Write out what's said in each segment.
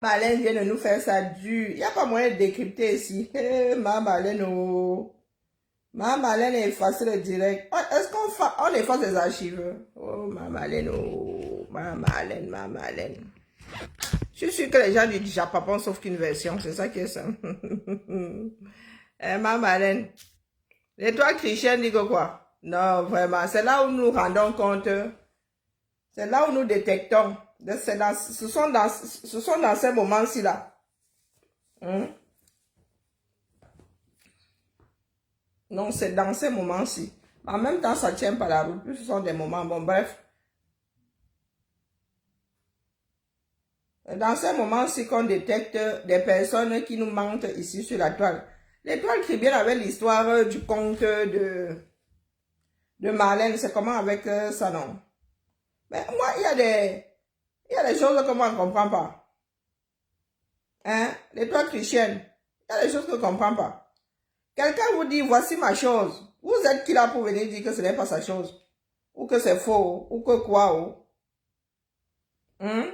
Marlène vient de nous faire ça dur. Il n'y a pas moyen de décrypter ici. Ma Marlène, oh. Ma Marlène est effacée le direct. Est-ce qu'on efface les archives? Oh, ma Marlène, oh. Ma Marlène, ma Marlène. Je suis sûre que les gens du Japapon sauf qu'une version. C'est ça qui est ça. Ma Marlène. L'étoile chrétienne dit que quoi? Non, vraiment. C'est là où nous nous rendons compte. C'est là où nous détectons. Ce sont dans ces moments-ci là. Non, c'est dans ces moments-ci. En même temps, ça ne tient pas la route. Ce sont des moments. Bon, bref. Dans ces moments-ci qu'on détecte des personnes qui nous mentent ici sur la toile. L'étoile chrétienne avec l'histoire du conte de Marlène. C'est comment avec ça, non? Mais moi, il y a des choses que moi, je ne comprends pas. Hein? L'étoile chrétienne, il y a des choses que je ne comprends pas. Quelqu'un vous dit, voici ma chose. Vous êtes qui là pour venir dire que ce n'est pas sa chose? Ou que c'est faux? Ou que quoi? Ou? Je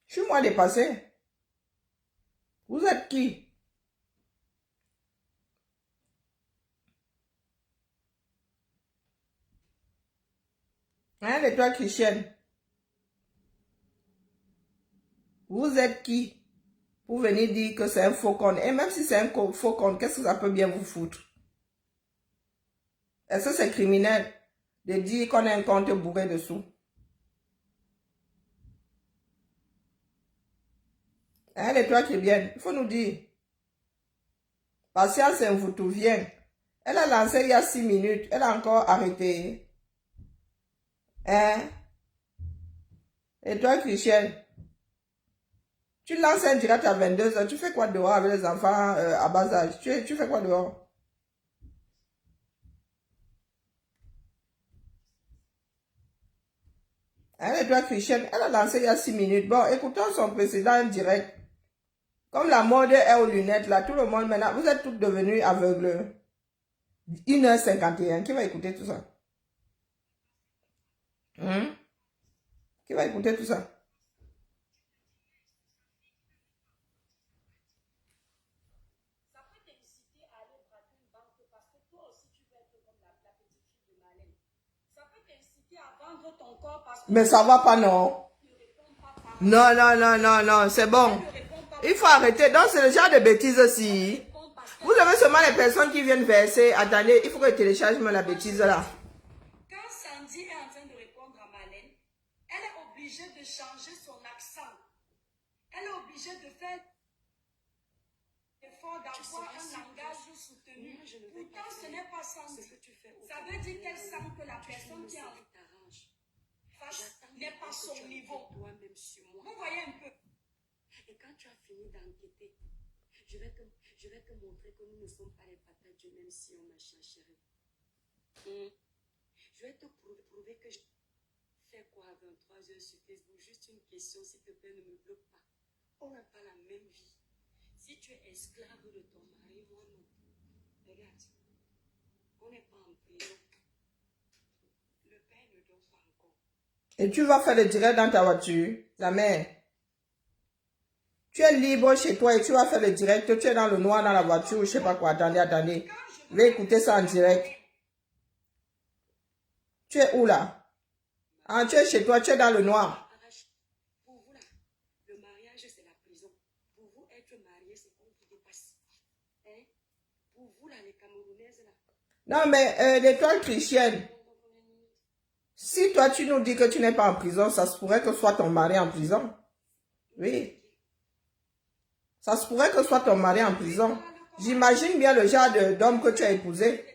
suis moi dépassé. Vous êtes qui? Hein, l'étoile chrétienne? Vous êtes qui? Pour venir dire que c'est un faux compte. Et même si c'est un faux compte, qu'est-ce que ça peut bien vous foutre? Est-ce que c'est criminel de dire qu'on a un compte bourré de sous? Hein, l'étoile chrétienne, il faut nous dire. Patience vous vient. Elle a lancé il y a 6 minutes. Elle a encore arrêté. Hein? L'étoile chrétienne. Tu lances un direct à 22h. Tu fais quoi dehors avec les enfants à bas âge? Tu fais quoi dehors? Hein, l'étoile chrétienne. Elle a lancé il y a 6 minutes. Bon, écoutons son précédent direct. Comme la mode est aux lunettes, là, tout le monde maintenant, vous êtes tous devenus aveugles. 1h51, qui va écouter tout ça? Qui va écouter tout ça? Mais ça va pas, non? Non, non, non, non, non, c'est bon. Il faut arrêter. Donc, c'est le genre de bêtises aussi. Vous avez seulement les personnes qui viennent verser. Attendez, il faut que je télécharge la bêtise là. Quand Sandy est en train de répondre à Marlène, elle est obligée de changer son accent. Elle est obligée de faire l'effort d'avoir un langage soutenu. Pourtant, ce n'est pas Sandy. Ça veut dire qu'elle sent que la personne qui est en face n'est pas son niveau. Vous voyez un peu. Et quand tu as fini d'enquêter, je vais te montrer que nous ne sommes pas les patates Dieu, même si on machin chéri. Je vais te prouver que je fais quoi à 23h sur Facebook. Juste une question, s'il te plaît, ne me bloque pas. On n'a pas la même vie. Si tu es esclave de ton mari, moi non. Regarde, on n'est pas en prison. Le père ne dort pas encore. Et tu vas faire le direct dans ta voiture, la mère. Tu es libre chez toi et tu vas faire le direct. Tu es dans le noir dans la voiture, je sais pas quoi. Attendez, attendez. Je vais écouter ça en direct. Tu es où là? Ah, tu es chez toi, tu es dans le noir. Pour vous là, le mariage c'est la prison. Pour vous être marié c'est qu'on vous dépasse. Hein? Pour vous là, les Camerounaises là. Non mais l'étoile chrétienne. Si toi tu nous dis que tu n'es pas en prison, ça se pourrait que soit ton mari en prison. Oui. Ça se pourrait que soit ton mari en prison. J'imagine bien le genre d'homme que tu as épousé.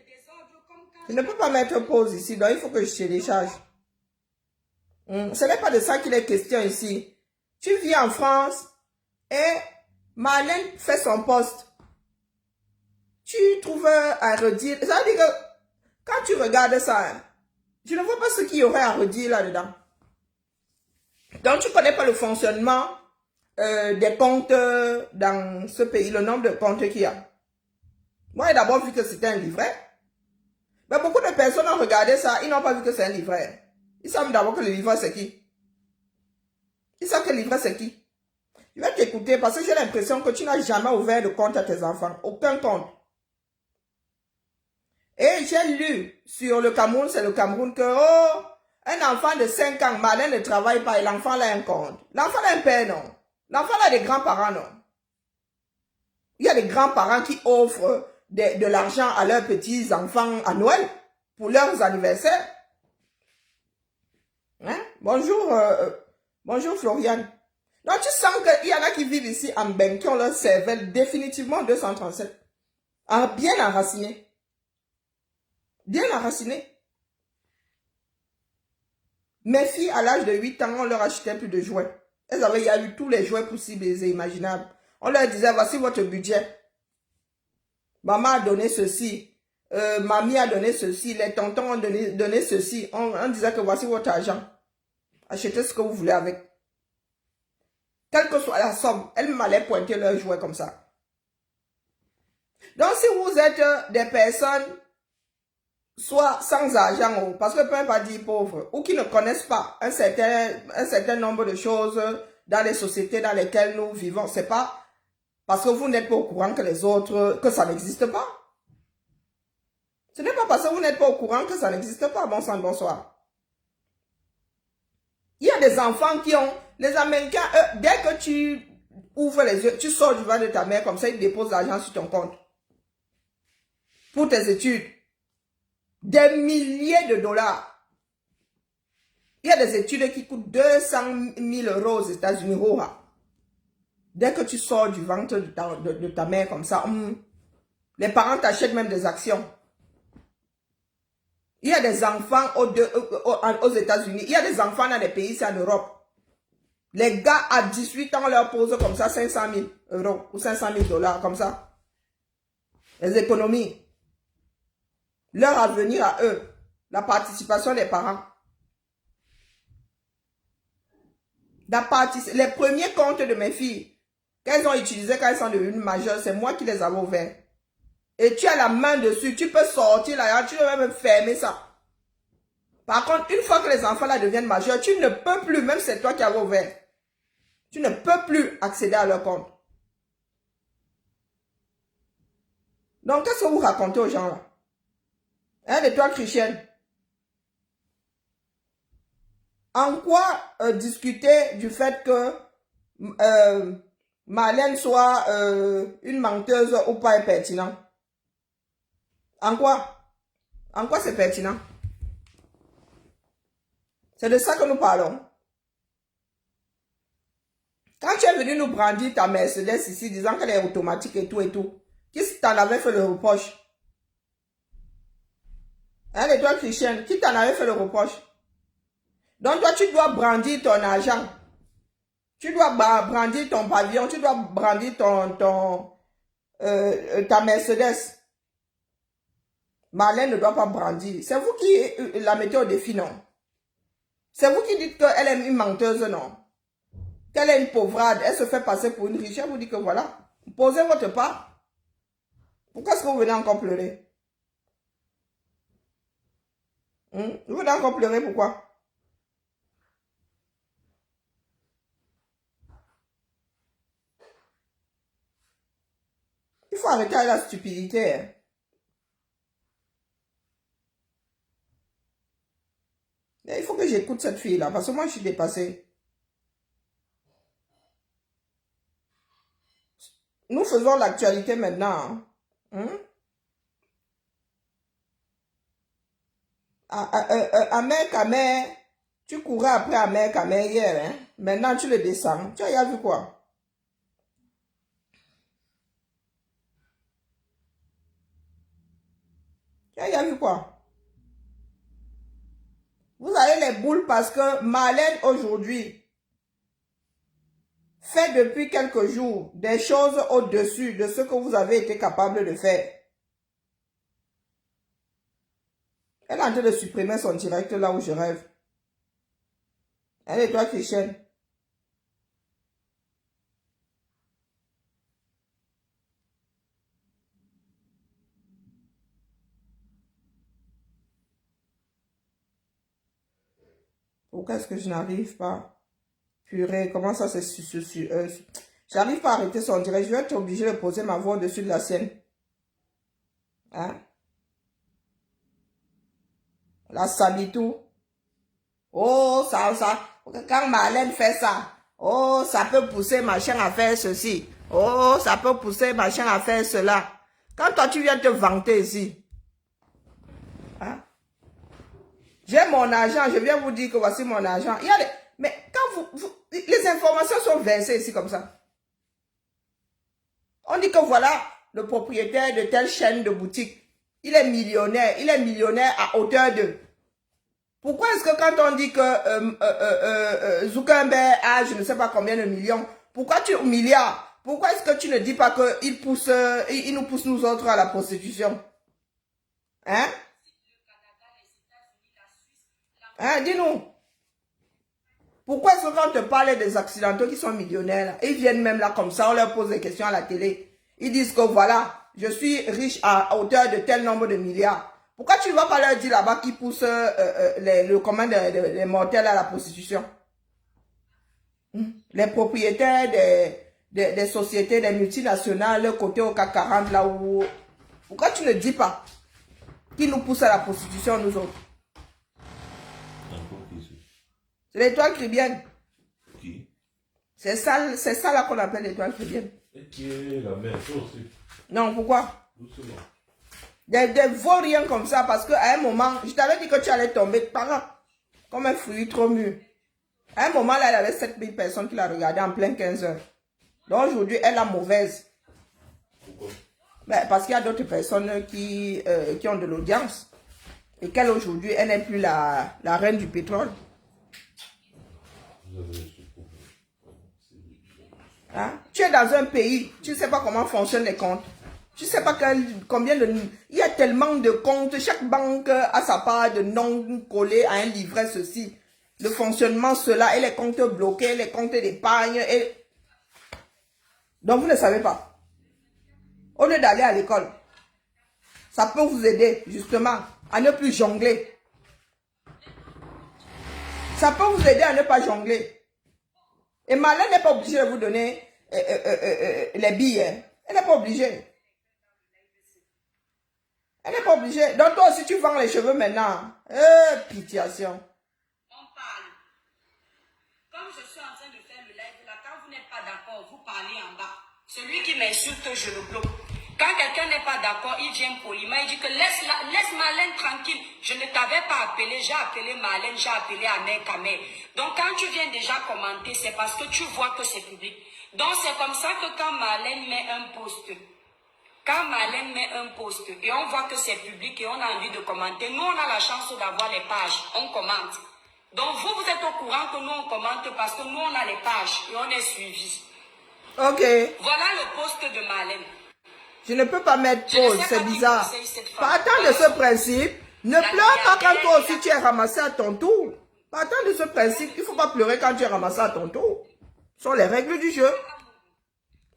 Je ne peux pas mettre pause ici, donc il faut que je télécharge. Ce n'est pas de ça qu'il est question ici. Tu vis en France et Marlène fait son poste. Tu trouves à redire. Ça veut dire que quand tu regardes ça, je ne vois pas ce qu'il y aurait à redire là-dedans. Donc tu ne connais pas le fonctionnement des comptes dans ce pays, le nombre de comptes qu'il y a. Moi, j'ai d'abord vu que c'était un livret. Mais beaucoup de personnes ont regardé ça, ils n'ont pas vu que c'est un livret. Ils savent d'abord que le livret, c'est qui? Ils savent que le livret, c'est qui? Je vais t'écouter parce que j'ai l'impression que tu n'as jamais ouvert de compte à tes enfants. Aucun compte. Et j'ai lu sur le Cameroun, c'est le Cameroun, que oh, un enfant de 5 ans, malin, ne travaille pas et l'enfant a un compte. L'enfant a un père, non. L'enfant a des grands-parents, non. Il y a des grands-parents qui offrent de l'argent à leurs petits-enfants à Noël pour leurs anniversaires. Hein? Bonjour, bonjour Floriane. Donc tu sens qu'il y en a qui vivent ici en Ben, qui ont leur cervelle définitivement 237. Bien enraciné. Bien enraciné. Mes filles, à l'âge de 8 ans, on leur achetait plus de jouets. Elles avaient eu tous les jouets possibles et imaginables. On leur disait, voici votre budget. Maman a donné ceci. Mamie a donné ceci. Les tontons ont donné ceci. On disait que voici votre argent. Achetez ce que vous voulez avec. Quelle que soit la somme, elles m'allaient pointer leurs jouets comme ça. Donc, si vous êtes des personnes, soit sans argent, parce que peu pas dire pauvre, ou qui ne connaissent pas un certain nombre de choses dans les sociétés dans lesquelles nous vivons, c'est pas parce que vous n'êtes pas au courant que les autres, que ça n'existe pas. Ce n'est pas parce que vous n'êtes pas au courant que ça n'existe pas. Bon sang, bonsoir. Il y a des enfants qui ont... Les Américains, dès que tu ouvres les yeux, tu sors du ventre de ta mère, comme ça, ils déposent l'argent sur ton compte. Pour tes études. Des milliers de dollars. Il y a des études qui coûtent 200 000 € aux États-Unis. Dès que tu sors du ventre de ta mère comme ça, les parents t'achètent même des actions. Il y a des enfants aux États-Unis. Il y a des enfants dans des pays, c'est en Europe. Les gars à 18 ans leur posent comme ça 500 000 € ou 500 000 $ comme ça. Les économies. Leur avenir à eux. La participation des parents. Les premiers comptes de mes filles, qu'elles ont utilisés quand elles sont devenues majeures, c'est moi qui les avais ouverts. Et tu as la main dessus, tu peux sortir là, tu peux même fermer ça. Par contre, une fois que les enfants là deviennent majeurs, tu ne peux plus, même c'est toi qui as ouvert, tu ne peux plus accéder à leur compte. Donc, qu'est-ce que vous racontez aux gens là? Hein, de toi, chrétienne? En quoi discuter du fait que Marlène soit une menteuse ou pas est pertinent? En quoi? En quoi c'est pertinent? C'est de ça que nous parlons. Quand tu es venu nous brandir ta Mercedes ici, disant qu'elle est automatique et tout, qui t'en avait fait le reproche? Hein, et toi, Christiane, qui t'en avait fait le reproche? Donc, toi, tu dois brandir ton argent. Tu dois brandir ton pavillon. Tu dois brandir ta Mercedes. Marlène ne doit pas brandir. C'est vous qui la mettez au défi, non? C'est vous qui dites qu'elle est une menteuse, non? Qu'elle est une pauvrade. Elle se fait passer pour une riche. Elle vous dit que voilà. Posez votre part. Pourquoi est-ce que vous venez encore pleurer? Vous venez encore pleurer, pourquoi? Il faut arrêter avec la stupidité. Hein. Il faut que j'écoute cette fille-là, parce que moi, je suis dépassée. Nous faisons l'actualité maintenant. Amer, tu courais après Amer hier. Hein? Maintenant, tu le descends. Tu as vu quoi? Tu as vu quoi? Vous avez les boules parce que Marlène aujourd'hui fait depuis quelques jours des choses au-dessus de ce que vous avez été capable de faire. Elle est en train de supprimer son direct là où je rêve. Elle est toi, Christiane. Pourquoi est-ce que je n'arrive pas? Purée, comment ça c'est j'arrive pas à arrêter son direct. Je vais être obligé de poser ma voix au-dessus de la sienne. Hein? La Sabitou. Oh, ça. Quand Marlène fait ça. Oh, ça peut pousser machin à faire ceci. Oh, ça peut pousser machin à faire cela. Quand toi, tu viens te vanter ici. Hein? J'ai mon argent, je viens vous dire que voici mon argent. Il y a mais quand les informations sont versées ici comme ça. On dit que voilà, le propriétaire de telle chaîne de boutique, il est millionnaire à hauteur de... Pourquoi est-ce que quand on dit que Zuckerberg a je ne sais pas combien de millions, milliards, pourquoi est-ce que tu ne dis pas qu'il il nous pousse nous autres à la prostitution? Hein? Hein, dis-nous. Pourquoi est-ce que quand on te parle des accidentaux qui sont millionnaires, là, ils viennent même là comme ça, on leur pose des questions à la télé. Ils disent que voilà, je suis riche à hauteur de tel nombre de milliards. Pourquoi tu ne vas pas leur dire là-bas qu'ils poussent le commande des mortels à la prostitution? Les propriétaires des sociétés, des multinationales, côté au CAC 40, là où... Pourquoi tu ne dis pas qu'ils nous poussent à la prostitution, nous autres? C'est l'étoile chrétienne. Qui? C'est ça là qu'on appelle l'étoile chrétienne. Et qui est la mère, toi aussi? Non, pourquoi? Doucement. Des vauriens comme ça, parce qu'à un moment, je t'avais dit que tu allais tomber par là, comme un fruit trop mûr. À un moment, là, il y avait 7000 personnes qui la regardaient en plein 15 heures. Donc aujourd'hui, elle est mauvaise. Pourquoi? Ben, parce qu'il y a d'autres personnes qui ont de l'audience. Et qu'elle aujourd'hui, elle n'est plus la reine du pétrole. Vous avez ce problème. Hein? Tu es dans un pays, tu ne sais pas comment fonctionnent les comptes. Tu ne sais pas combien de... Il y a tellement de comptes, chaque banque a sa part de noms collés à un livret, ceci. Le fonctionnement, cela, et les comptes bloqués, les comptes d'épargne. Et... Donc vous ne savez pas. Au lieu d'aller à l'école, ça peut vous aider justement à ne plus jongler. Ça peut vous aider à ne pas jongler. Et Marlène n'est pas obligée de vous donner les billets. Elle n'est pas obligée. Elle n'est pas obligée. Donc toi aussi tu vends les cheveux maintenant. Pitiation. On parle. Comme je suis en train de faire le live là, quand vous n'êtes pas d'accord, vous parlez en bas. Celui qui m'insulte, je le bloque. Quand quelqu'un n'est pas d'accord, il vient poliment, il dit que laisse Marlène tranquille. Je ne t'avais pas appelé, j'ai appelé Marlène, j'ai appelé Ahmed Kamer. Donc quand tu viens déjà commenter, c'est parce que tu vois que c'est public. Donc c'est comme ça que quand Marlène met un post, et on voit que c'est public et on a envie de commenter, nous on a la chance d'avoir les pages, on commente. Donc vous êtes au courant que nous on commente parce que nous on a les pages et on est suivis. Ok. Voilà le post de Marlène. Je ne peux pas mettre pause, c'est bizarre. Partant de ce principe, ne pleure pas quand toi aussi tu es ramassé à ton tour. Partant de ce principe, il ne faut pas pleurer quand tu es ramassé à ton tour. Ce sont les règles du jeu.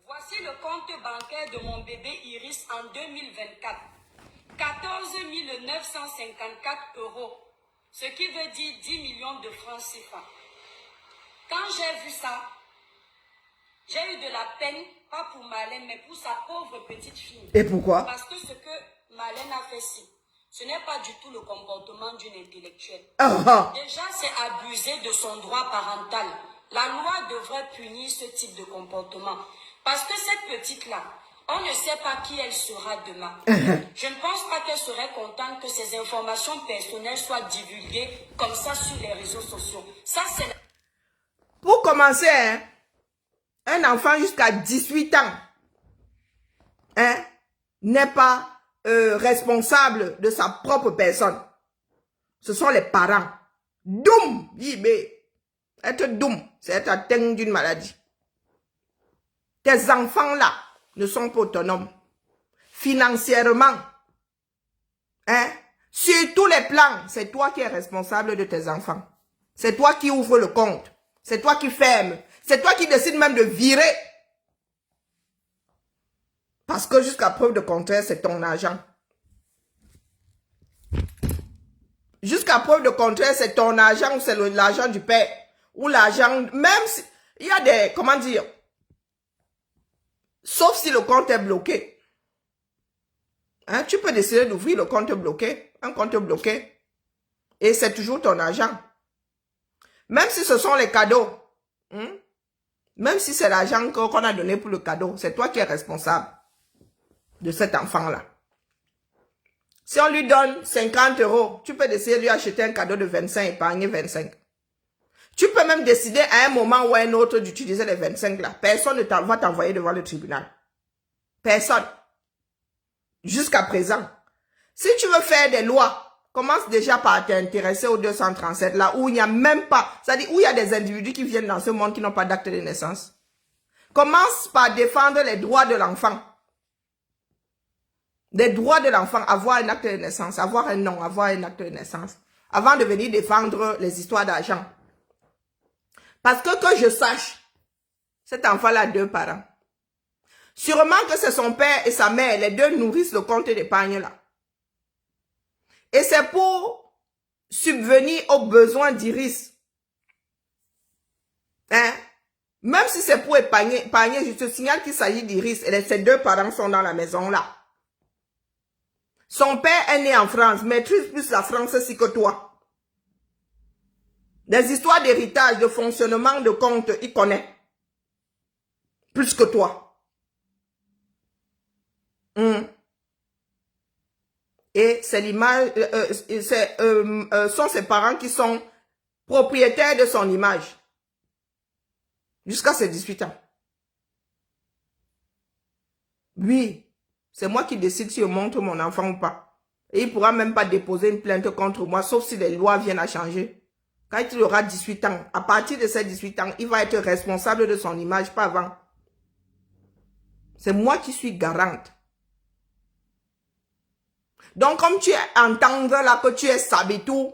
Voici le compte bancaire de mon bébé Iris en 2024. 14 954 €. Ce qui veut dire 10 millions de francs CFA. Quand j'ai vu ça, j'ai eu de la peine, pas pour Marlène, mais pour sa pauvre petite fille. Et pourquoi? Parce que ce que Marlène a fait ici, ce n'est pas du tout le comportement d'une intellectuelle. Déjà, c'est abuser de son droit parental. La loi devrait punir ce type de comportement. Parce que cette petite-là, on ne sait pas qui elle sera demain. Je ne pense pas qu'elle serait contente que ses informations personnelles soient divulguées comme ça sur les réseaux sociaux. Ça, c'est... Pour commencer, hein, un enfant jusqu'à 18 ans n'est pas responsable de sa propre personne. Ce sont les parents. Doum, être doum, c'est être atteint d'une maladie. Tes enfants-là ne sont pas autonomes. Financièrement, sur tous les plans, c'est toi qui es responsable de tes enfants. C'est toi qui ouvre le compte. C'est toi qui ferme. C'est toi qui décides même de virer. Parce que jusqu'à preuve de contraire, c'est ton argent. Jusqu'à preuve de contraire, c'est ton argent ou c'est l'argent du père. où l'argent, même si, il y a des, comment dire, sauf si le compte est bloqué. Hein, tu peux décider d'ouvrir le compte bloqué, un compte bloqué, et c'est toujours ton argent. Même si ce sont les cadeaux, même si c'est l'argent qu'on a donné pour le cadeau, c'est toi qui es responsable de cet enfant-là. Si on lui donne 50 €, tu peux décider de lui acheter un cadeau de 25, épargner 25. Tu peux même décider à un moment ou à un autre d'utiliser les 25 là. Personne ne va t'envoyer devant le tribunal. Personne. Jusqu'à présent. Si tu veux faire des lois, commence déjà par t'intéresser au 237 là, où il n'y a même pas, c'est-à-dire où il y a des individus qui viennent dans ce monde qui n'ont pas d'acte de naissance. Commence par défendre les droits de l'enfant. Des droits de l'enfant, avoir un acte de naissance, avoir un nom, avoir un acte de naissance, avant de venir défendre les histoires d'argent. Parce que je sache, cet enfant-là a 2 parents. Sûrement que c'est son père et sa mère, les deux nourrissent le compte d'épargne là. Et c'est pour subvenir aux besoins d'Iris. Hein? Même si c'est pour épargner, je te signale qu'il s'agit d'Iris et ses 2 parents sont dans la maison là. Son père est né en France, maîtrise plus la France aussi que toi. Des histoires d'héritage, de fonctionnement, de compte, il connaît. Plus que toi. Et c'est l'image, sont ses parents qui sont propriétaires de son image. Jusqu'à ses 18 ans. Oui. C'est moi qui décide si je montre mon enfant ou pas. Et il ne pourra même pas déposer une plainte contre moi, sauf si les lois viennent à changer. Quand il aura 18 ans, à partir de ses 18 ans, il va être responsable de son image, pas avant. C'est moi qui suis garante. Donc, comme tu es entendre là que tu es Sabitou,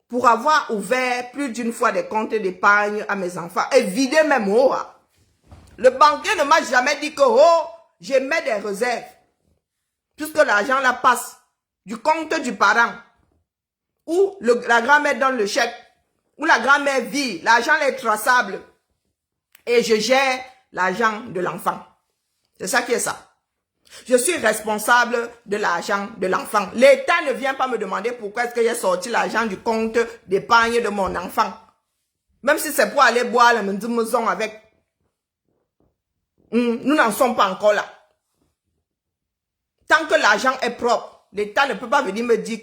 pour avoir ouvert plus d'une fois des comptes d'épargne à mes enfants, et vider mes mots, le banquier ne m'a jamais dit que, oh, je mets des réserves. Puisque l'argent là passe du compte du parent. Ou la grand-mère donne le chèque. Ou la grand-mère vit. L'argent est traçable. Et je gère l'argent de l'enfant. C'est ça qui est ça. Je suis responsable de l'argent de l'enfant. L'État ne vient pas me demander pourquoi est-ce que j'ai sorti l'argent du compte d'épargne de mon enfant. Même si c'est pour aller boire la maison avec. Nous n'en sommes pas encore là. Tant que l'argent est propre, l'État ne peut pas venir me dire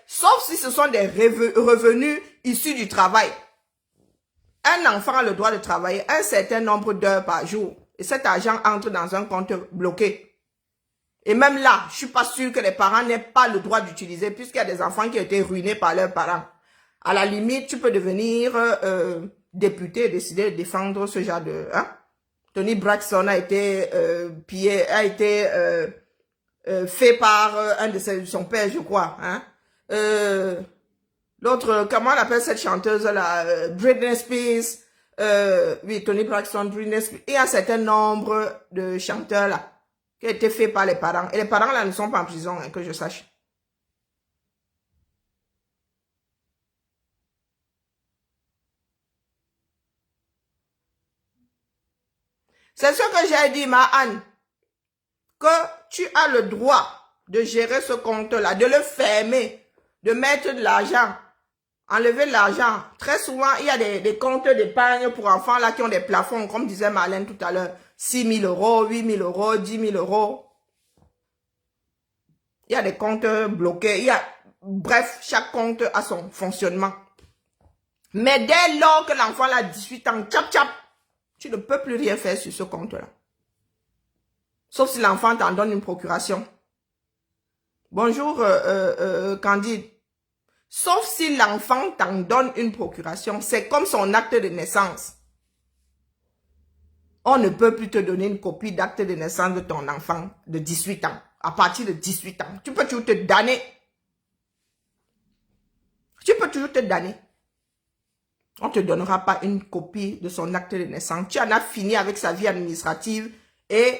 sauf si ce sont des revenus issus du travail. Un enfant a le droit de travailler un certain nombre d'heures par jour. Et cet argent entre dans un compte bloqué. Et même là, je ne suis pas sûre que les parents n'aient pas le droit d'utiliser, puisqu'il y a des enfants qui ont été ruinés par leurs parents. À la limite, tu peux devenir député et décider de défendre ce genre de... Hein? Tony Braxton a été fait par un de son père, je crois. Hein? L'autre, comment on appelle cette chanteuse-là? Britney Spears. Oui, Tony Braxton, Britney Spears. Il y a un certain nombre de chanteurs là qui ont été faits par les parents. Et les parents là ne sont pas en prison, hein, que je sache. C'est ce que j'ai dit, ma Anne, que tu as le droit de gérer ce compte-là, de le fermer, de mettre de l'argent, enlever de l'argent. Très souvent, il y a des comptes d'épargne pour enfants là qui ont des plafonds, comme disait Marlène tout à l'heure, 6 000 €, 8 000 €, 10 000 €. Il y a des comptes bloqués, bref, chaque compte a son fonctionnement. Mais dès lors que l'enfant a 18 ans, tu ne peux plus rien faire sur ce compte-là. Sauf si l'enfant t'en donne une procuration. Bonjour, Candide. Sauf si l'enfant t'en donne une procuration, c'est comme son acte de naissance. On ne peut plus te donner une copie d'acte de naissance de ton enfant de 18 ans. À partir de 18 ans, tu peux toujours te damner. Tu peux toujours te damner. On ne te donnera pas une copie de son acte de naissance. Tu en as fini avec sa vie administrative et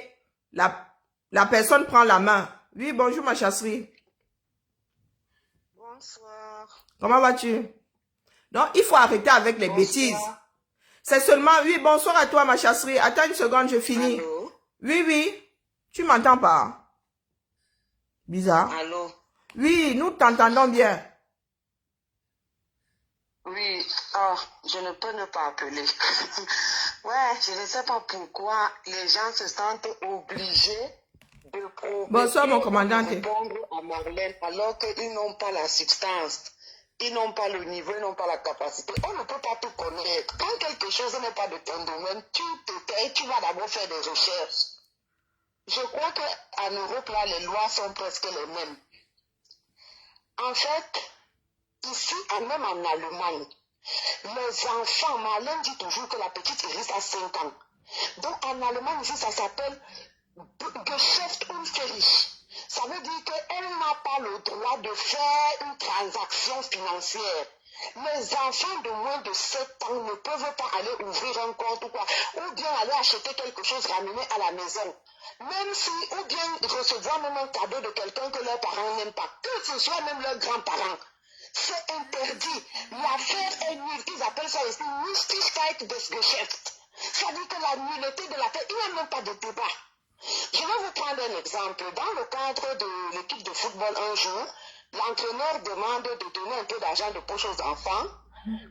la personne prend la main. Oui, bonjour ma chasserie. Bonsoir. Comment vas-tu? Donc, il faut arrêter avec les bêtises. Bonsoir. C'est seulement... Oui, bonsoir à toi, ma chasserie. Attends une seconde, je finis. Allô? Oui, oui. Tu m'entends pas? Bizarre. Allô? Oui, nous t'entendons bien. Oui, je ne peux ne pas appeler. Ouais, je ne sais pas pourquoi les gens se sentent obligés de Bonsoir, mon provoquer, commandant. de répondre à Marlène alors qu'ils n'ont pas la substance. Ils n'ont pas le niveau, ils n'ont pas la capacité. On ne peut pas tout connaître. Quand quelque chose n'est pas de ton domaine, tu te tais, tu vas d'abord faire des recherches. Je crois qu'en Europe, là, les lois sont presque les mêmes. En fait, ici, même en Allemagne, les enfants, Marlène dit toujours que la petite Iris a 5 ans. Donc en Allemagne, ici, ça s'appelle Geschäftsunfähig. Ça veut dire qu'elle n'a pas le droit de faire une transaction financière. Les enfants de moins de 7 ans ne peuvent pas aller ouvrir un compte ou quoi, ou bien aller acheter quelque chose ramener à la maison. Même si, ou bien recevoir même un cadeau de quelqu'un que leurs parents n'aiment pas, que ce soit même leurs grands-parents. C'est interdit. L'affaire est nulle. Ils appellent ça ici Nichtigkeit des Geschäfts. Ça dit que la nullité de l'affaire, il n'y a même pas de débat. Je vais vous prendre un exemple. Dans le cadre de l'équipe de football un jour, l'entraîneur demande de donner un peu d'argent de poche aux enfants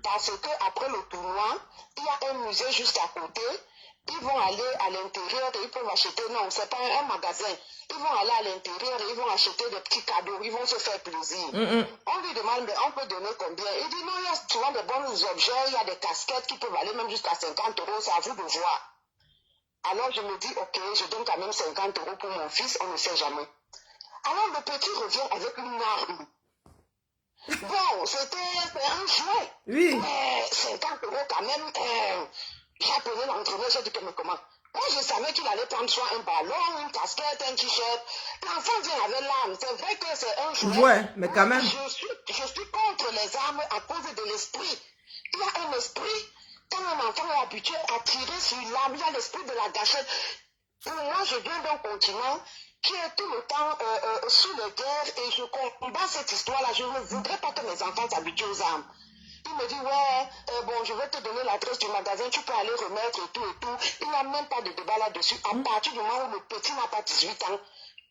parce qu'après le tournoi, il y a un musée juste à côté. Ils vont aller à l'intérieur et ils peuvent acheter, non, c'est pas un magasin. Ils vont aller à l'intérieur et ils vont acheter des petits cadeaux, ils vont se faire plaisir. On lui demande, on peut donner combien? Il dit, non, il y a souvent des bons objets, il y a des casquettes qui peuvent aller même jusqu'à 50 €, c'est à vous de voir. Alors je me dis, ok, je donne quand même 50 € pour mon fils, on ne sait jamais. Alors le petit revient avec une arme. Bon, c'était un jouet. Oui. Mais 50 € quand même, j'ai appelé l'entraîneur, j'ai dit que mais comment? Moi, je savais qu'il allait prendre soit un ballon, une casquette, un t-shirt. L'enfant vient avec l'arme. C'est vrai que c'est un jouet. Ouais, mais quand même. Je suis contre les armes à cause de l'esprit. Il y a un esprit. Quand un enfant est habitué à tirer sur l'arme, il y a l'esprit de la gâchette. Moi, je viens d'un continent qui est tout le temps sous les guerres et je combats cette histoire-là. Je ne voudrais pas que mes enfants s'habituent aux armes. Il me dit, ouais, bon, je vais te donner l'adresse du magasin, tu peux aller remettre et tout et tout. Il n'y a même pas de débat là-dessus. À partir du moment où le petit n'a pas 18 ans,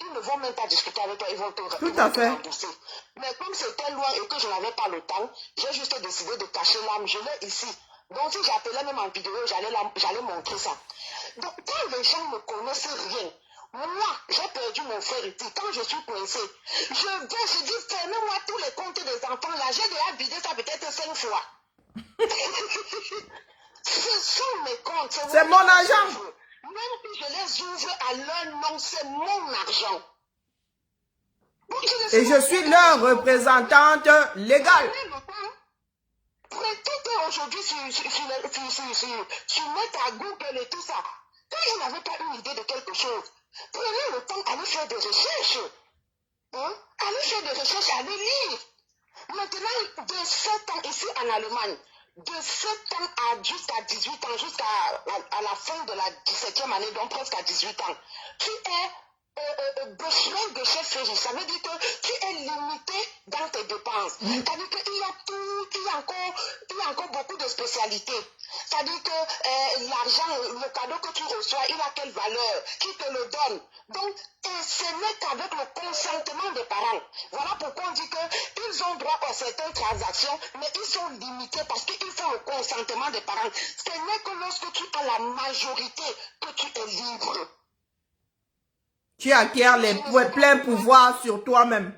ils ne vont même pas discuter avec toi, ils vont te rembourser. Mais comme c'était loin et que je n'avais pas le temps, j'ai juste décidé de cacher l'arme. Je l'ai ici. Donc si j'appelais même en vidéo, j'allais montrer ça. Donc quand les gens ne connaissent rien, moi, j'ai perdu mon frère ici. Quand je suis coincé, je dis, fermez-moi tous les comptes des enfants là. J'ai déjà vidé ça peut-être 5 fois. Ce sont mes comptes. C'est mon argent. Même si je les ouvre à leur nom, c'est mon argent. Et je suis leur représentante légale. Prêtez aujourd'hui sur mettre à Google et tout ça. Quand vous n'avez pas une idée de quelque chose, prenez le temps d'aller faire des recherches. Hein? Allez faire des recherches, allez lire. Maintenant, de 7 ans ici en Allemagne, de 7 ans jusqu'à 18 ans, jusqu'à la fin de la 17e année, donc presque à 18 ans, tu es Geschäftsführer. Ça veut dire que tu es limité dans tes dépenses. C'est-à-dire qu'il y a tout, il y a encore beaucoup de spécialités. C'est-à-dire que l'argent, le cadeau que tu reçois, il a quelle valeur? Qui te le donne? Donc, ce n'est qu'avec le consentement des parents. Voilà pourquoi on dit qu'ils ont droit à certaines transactions, mais ils sont limités parce qu'il faut le consentement des parents. Ce n'est que lorsque tu as la majorité que tu es libre. Tu acquiers les pleins pouvoirs sur toi-même.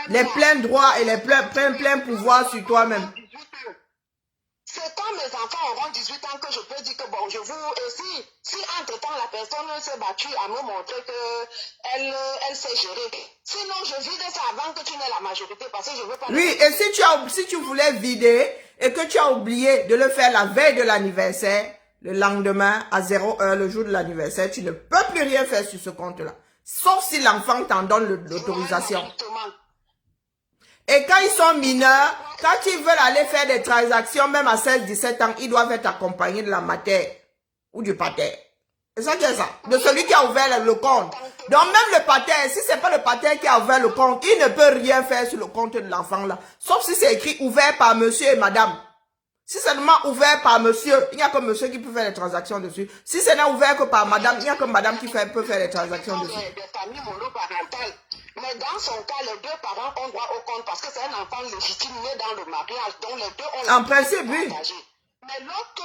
Les pleins droits et les pleins pouvoirs sur toi-même. C'est quand mes enfants auront 18 ans que je peux dire que bon, je vous... Et si entre-temps la personne s'est battue à me montrer qu'elle sait gérer. Sinon, je vide ça avant que tu n'aies la majorité parce que je veux pas... Oui, et si tu voulais vider et que tu as oublié de le faire la veille de l'anniversaire, le lendemain, à 0h, le jour de l'anniversaire, tu ne peux plus rien faire sur ce compte-là. Sauf si l'enfant t'en donne l'autorisation. Et quand ils sont mineurs, quand ils veulent aller faire des transactions, même à 16-17 ans, ils doivent être accompagnés de la mater ou du pater. C'est ça qui est ça. De celui qui a ouvert le compte. Donc même le pater, si c'est pas le pater qui a ouvert le compte, il ne peut rien faire sur le compte de l'enfant là. Sauf si c'est écrit ouvert par monsieur et madame. Si c'est seulement ouvert par monsieur, il n'y a que monsieur qui peut faire les transactions dessus. Si c'est n'est ouvert que par madame, il n'y a que madame qui peut faire les transactions dessus. Des familles monoparentales. Mais dans son cas, les deux parents ont droit au compte parce que c'est un enfant légitime né dans le mariage. Donc les deux ont En principe, oui. Mais lorsque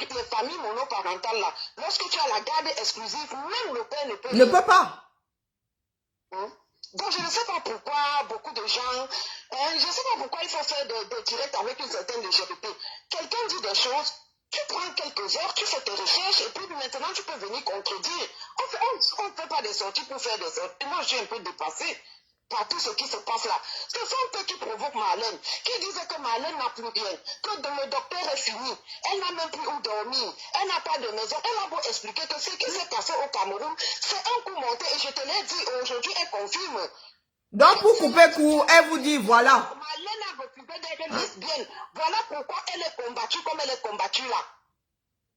les familles monoparentales, là, lorsque tu as la garde exclusive, même le père ne peut pas. Donc je ne sais pas pourquoi beaucoup de gens, je ne sais pas pourquoi il faut faire des directs avec une certaine légèreté. Quelqu'un dit des choses, tu prends quelques heures, tu fais tes recherches et puis maintenant tu peux venir contredire. On ne fait pas des sorties pour faire des sorties. Moi je suis un peu dépassée par tout ce qui se passe là. Ce sont eux qui provoquent Marlène, qui disaient que Marlène n'a plus rien, que le docteur est fini, elle n'a même plus où dormir, elle n'a pas de maison. Elle a beau expliquer que ce qui s'est passé au Cameroun, c'est un coup monté et je te l'ai dit, aujourd'hui elle confirme. Donc pour couper court, elle vous dit voilà. Marlène a refusé d'être lesbienne. Voilà pourquoi elle est combattue comme elle est combattue là.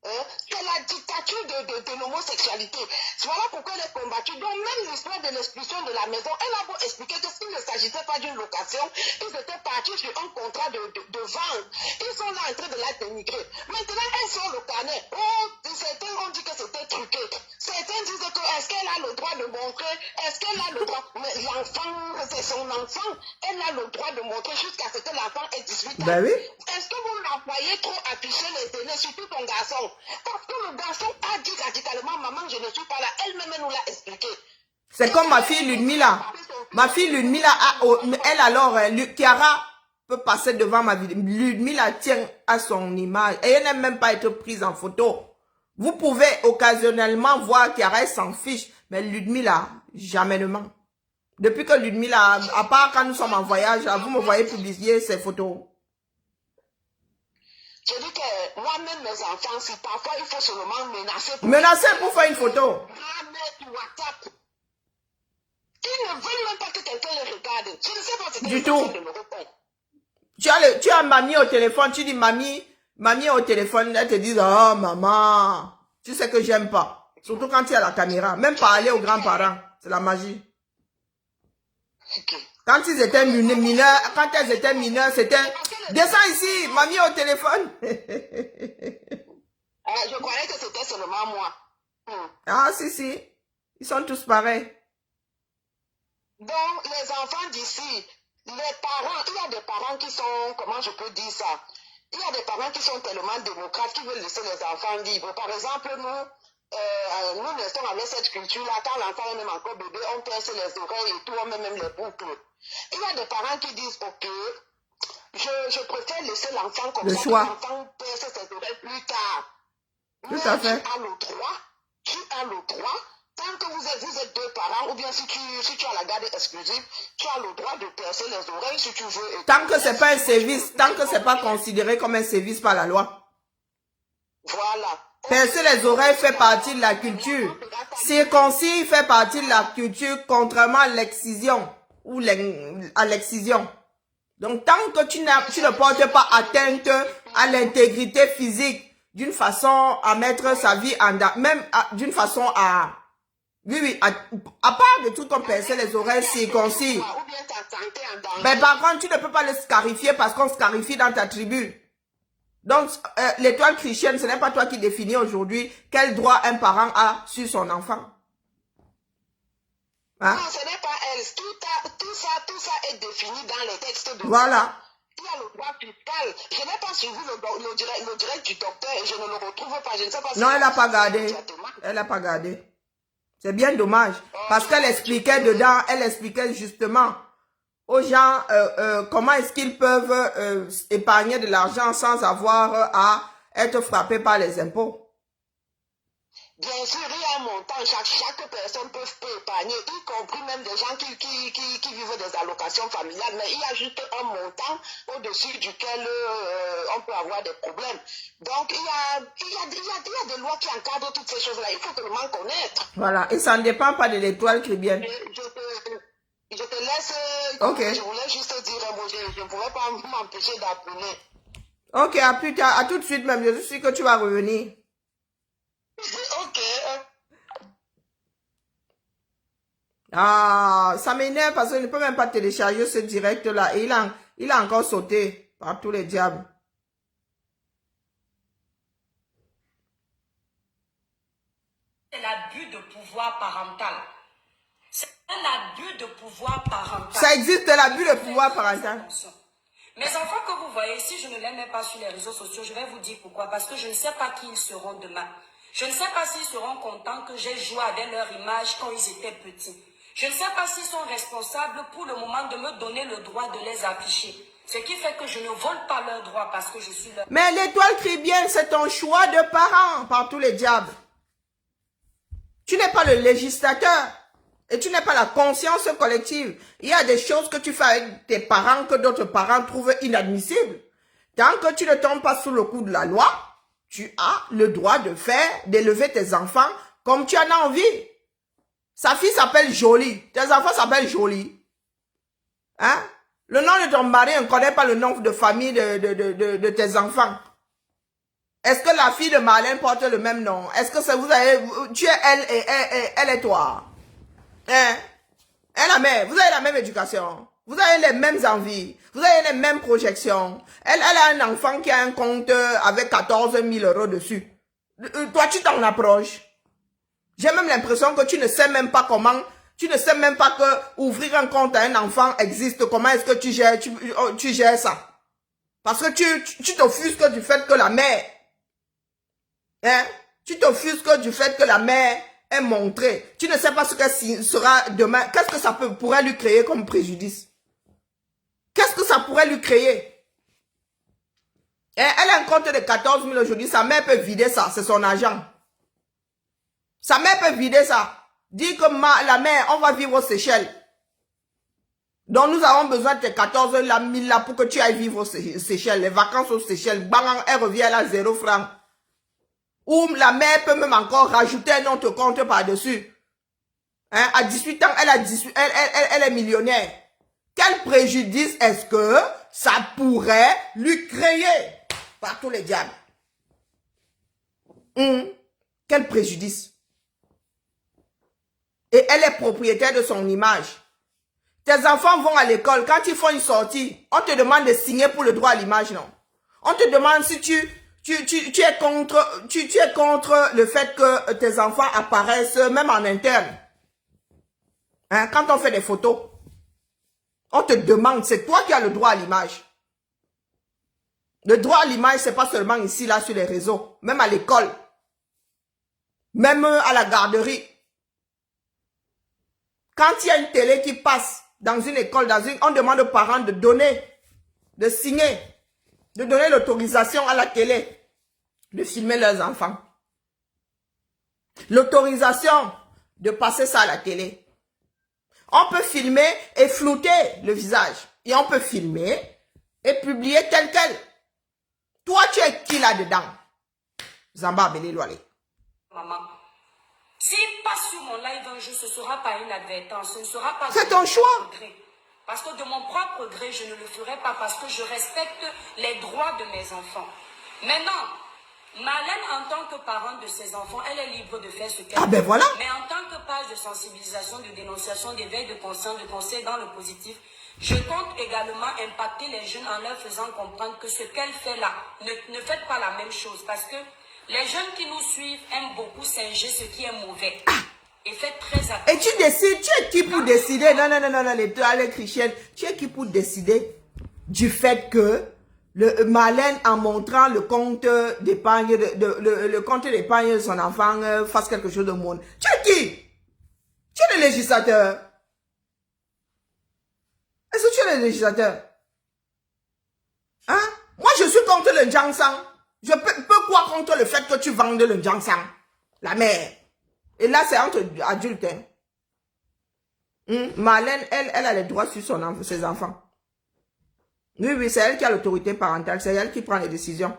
C'est la dictature de l'homosexualité. Voilà pourquoi elle est combattue. Donc même l'histoire de l'expulsion de la maison, elle a beau expliquer que s'il ne s'agissait pas d'une location, ils étaient partis sur un contrat de vente. Ils sont là en train de la dénigrer. Maintenant, elles sont le carnet. Certains ont dit que c'était truqué. Certains disent que est-ce qu'elle a le droit de montrer, est-ce qu'elle a le droit, mais l'enfant, c'est son enfant, elle a le droit de montrer jusqu'à ce que l'enfant ait 18 ans. Ben oui. Est-ce que vous la voyez trop afficher les télés, surtout ton garçon? Parce que le garçon a dit radicalement, maman, je ne suis pas là. Elle-même nous l'a expliqué. C'est comme ma fille Ludmila. Ma fille Ludmila, elle alors, Chiara peut passer devant ma vie. Ludmila tient à son image. Et elle n'aime même pas être prise en photo. Vous pouvez occasionnellement voir Chiara, elle s'en fiche. Mais Ludmila, jamais ne ment. Depuis que Ludmila, à part quand nous sommes en voyage, vous me voyez publier ses photos. Je dis que moi-même, mes enfants, si parfois il faut seulement menacer. Menacer pour faire une photo. WhatsApp. Ils ne veulent même pas que quelqu'un les regarde. Je ne sais pas ce que du tout. Tu as mamie au téléphone, tu dis mamie au téléphone, elle te dit oh maman, tu sais que j'aime pas. Surtout quand tu as la caméra. Même parler aux grands-parents, c'est la magie. Quand ils étaient mineurs, quand elles étaient mineures, c'était descends ici, mamie au téléphone. Je croyais que c'était seulement moi. Ah si, ils sont tous pareils. Donc les enfants d'ici, les parents, il y a des parents qui sont, comment je peux dire ça? Il y a des parents qui sont tellement démocrates qui veulent laisser les enfants libres. Par exemple, nous restons avec cette culture-là, quand l'enfant est même encore bébé, on perce les oreilles et tout, on met même les boucles. Il y a des parents qui disent, ok, je préfère laisser l'enfant comme ça, l'enfant perce ses oreilles plus tard. Tout à fait. Tu as le droit, tant que vous êtes deux parents, ou bien si tu as la garde exclusive, tu as le droit de percer les oreilles si tu veux. Tant que c'est pas un service, tant que c'est pas considéré comme un service par la loi. Voilà. Percer les oreilles fait partie de la culture. Circoncis fait partie de la culture, contrairement à l'excision ou à l'excision. Donc, tant que tu ne portes pas atteinte à l'intégrité physique d'une façon à mettre sa vie en danger, même d'une façon à... Oui, à part de tout comme percer les oreilles circoncis. Mais par contre, tu ne peux pas le scarifier parce qu'on scarifie dans ta tribu. Donc, l'étoile chrétienne, ce n'est pas toi qui définis aujourd'hui quel droit un parent a sur son enfant. Hein? Non, ce n'est pas elle. Tout ça est défini dans les textes de... Voilà. Il y a le droit fiscal. Je n'ai pas suivi le direct du docteur et je ne le retrouve pas. Je ne sais pas si... Non, elle n'a pas gardé. Elle n'a pas gardé. C'est bien dommage. Parce qu'elle expliquait dedans, elle expliquait justement aux gens comment est-ce qu'ils peuvent épargner de l'argent sans avoir à être frappés par les impôts. Bien sûr, il y a un montant, chaque personne peut épargner, y compris même des gens qui vivent des allocations familiales, mais il y a juste un montant au-dessus duquel on peut avoir des problèmes. Donc, il y a des lois qui encadrent toutes ces choses-là, il faut seulement connaître. Voilà, et ça ne dépend pas de l'étoile chrétienne. Je te laisse, okay. Je voulais juste dire un mot, je ne pourrais pas m'empêcher d'appeler. Ok, à plus tard, à tout de suite même, je suis sûr que tu vas revenir. Ah, ça m'énerve parce qu'il ne peut même pas télécharger ce direct-là. Et il a encore sauté par tous les diables. C'est l'abus de pouvoir parental. C'est un abus de pouvoir parental. Ça existe l'abus de pouvoir parental. Mes enfants que vous voyez, si je ne les mets pas sur les réseaux sociaux, je vais vous dire pourquoi. Parce que je ne sais pas qui ils seront demain. Je ne sais pas s'ils seront contents que j'ai joué avec leur image quand ils étaient petits. Je ne sais pas s'ils sont responsables pour le moment de me donner le droit de les afficher. Ce qui fait que je ne vole pas leurs droits parce que je suis leur... Mais l'étoile crie bien, c'est ton choix de parent par tous les diables. Tu n'es pas le législateur et tu n'es pas la conscience collective. Il y a des choses que tu fais avec tes parents que d'autres parents trouvent inadmissibles. Tant que tu ne tombes pas sous le coup de la loi, tu as le droit d'élever tes enfants comme tu en as envie. Sa fille s'appelle Jolie. Tes enfants s'appellent Jolie. Hein? Le nom de ton mari, on ne connaît pas le nom de famille de tes enfants. Est-ce que la fille de Marlène porte le même nom? Est-ce que vous avez, tu es elle et elle est toi? Hein? Elle a même, vous avez la même éducation. Vous avez les mêmes envies. Vous avez les mêmes projections. Elle a un enfant qui a un compte avec 14 000 € dessus. Toi, tu t'en approches. J'ai même l'impression que tu ne sais même pas comment, tu ne sais même pas que ouvrir un compte à un enfant existe. Comment est-ce que tu gères ça? Parce que tu t'offusques du fait que la mère, hein, tu t'offusques du fait que la mère est montrée. Tu ne sais pas ce qu'elle sera demain. Qu'est-ce que ça pourrait lui créer comme préjudice? Qu'est-ce que ça pourrait lui créer? Elle a un compte de 14 000 aujourd'hui. Sa mère peut vider ça. C'est son argent. Sa mère peut vider ça. Dis que la mère, on va vivre aux Seychelles. Donc nous avons besoin de tes 14 000 là pour que tu ailles vivre aux Seychelles. Les vacances aux Seychelles. Bang, elle revient à 0 francs. Ou la mère peut même encore rajouter un autre compte par-dessus. Hein? À 18 ans, elle est millionnaire. Quel préjudice est-ce que ça pourrait lui créer par tous les diables? Quel préjudice? Et elle est propriétaire de son image. Tes enfants vont à l'école. Quand ils font une sortie, on te demande de signer pour le droit à l'image, non? On te demande si tu es contre le fait que tes enfants apparaissent même en interne. Hein? Quand on fait des photos, on te demande, c'est toi qui as le droit à l'image. Le droit à l'image, c'est pas seulement ici, là, sur les réseaux. Même à l'école. Même à la garderie. Quand il y a une télé qui passe dans une école, on demande aux parents de donner, de signer, de donner l'autorisation à la télé de filmer leurs enfants. L'autorisation de passer ça à la télé. On peut filmer et flouter le visage. Et on peut filmer et publier tel quel. Toi, tu es qui là-dedans? Zamba Belé Loalé. Maman. S'il passe sur mon live un jour, ce ne sera pas une advertence, ce ne sera pas... C'est ton choix. Gré. Parce que de mon propre gré, je ne le ferai pas parce que je respecte les droits de mes enfants. Maintenant, Marlène, en tant que parent de ses enfants, elle est libre de faire ce qu'elle veut. Ah ben voilà. Mais en tant que page de sensibilisation, de dénonciation, d'éveil de conscience, de conseil dans le positif, je compte également impacter les jeunes en leur faisant comprendre que ce qu'elle fait là, ne faites pas la même chose parce que les jeunes qui nous suivent aiment beaucoup singer ce qui est mauvais. Et faites très attention. Et tu décides, tu es qui pour décider? Non, les chrétiennes, tu es qui pour décider du fait que le Marlène, en montrant le compte d'épargne le compte d'épargne de son enfant, fasse quelque chose de monde. Tu es qui? Tu es le législateur. Est-ce que tu es le législateur? Hein? Moi, je suis contre le Jiangshan. Je peux quoi contre le fait que tu vendes le Jiangshan? La mère. Et là, c'est entre adultes. Hein? Marlène, elle a les droits sur ses enfants. Oui, c'est elle qui a l'autorité parentale. C'est elle qui prend les décisions.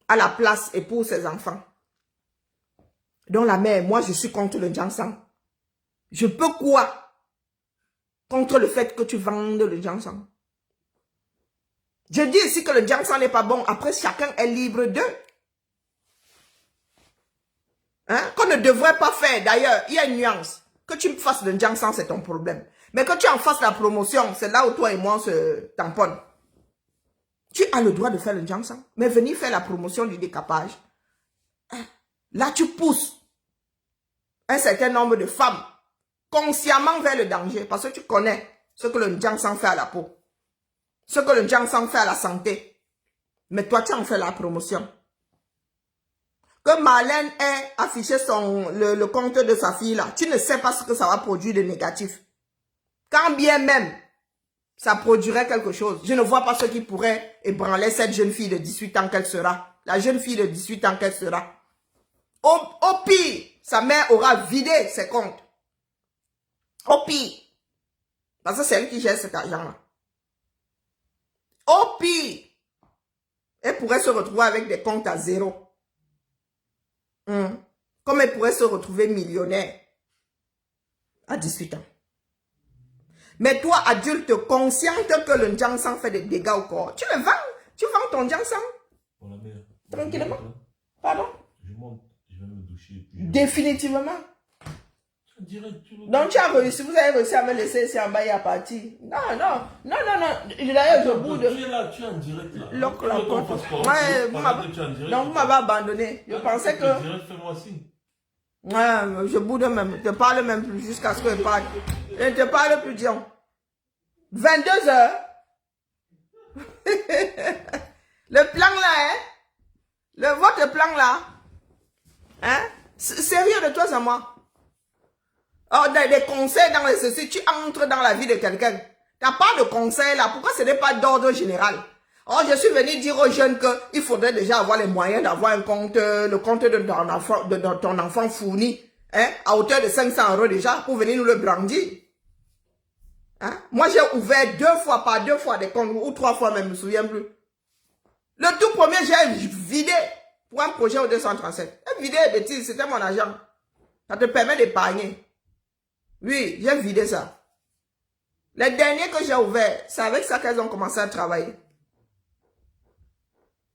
À la place et pour ses enfants. Donc la mère, moi, je suis contre le Jiangshan. Je peux quoi contre le fait que tu vendes le Jiangshan? Je dis ici que le Jiangshan n'est pas bon. Après, chacun est libre d'eux. Hein? Qu'on ne devrait pas faire. D'ailleurs, il y a une nuance. Que tu fasses le Jiangsan, c'est ton problème. Mais que tu en fasses la promotion, c'est là où toi et moi on se tamponnent. Tu as le droit de faire le Jiangsan. Mais venir faire la promotion du décapage, là tu pousses un certain nombre de femmes consciemment vers le danger. Parce que tu connais ce que le Jiangsan fait à la peau. Ce que le Jiangsan fait à la santé. Mais toi, tu en fais la promotion. Que Marlène ait affiché le compte de sa fille là, tu ne sais pas ce que ça va produire de négatif. Quand bien même, ça produirait quelque chose, je ne vois pas ce qui pourrait ébranler cette jeune fille de 18 ans qu'elle sera. La jeune fille de 18 ans qu'elle sera. Au pire, sa mère aura vidé ses comptes. Au pire. Parce que c'est elle qui gère cet argent-là. Au pire, elle pourrait se retrouver avec des comptes à zéro. Comme elle pourrait se retrouver millionnaire à 18 ans. Mais toi, adulte, consciente que le Jiangsan fait des dégâts au corps, tu le vends. Tu vends ton Jiangsan. Pour la mère. Tranquillement. Pardon? Je monte, je vais me doucher. Définitivement. Donc Donc tu as réussi, vous avez réussi à me laisser ici en bas et à partir. Non. D'ailleurs, je boude. Tu es là, tu es en direct là. Lock la porte. Ouais, Donc vous m'avez abandonné. Je pensais que... Fais-moi signe. Ouais, je boude même. Je te parle même plus jusqu'à ce que je parle. Je ne te parle plus, Dion. 22 heures. Le plan là, hein? Votre plan là. Hein? Sérieux de toi, c'est moi. Oh, des conseils dans les ceci, tu entres dans la vie de quelqu'un. Tu n'as pas de conseils là. Pourquoi ce n'est pas d'ordre général? Oh, je suis venu dire aux jeunes qu'il faudrait déjà avoir les moyens d'avoir un compte, le compte de ton enfant fourni, hein, à hauteur de 500 € déjà, pour venir nous le brandir. Hein? Moi, j'ai ouvert 2 fois, pas 2 fois des comptes, ou 3 fois même, je ne me souviens plus. Le tout premier, j'ai vidé pour un projet au 237. J'ai vidé les bêtises, c'était mon argent. Ça te permet d'épargner. Oui, j'ai vidé ça. Les derniers que j'ai ouverts, c'est avec ça qu'elles ont commencé à travailler.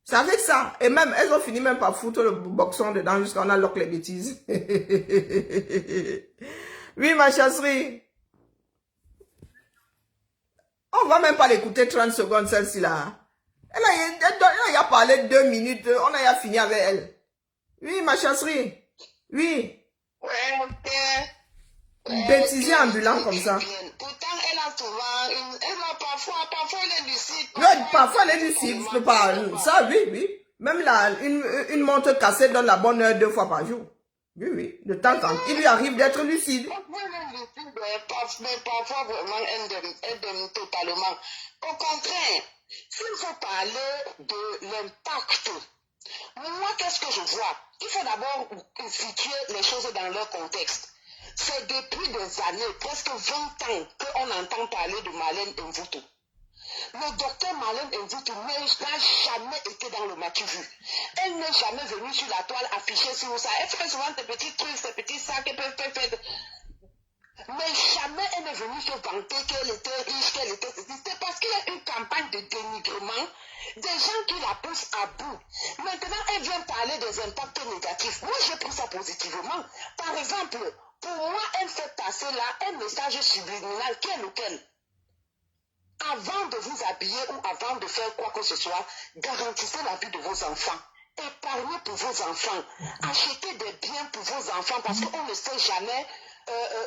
C'est avec ça. Et même, elles ont fini même par foutre le boxon dedans jusqu'à on a lock les bêtises. Oui, ma chasserie. On va même pas l'écouter 30 secondes, celle-ci là. Elle a parlé 2 minutes, on a fini avec elle. Oui, ma chasserie. Oui. Ouais, Bêtisier ambulant comme ça. Pourtant, elle a souvent, parfois elle est lucide. Non, parfois elle est lucide, je peux pas. Ça, oui. Même là, une montre cassée donne la bonne heure 2 fois par jour. Oui, de temps en temps. Il lui arrive d'être lucide. Mais parfois, vraiment, elle donne totalement. Au contraire, s'il faut parler de l'impact, moi, qu'est-ce que je vois? Il faut d'abord situer les choses dans leur contexte. C'est depuis des années, presque 20 ans, qu'on entend parler de Marlène Mvuto. Le docteur Marlène Mvuto n'a jamais été dans le matu-vu. Elle n'est jamais venue sur la toile affichée sur ça. Elle fait souvent des petits trucs, des petits sacs, mais jamais elle n'est venue se vanter qu'elle était riche, qu'elle était... C'est parce qu'il y a une campagne de dénigrement, des gens qui la poussent à bout. Maintenant, elle vient parler des impacts négatifs. Moi, j'ai pris ça positivement. Par exemple, pour moi, elle fait passer là un message subliminal, quel ou quel. Avant de vous habiller ou avant de faire quoi que ce soit, garantissez la vie de vos enfants. Épargnez pour vos enfants. Achetez des biens pour vos enfants parce qu'on ne sait jamais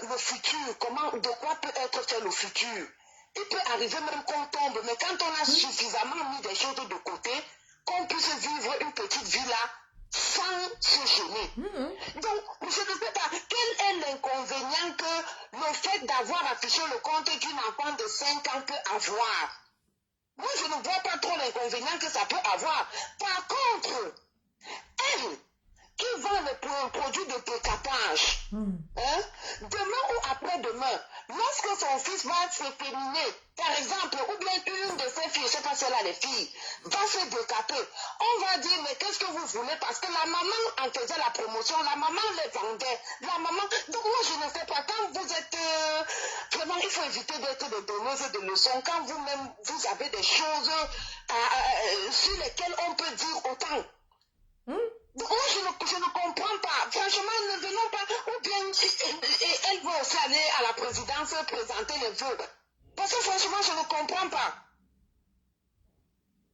le futur, de quoi peut être fait le futur. Il peut arriver même qu'on tombe, mais quand on a suffisamment mis des choses de côté, qu'on puisse vivre une petite vie là, sans se gêner. Donc, je ne sais pas, quel est l'inconvénient que le fait d'avoir affiché le compte d'une enfant de 5 ans peut avoir? Moi, je ne vois pas trop l'inconvénient que ça peut avoir. Par contre, elle, qui vend le produit de décapage, demain ou après-demain, lorsque son fils va s'efféminer, par exemple, ou bien une de ses filles, je ne sais pas si elle a les filles, va se décaper, on va dire, mais qu'est-ce que vous voulez? Parce que la maman en faisait la promotion, la maman les vendait, la maman... Donc moi, je ne sais pas, quand vous êtes... vraiment, il faut éviter d'être des donneuses de leçons. Quand vous-même, vous avez des choses sur lesquelles on peut dire autant. Donc, moi, je ne comprends pas. Franchement, ne venons pas. Ou bien, elle veut aussi présenter les vœux. Parce que franchement, je ne comprends pas.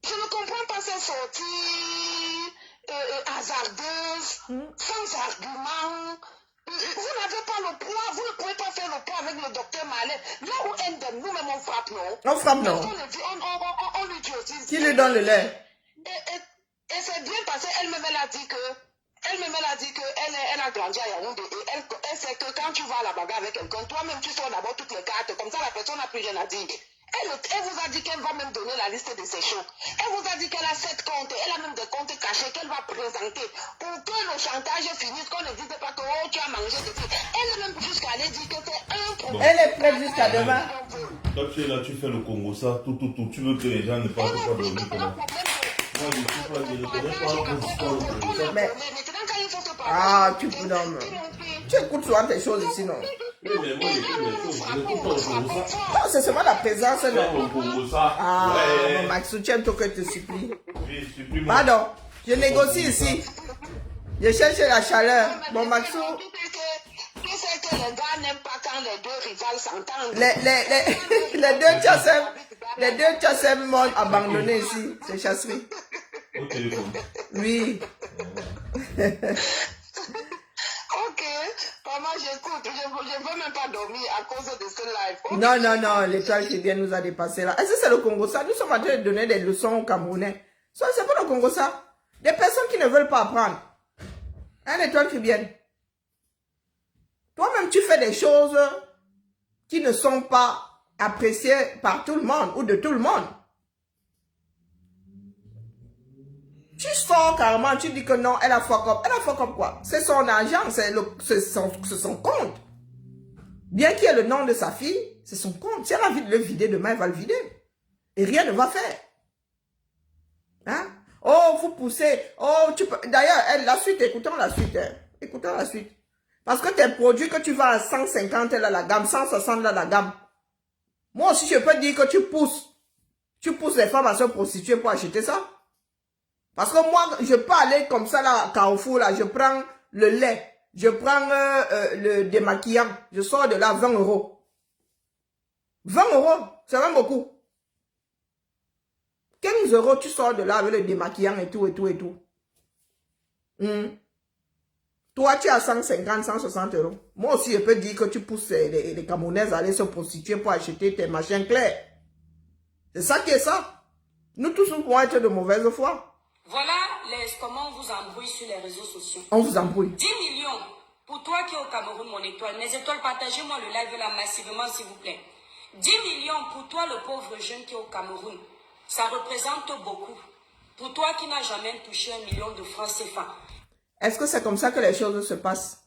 Je ne comprends pas ces sorties hasardeuses, sans argument. Vous n'avez pas le poids, vous ne pouvez pas faire le poids avec le docteur Mallet. Là où nous-mêmes on frappe, non? On frappe, non? On lui dit aussi. Qui lui donne le lait? Et c'est bien passé, elle-même elle a dit que elle a grandi à Yaoundé et elle sait que quand tu vas à la bagarre avec quelqu'un, toi-même tu sors d'abord toutes les cartes, comme ça la personne n'a plus rien à dire. Elle vous a dit qu'elle va même donner la liste de ses shows. Elle vous a dit qu'elle a 7 comptes, elle a même des comptes cachés qu'elle va présenter pour que le chantage finisse, qu'on ne dise pas que oh, tu as mangé de tout. Elle est même jusqu'à aller dire que c'est un problème. Elle est prête jusqu'à demain. Toi, tu es là, tu fais le Congo, ça, tout. Tu veux que les gens ne parlent pas de lui, comment? Moi, je suis pas, je ne connais pas l'histoire du Congo, ça. Mais, ah, tu peux non. Tu écoutes souvent tes choses ici, non? Oui, mais moi, j'écoute les choses, je n'écoute pas le Congo, ça. Non, c'est seulement la présence, Faire non? le Congo, ça. Ah, Ouais. mon Maxou, tu aimes toi que je te supplie. Oui, supplie-moi. Pardon, je négocie ici. Je cherche la chaleur. Mon Maxou, Tu sais que les gars n'aiment pas quand les deux rivales s'entendent. les deux chasseurs m'ont abandonné ici. C'est chasserie. Au téléphone. Oui. Ok, maman, j'écoute. Je ne veux même pas dormir à cause de ce live. Okay. Non, l'étoile qui vient nous a dépassé là. Est-ce que c'est le Congo ça? Nous sommes en train de donner des leçons aux Camerounais. Ça, c'est pas le Congo ça. Des personnes qui ne veulent pas apprendre. Hein, l'étoile qui vient. Toi-même, tu fais des choses qui ne sont pas appréciées par tout le monde ou de tout le monde. Tu sors carrément, tu dis que non, elle a fuck up. Elle a fuck up quoi? C'est son argent, c'est son compte. Bien qu'il y ait le nom de sa fille, c'est son compte. Si elle a envie de le vider, demain, elle va le vider. Et rien ne va faire. Hein? Oh, vous poussez. Oh, tu peux... D'ailleurs, la suite, écoutons la suite. Hein. Écoutons la suite. Parce que tes produits que tu vends à 150 là la gamme, 160 là la gamme. Moi aussi, je peux dire que tu pousses les femmes à se prostituer pour acheter ça. Parce que moi, je peux aller comme ça là, à Carrefour, là, je prends le lait, je prends le démaquillant, je sors de là 20 €. 20 €, c'est même beaucoup. 15 €, tu sors de là avec le démaquillant et tout. Toi, tu as 150, 160 €. Moi aussi, je peux dire que tu pousses les Camerounaises à aller se prostituer pour acheter tes machins clairs. C'est ça qui est ça. Nous tous, nous pouvons être de mauvaise foi. Voilà comment on vous embrouille sur les réseaux sociaux. On vous embrouille. 10 millions pour toi qui es au Cameroun, mon étoile. Mes étoiles, partagez-moi le live là massivement, s'il vous plaît. 10 millions pour toi, le pauvre jeune qui est au Cameroun. Ça représente beaucoup. Pour toi qui n'as jamais touché 1 million de francs CFA. Est-ce que c'est comme ça que les choses se passent?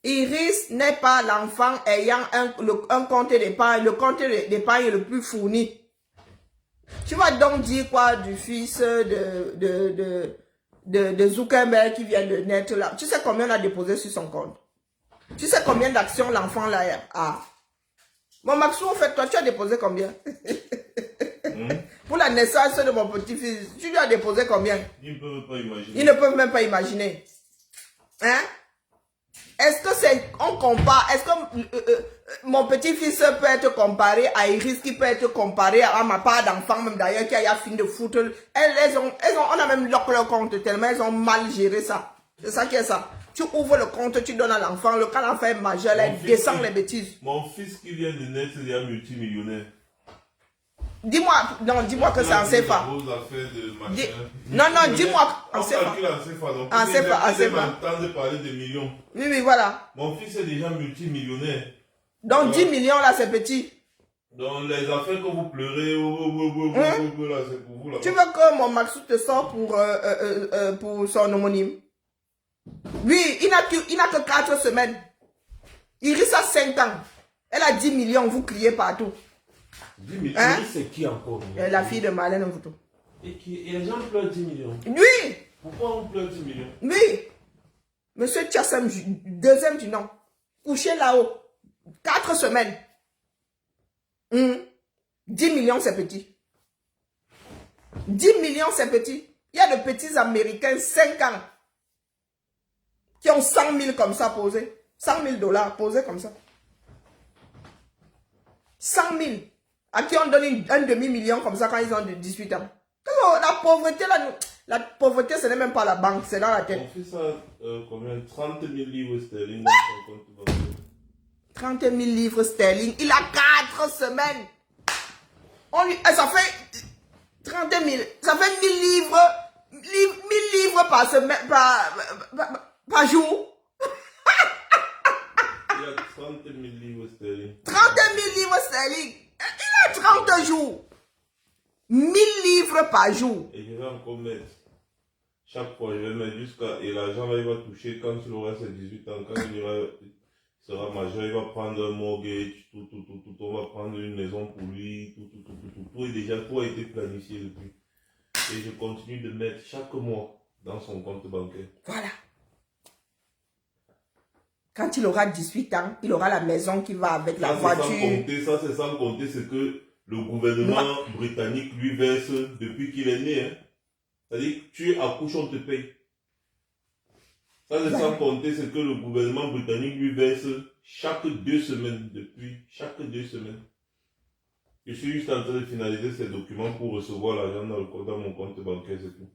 Iris n'est pas l'enfant ayant un compte d'épargne, le compte d'épargne le plus fourni. Tu vas donc dire quoi du fils de Zuckerberg qui vient de naître là? Tu sais combien on a déposé sur son compte? Tu sais combien d'actions l'enfant là a? Mon Maxou, en fait, toi, tu as déposé combien? Pour la naissance de mon petit-fils, tu lui as déposé combien? Ils ne peuvent pas imaginer. Ils ne peuvent même pas imaginer. Hein? Est-ce que c'est... On compare... Est-ce que mon petit-fils peut être comparé à Iris, qui peut être comparé à ma part d'enfant, même d'ailleurs, qui a fini de foutre... On a même lock leur compte tellement elles ont mal géré ça. C'est ça qui est ça. Tu ouvres le compte, tu donnes à l'enfant. Quand l'enfant est majeur, là, il descend les bêtises. Mon fils qui vient de naître, il est multimillionnaire. Dis-moi que c'est en CFA. Non, dis-moi en CFA. En CFA. Entendre parler de millions. Oui, voilà. Mon fils est déjà multimillionnaire. Donc 10 millions là, c'est petit. Donc les affaires que vous pleurez, là, c'est pour vous là. Tu veux que mon Maxou te sort pour son homonyme? Oui, il n'a que 4 semaines. Iris a 5 ans. Elle a 10 millions, vous criez partout. 10 millions, hein? C'est qui encore? La fille de Marlène Mvuto. Et les gens pleurent 10 millions. Oui. Pourquoi on pleure 10 millions? Oui. Monsieur Tchassem, deuxième du nom. Couché là-haut. 4 semaines. 10 millions, c'est petit. 10 millions, c'est petit. Il y a de petits Américains, 5 ans, qui ont 100 000 comme ça posés. 100 000 $ posés comme ça. 100 000. À qui on donne un demi-million comme ça quand ils ont 18 ans. La pauvreté, la pauvreté, ce n'est même pas la banque, c'est dans la tête. On fait ça combien? 30 000 livres sterling dans son compte bancaire. 30 000 livres sterling. Il a 4 semaines. Ça fait 30 000. Ça fait 1000 livres. 1000 livres par semaine, par jour. Il a 30 000 livres sterling. 30 000 livres sterling. Il a 30 jours. 1000 livres par jour. Et je vais encore mettre. Chaque fois, je vais mettre jusqu'à. Et l'argent là, il va toucher quand il aura ses 18 ans. Quand il sera majeur, il va prendre un mortgage, tout. On va prendre une maison pour lui, tout est déjà, tout a été planifié depuis. Et je continue de mettre chaque mois dans son compte bancaire. Voilà. Quand il aura 18 ans, il aura la maison qui va avec la voiture. Ça, c'est sans compter ce que le gouvernement britannique lui verse depuis qu'il est né. Hein. C'est-à-dire que tu accouches, on te paye. Ça, c'est sans compter ce que le gouvernement britannique lui verse chaque 2 semaines, depuis chaque 2 semaines. Je suis juste en train de finaliser ces documents pour recevoir l'argent dans mon compte bancaire, c'est tout.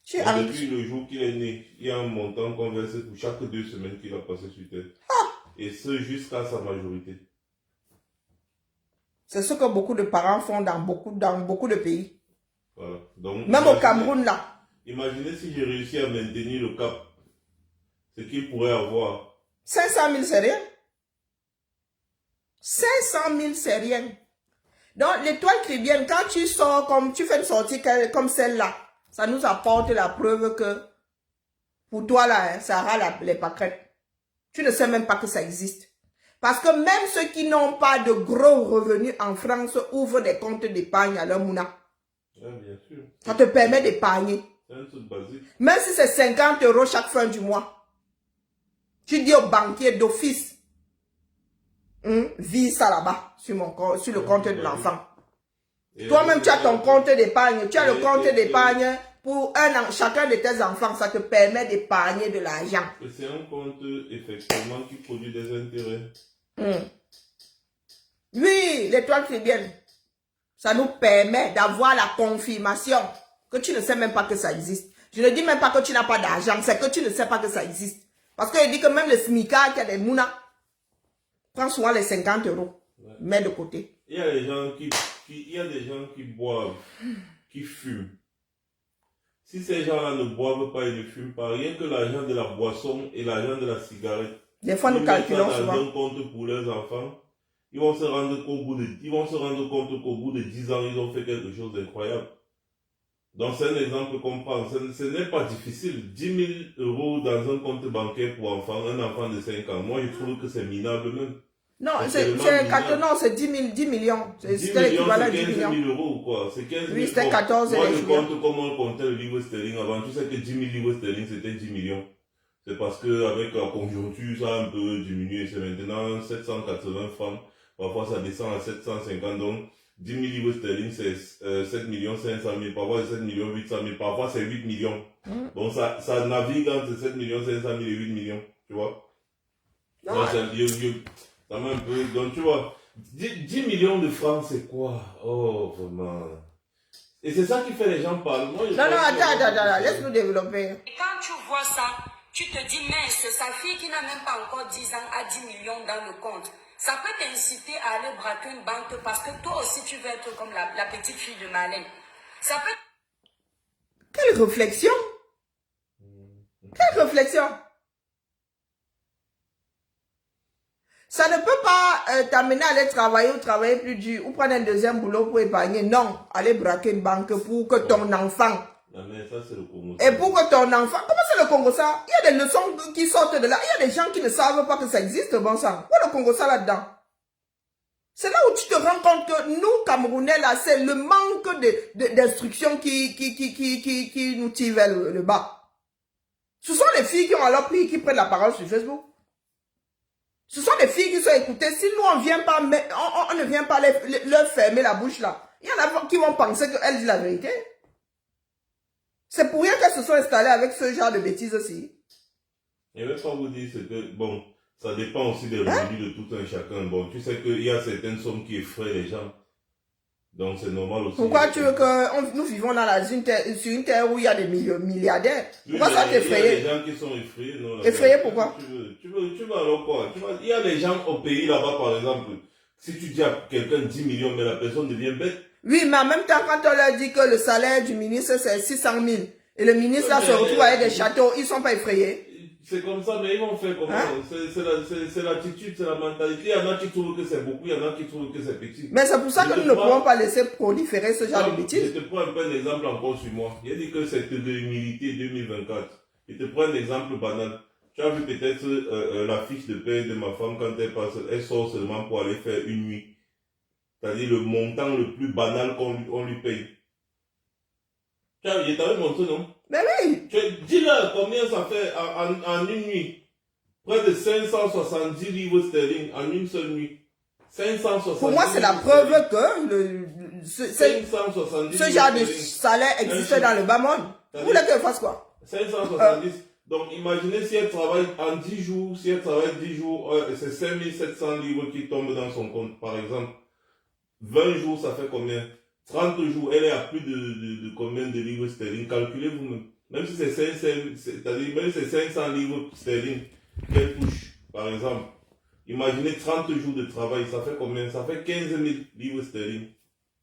Depuis le jour qu'il est né, il y a un montant qu'on verse pour chaque 2 semaines qu'il a passé sur Terre. Et ce, jusqu'à sa majorité. C'est ce que beaucoup de parents font dans beaucoup de pays. Voilà. Donc, même au Cameroun, là. Imaginez si j'ai réussi à maintenir le cap. Ce qu'il pourrait avoir. 500 000, c'est rien. 500 000, c'est rien. Donc, l'étoile chrétienne, quand tu sors, comme tu fais une sortie comme celle-là, ça nous apporte la preuve que pour toi, là, ça aura les pâquerettes. Tu ne sais même pas que ça existe. Parce que même ceux qui n'ont pas de gros revenus en France ouvrent des comptes d'épargne à leur mouna. Ouais, bien sûr. Ça te permet d'épargner. C'est un truc basique. Même si c'est 50 € chaque fin du mois. Tu dis au banquier d'office, vis ça là-bas, sur le compte de l'enfant. Toi-même, tu as ton compte d'épargne. Tu as le compte d'épargne pour chacun de tes enfants. Ça te permet d'épargner de l'argent. C'est un compte, effectivement, qui produit des intérêts. Oui, l'étoile chrétienne. Ça nous permet d'avoir la confirmation que tu ne sais même pas que ça existe. Je ne dis même pas que tu n'as pas d'argent, c'est que tu ne sais pas que ça existe. Parce qu'il dit que même le SMICA qui a des mounas prend souvent les 50 €, met de côté. Il y a des gens qui boivent, qui fument. Si ces gens-là ne boivent pas et ne fument pas, rien que l'argent de la boisson et l'argent de la cigarette, des fois nous calculons dans souvent. un compte pour leurs enfants, ils vont se rendre compte qu'au bout de 10 ans, ils ont fait quelque chose d'incroyable. Donc c'est un exemple qu'on prend. Ce n'est pas difficile. 10 000 € dans un compte bancaire pour un enfant de 5 ans. Moi, je trouve que c'est minable même. Non, c'est 10 millions. C'était l'équivalent de 10 millions. 15 000 € ou quoi? C'est 15 000 Oui, c'était 14 Moi, je compte comme on comptait le livre sterling avant. Tu sais que 10 000 livres sterling, c'était 10 millions. C'est parce qu'avec la conjoncture, ça a un peu diminué. C'est maintenant 780 francs. Parfois, ça descend à 750. Donc, 10 000 livres sterling, c'est 7 500 000. Parfois, c'est 7 800 000. Parfois, c'est 8 millions. Donc, ça navigue entre 7 500 000 et 8 millions. Tu vois? Donc, ça m'a un peu. Donc, tu vois, 10 millions de francs, c'est quoi? Oh, vraiment. Et c'est ça qui fait les gens parler. Moi, non, attends, laisse-nous développer. Et quand tu vois ça, tu te dis, mince, sa fille qui n'a même pas encore 10 ans a 10 millions dans le compte. Ça peut t'inciter à aller braquer une banque parce que toi aussi tu veux être comme la petite fille de Marlène. Ça peut... Quelle réflexion? Quelle réflexion? Ça ne peut pas t'amener à aller travailler ou travailler plus dur ou prendre un deuxième boulot pour épargner. Non, aller braquer une banque pour que ton enfant... Non, mais ça, c'est le Congo. Et pour que ton enfant... Comment c'est le Congo ça? Il y a des leçons qui sortent de là. Il y a des gens qui ne savent pas que ça existe, bon sang. Quoi le Congo ça là-dedans? C'est là où tu te rends compte que nous, Camerounais, là, c'est le manque d'instruction qui nous tire vers le bas. Ce sont les filles qui ont alors pris, qui prennent la parole sur Facebook. Ce sont des filles qui sont écoutées. Si nous, on ne vient pas leur fermer la bouche là, il y en a qui vont penser qu'elles disent la vérité. C'est pour rien qu'elles se sont installées avec ce genre de bêtises aussi. Je ne vais pas vous dire ce que... Bon, Ça dépend aussi des revenus de tout un chacun. Bon, tu sais qu'il y a certaines sommes qui effraient les gens. Donc c'est normal aussi. Pourquoi tu veux que nous vivons sur une terre où il y a des milliardaires? Oui, Pourquoi ça t'effraie? Il y a des gens qui sont effrayés. Non, Effrayés pourquoi? Tu veux alors quoi? Il y a des gens au pays là-bas, par exemple. Si tu dis à quelqu'un 10 millions, mais la personne devient bête. Oui, mais en même temps, quand on leur dit que le salaire du ministre c'est 600 000 et le ministre là se retrouve avec des châteaux, ils ne sont pas effrayés. C'est comme ça, mais ils vont faire comment? C'est l'attitude, c'est la mentalité. Il y en a qui trouvent que c'est beaucoup, il y en a qui trouvent que c'est petit. Mais c'est pour ça que nous ne pouvons pas laisser proliférer ce genre de bêtises. Je te prends un peu un exemple encore sur moi. Il a dit que c'était de l'humilité 2024. Je te prends un exemple banal. Tu as vu peut-être la fiche de paie de ma femme quand elle sort seulement pour aller faire une nuit. C'est-à-dire le montant le plus banal qu'on lui paye. Je t'avais montré, non? Mais oui. Dis-leur combien ça fait en une nuit. Près de 570 livres sterling en une seule nuit. 570. Pour moi, c'est la preuve que ce genre de salaire existe dans le bas monde. Vous voulez qu'elle fasse quoi? 570. Donc, imaginez si elle travaille en 10 jours, c'est 5700 livres qui tombent dans son compte, par exemple. 20 jours, ça fait combien? 30 jours, elle est à plus de combien de livres sterling? Calculez vous-même. Même si c'est 500 livres sterling qu'elle touche, par exemple. Imaginez 30 jours de travail, ça fait combien? Ça fait 15 000 livres sterling.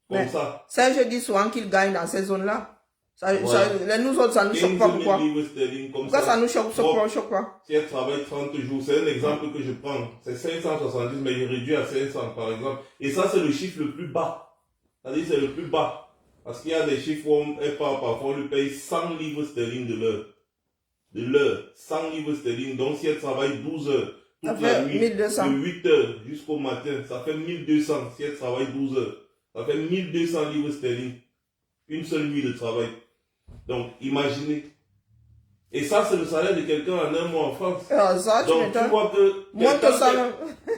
Comme ça. Ça, je dis souvent qu'ils gagnent dans ces zones-là. Nous autres, ça nous choque pas. Pourquoi? Pourquoi ça nous choque pas? Si elle travaille 30 jours, c'est un exemple que je prends. C'est 570, mais il réduit à 500, par exemple. Et ça, c'est le chiffre le plus bas. C'est-à-dire, c'est le plus bas. Parce qu'il y a des chiffres où parfois on lui paye 100 livres sterling de l'heure. De l'heure. 100 livres sterling. Donc, si elle travaille 12 heures, toute la nuit, 1200. de 8 heures jusqu'au matin, ça fait 1200. Si elle travaille 12 heures, ça fait 1200 livres sterling. Une seule nuit de travail. Donc, imaginez. Et ça, c'est le salaire de quelqu'un en un mois en France. Ça, donc, tu vois que... Moins que ça,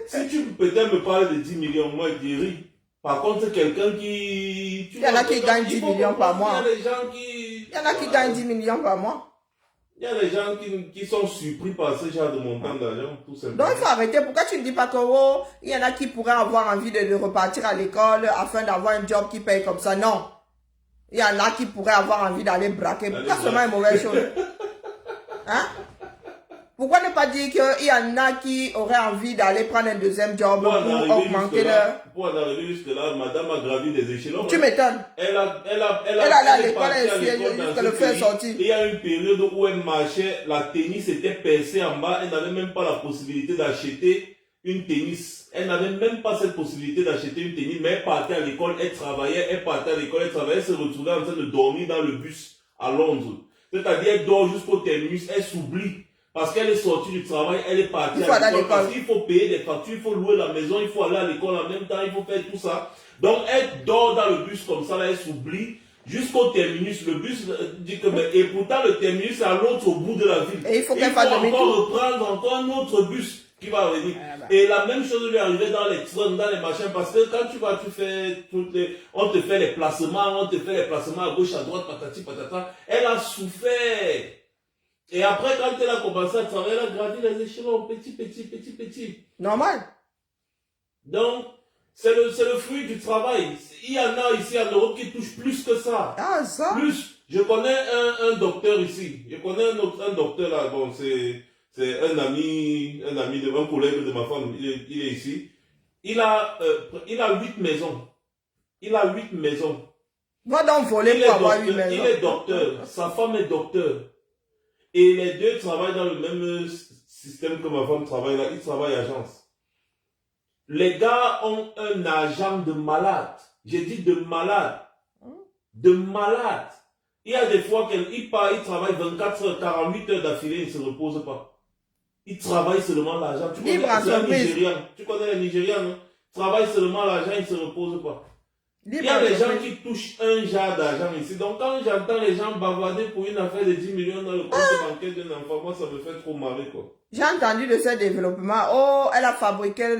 si tu peux peut-être me parler de 10 millions, moi, je dirais. Par contre, quelqu'un qui... Il y en a qui gagnent 10 millions par mois. Il y a des gens qui... Il y en a qui gagnent 10 millions par mois. Il y a des gens qui sont surpris par ce genre de montant d'argent, tout simplement. Donc, il faut arrêter. Pourquoi tu ne dis pas que, il y en a qui pourraient avoir envie de repartir à l'école afin d'avoir un job qui paye comme ça? Non. Il y en a qui pourraient avoir envie d'aller braquer. Pourquoi seulement une mauvaise chose? Hein? Pourquoi ne pas dire qu'il y en a qui auraient envie d'aller prendre un deuxième job pour augmenter leur... Pour en arriver jusque-là, madame a gravi des échelons. Tu m'étonnes. Elle a à l'école, elle le fait sortir. Il y a une période où elle marchait, la tennis était percée en bas, elle n'avait même pas la possibilité d'acheter une tennis. Elle n'avait même pas cette possibilité d'acheter une tennis, mais elle partait à l'école, elle travaillait, elle se retrouvait en train de dormir dans le bus à Londres. C'est-à-dire, elle dort jusqu'au terminus, elle s'oublie. Parce qu'elle est sortie du travail, elle est partie à l'école. Parce qu'il faut payer des factures, il faut louer la maison, il faut aller à l'école en même temps, il faut faire tout ça. Donc, elle dort dans le bus comme ça, là, elle s'oublie. Jusqu'au terminus, le bus dit que, et pourtant, le terminus est à l'autre bout de la ville. Et il faut qu'elle fasse encore reprendre encore un autre bus qui va venir. Et la même chose lui est arrivée dans les trains, dans les machins, parce que quand tu vas, on te fait les placements, à gauche, à droite, patati, patata. Elle a souffert. Et après, quand elle a commencé à travailler, elle a gravi les échelons, petit. Normal. Donc, c'est le fruit du travail. Il y en a ici en Europe qui touchent plus que ça. Ah, ça? Plus. Je connais un docteur ici. Je connais un docteur là. Bon, c'est un ami, un collègue de ma femme. Il est ici. Il a 8 maisons. Va donc voler pour avoir 8 maisons. Il est docteur. Sa femme est docteur. Et les deux travaillent dans le même système que ma femme travaille là. Ils travaillent agence. Les gars ont un agent de malade. J'ai dit de malade. De malade. Il y a des fois qu'il part, il travaille 24 heures, 48 heures d'affilée, il ne se repose pas. Il travaille seulement l'argent. Tu connais les Nigérians, non? Il travaille seulement l'argent, il ne se repose pas. Il y a des gens qui touchent un genre d'argent ici. Donc quand j'entends les gens bavarder pour une affaire de 10 millions dans le compte bancaire d'un enfant, moi ça me fait trop marrer quoi. J'ai entendu de ce développement. Oh, elle a fabriqué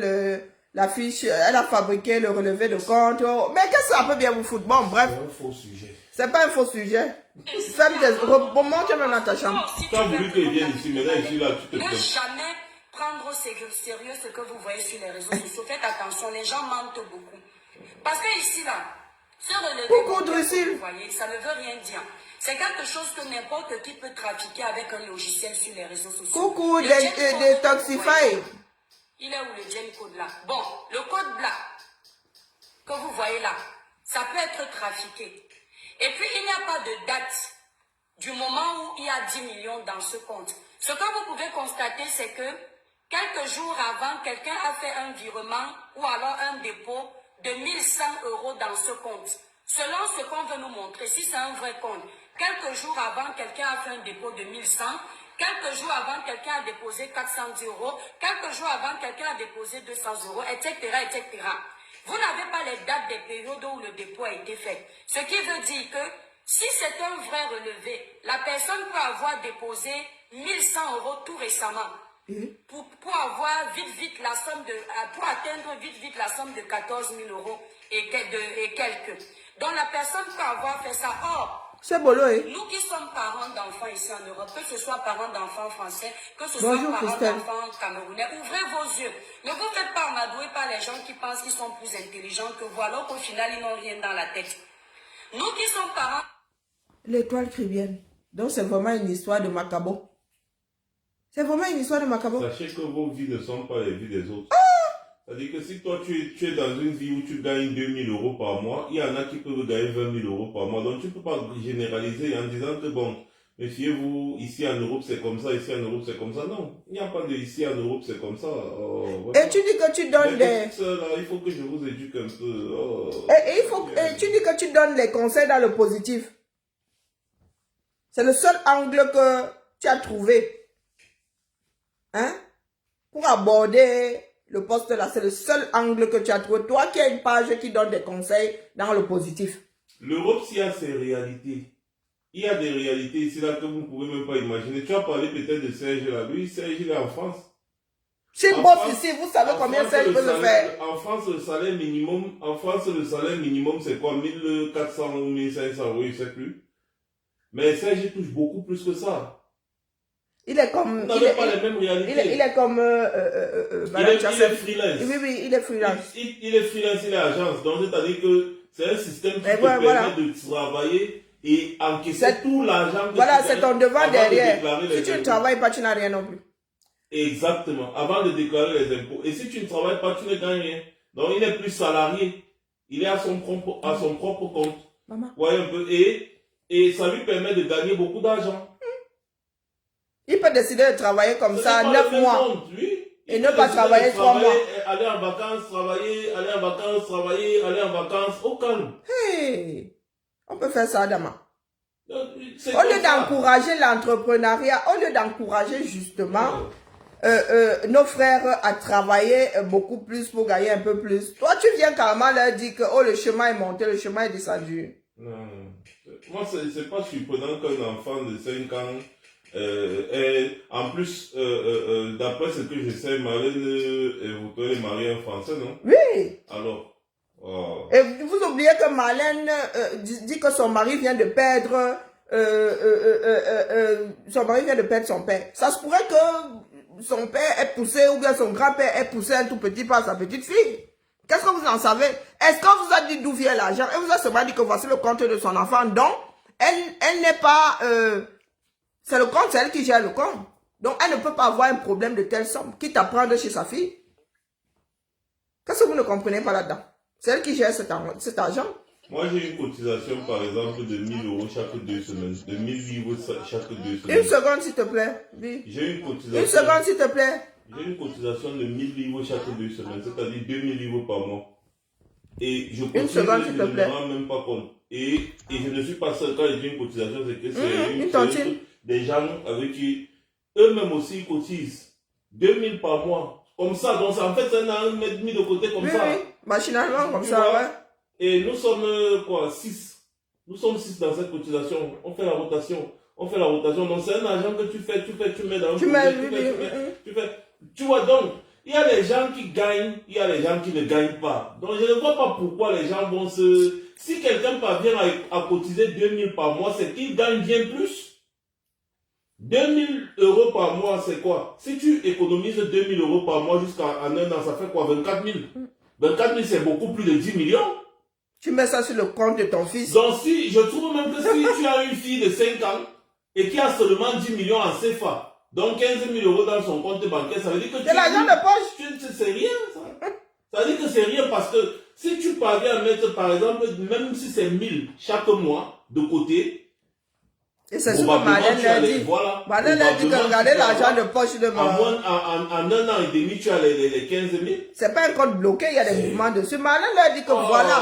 la fiche, elle a fabriqué le relevé de compte. Oh. Mais qu'est-ce que ça peut bien vous foutre? Bon, bref. C'est un faux sujet. C'est pas un faux sujet. Monte même dans ta chambre. Tu as voulu qu'il vienne ici, maintenant ici là, tu te Ne plains. jamais prendre au sérieux ce que vous voyez sur les réseaux sociaux. Faites attention, les gens mentent beaucoup. Parce que ici, là, se relever, Coucou, comme Drusil. vous voyez, ça ne veut rien dire. C'est quelque chose que n'importe qui peut trafiquer avec un logiciel sur les réseaux sociaux. Coucou, Le Gen code que vous Detoxify. voyez, il est où le Gen code là? Bon, le code là, que vous voyez là, ça peut être trafiqué. Et puis, il n'y a pas de date du moment où il y a 10 millions dans ce compte. Ce que vous pouvez constater, c'est que quelques jours avant, quelqu'un a fait un virement ou alors un dépôt de 1100 € dans ce compte. Selon ce qu'on veut nous montrer, si c'est un vrai compte, quelques jours avant, quelqu'un a fait un dépôt de 1100, quelques jours avant, quelqu'un a déposé 410 €, quelques jours avant, quelqu'un a déposé 200 €, etc., etc. Vous n'avez pas les dates des périodes où le dépôt a été fait. Ce qui veut dire que si c'est un vrai relevé, la personne peut avoir déposé 1100 € tout récemment pour avoir vite la somme de, pour atteindre vite la somme de 14 000 € et quelques. Donc la personne peut avoir fait ça. Or, c'est bolo, hein? nous qui sommes parents d'enfants ici en Europe, que ce soit parents d'enfants français, que ce Bonjour, soit parents Christelle. d'enfants camerounais, ouvrez vos yeux. Ne vous faites pas amadouer par les gens qui pensent qu'ils sont plus intelligents que vous, alors qu'au final, ils n'ont rien dans la tête. Nous qui sommes parents... L'étoile cribienne. Donc, c'est vraiment une histoire de Macabo. C'est vraiment une histoire de Macabo. Sachez que vos vies ne sont pas les vies des autres. C'est-à-dire que si toi tu es dans une vie où tu gagnes 2000 € par mois, il y en a qui peuvent gagner 20 000 € par mois. Donc tu ne peux pas généraliser en disant que bon, méfiez-vous, ici en Europe c'est comme ça, ici en Europe c'est comme ça. Non, il n'y a pas de ici en Europe c'est comme ça. Voilà. Et tu dis que tu donnes Mais des... ça, là, il faut que je vous éduque un peu. Et il faut... et tu dis que tu donnes les conseils dans le positif. C'est le seul angle que tu as trouvé. Hein? Pour aborder le poste là, c'est le seul angle que tu as trouvé. Toi qui as une page qui donne des conseils dans le positif. L'Europe, s'il y a ses réalités, il y a des réalités ici là que vous ne pouvez même pas imaginer. Tu as parlé peut-être de Serge là. Lui, Serge il est en France. Si En bosse France- ici, vous savez en combien France, ça peut le le salaire- faire. En France, le salaire minimum, c'est quoi? 1400 ou 1500 €, je ne sais plus. Mais Serge il touche beaucoup plus que ça. Il est comme... Vous n'avez pas les mêmes réalités. Il est comme... Il est freelance. Oui, il est freelance. Il est freelance, il est agence. Donc, c'est-à-dire que c'est un système qui Mais te voilà, permet voilà. de travailler et encaisser C'est- tout l'argent que Voilà, tu c'est gagnes ton devoir avant de derrière. déclarer Si les tu ne impôts. travailles pas, tu n'as rien non plus. Exactement, avant de déclarer les impôts. Et si tu ne travailles pas, tu ne gagnes rien. Donc, il n'est plus salarié. Il est à son propre compte. Maman. Vous voyez un peu. Et ça lui permet de gagner beaucoup d'argent. Il peut décider de travailler comme Ce ça n'est pas 9 le même mois. monde, oui. Et Il ne peut pas décider travailler de 3 mois. Aller en vacances, travailler, aller en vacances, travailler, aller en vacances, au calme. Hey, on peut faire ça, Dama. Donc, c'est Au comme lieu ça. d'encourager l'entrepreneuriat, au lieu d'encourager justement nos frères à travailler beaucoup plus pour gagner un peu plus, toi tu viens carrément leur dire que oh, le chemin est monté, le chemin est descendu. Non. Moi, c'est pas surprenant qu'un enfant de 5 ans, en plus, d'après ce que je sais, Marlène, vous pouvez marier un Français, non? Oui. Alors, Et vous oubliez que Marlène dit que son mari vient de perdre son père. Ça se pourrait que son père ait poussé ou bien son grand-père ait poussé un tout petit par sa petite fille. Qu'est-ce que vous en savez? Est-ce qu'on vous a dit d'où vient l'argent? Elle vous a seulement dit que voici le compte de son enfant. Donc, elle n'est pas... c'est le compte, c'est elle qui gère le compte. Donc, elle ne peut pas avoir un problème de telle somme, quitte à prendre chez sa fille. Qu'est-ce que vous ne comprenez pas là-dedans? C'est elle qui gère cet argent. moi, j'ai une cotisation, par exemple, de 1000 € chaque 2 semaines, de 1000 livres chaque 2 Une semaines. seconde, s'il te plaît. Oui. J'ai une cotisation. Une seconde, s'il te plaît. J'ai une cotisation de 1000 livres chaque 2 semaines, c'est-à-dire 2000 livres par mois. Et je cotise, seconde, je s'il te ne me plaît. rends même pas compte. Et je ne suis pas seul quand je dis une cotisation, c'est que c'est Une tontine. des gens avec qui eux-mêmes aussi ils cotisent 2000 par mois. Comme ça, donc en fait, c'est un an mis de côté comme Oui, ça. oui. Machinalement, comme Tu ça, vois? ouais. Et nous sommes, 6. Nous sommes 6 dans cette cotisation. On fait la rotation. Donc c'est un argent que tu mets dans un Tu projet, mets, tu fais. Tu vois, donc, il y a les gens qui gagnent, il y a les gens qui ne gagnent pas. Donc, je ne vois pas pourquoi les gens vont se... Si quelqu'un parvient à cotiser 2000 par mois, c'est qu'il gagne bien plus. 2000 euros par mois, c'est quoi? Si tu économises 2000 euros par mois jusqu'à un an, ça fait quoi? 24 000. 24 000, c'est beaucoup plus de 10 millions. Tu mets ça sur le compte de ton fils. Donc, si, je trouve même que si tu as une fille de 5 ans et qui a seulement 10 millions en CFA, donc 15 000 euros dans son compte bancaire, ça veut dire que C'est l'argent de poche. c'est rien, ça. Ça veut dire que c'est rien parce que si tu parviens à mettre, par exemple, même si c'est 1000 chaque mois de côté, et c'est ce que Marlène leur dit. Voilà, Marlène leur dit que regardez l'argent de poche de en un an et demi, tu as les 15 000. C'est pas un compte bloqué, il y a des mouvements dessus. Marlène leur dit que voilà.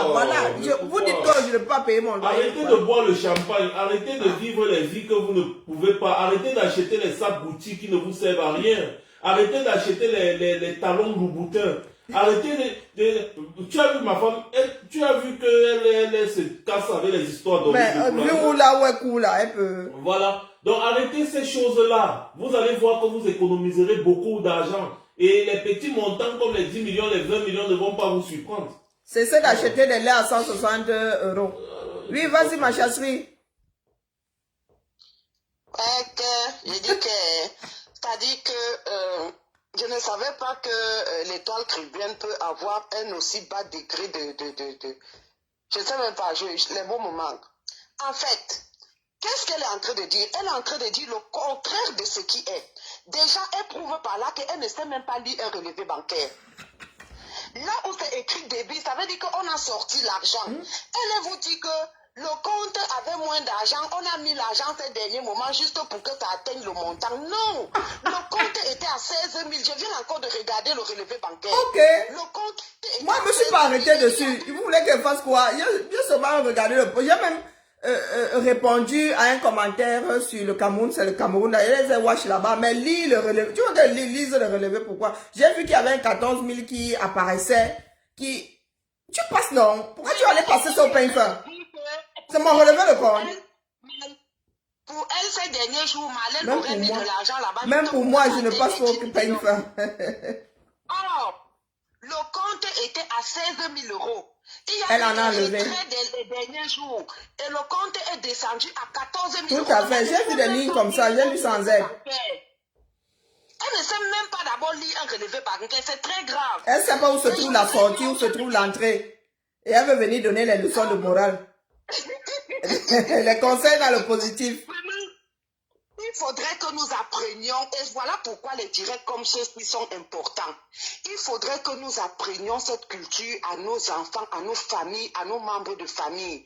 Vous dites que je ne peux pas payer mon loyer. Arrêtez de boire le champagne, arrêtez de vivre les vies que vous ne pouvez pas, arrêtez d'acheter les sacs boutiques qui ne vous servent à rien, arrêtez d'acheter les talons Louboutin. Arrêtez tu as vu ma femme, tu as vu qu'elle se casse avec les histoires d'hommes. Mais vu où là où elle coule là, elle peut. Voilà. Donc arrêtez ces choses-là. Vous allez voir que vous économiserez beaucoup d'argent. Et les petits montants comme les 10 millions, les 20 millions ne vont pas vous surprendre. Cessez d'acheter des laits à 160 euros. Oui, vas-y ma chasserie. Je dis que, c'est-à-dire que je ne savais pas que l'étoile caribéenne peut avoir un aussi bas degré je ne sais même pas, les mots me manquent. En fait, qu'est-ce qu'elle est en train de dire? Elle est en train de dire le contraire de ce qui est. Déjà, elle prouve par là qu'elle ne sait même pas lire un relevé bancaire. Là où c'est écrit débit, ça veut dire qu'on a sorti l'argent. Elle vous dit que le compte avait moins d'argent, on a mis l'argent ces derniers moments juste pour que ça atteigne le montant. Non, le compte était à 16 000. Je viens encore de regarder le relevé bancaire. Ok. Le compte était Moi, je ne me suis pas arrêté dessus. Vous voulez qu'elle fasse quoi? J'ai seulement regardé le... J'ai même répondu à un commentaire sur le Cameroun. C'est le Cameroun. D'ailleurs, les watch là-bas. Mais lis le relevé. Tu vois qu'elle lise le relevé, pourquoi? J'ai vu qu'il y avait un 14 000 qui apparaissait. Tu passes, non? Pourquoi tu allais passer sur Painfin? C'est mon relevé de compte. Pour elle, ces derniers jours, Marlène aurait mis de l'argent là-bas. Même pour moi, je ne passe pas au Painfin. Or, le compte était à 16 000 euros. Elle en a enlevé. Les derniers jours. Et le compte est descendu à 14 000 euros. Tout à fait. J'ai vu des lignes comme ça. J'ai lu sans aide. Elle ne sait même pas d'abord lire un relevé bancaire. C'est très grave. Elle ne sait pas où se trouve la sortie, où se trouve l'entrée. Et elle veut venir donner les leçons de morale. Les conseils dans le positif. Il faudrait que nous apprenions, et voilà pourquoi les directs comme ceux-ci sont importants. Il faudrait que nous apprenions cette culture à nos enfants, à nos familles, à nos membres de famille.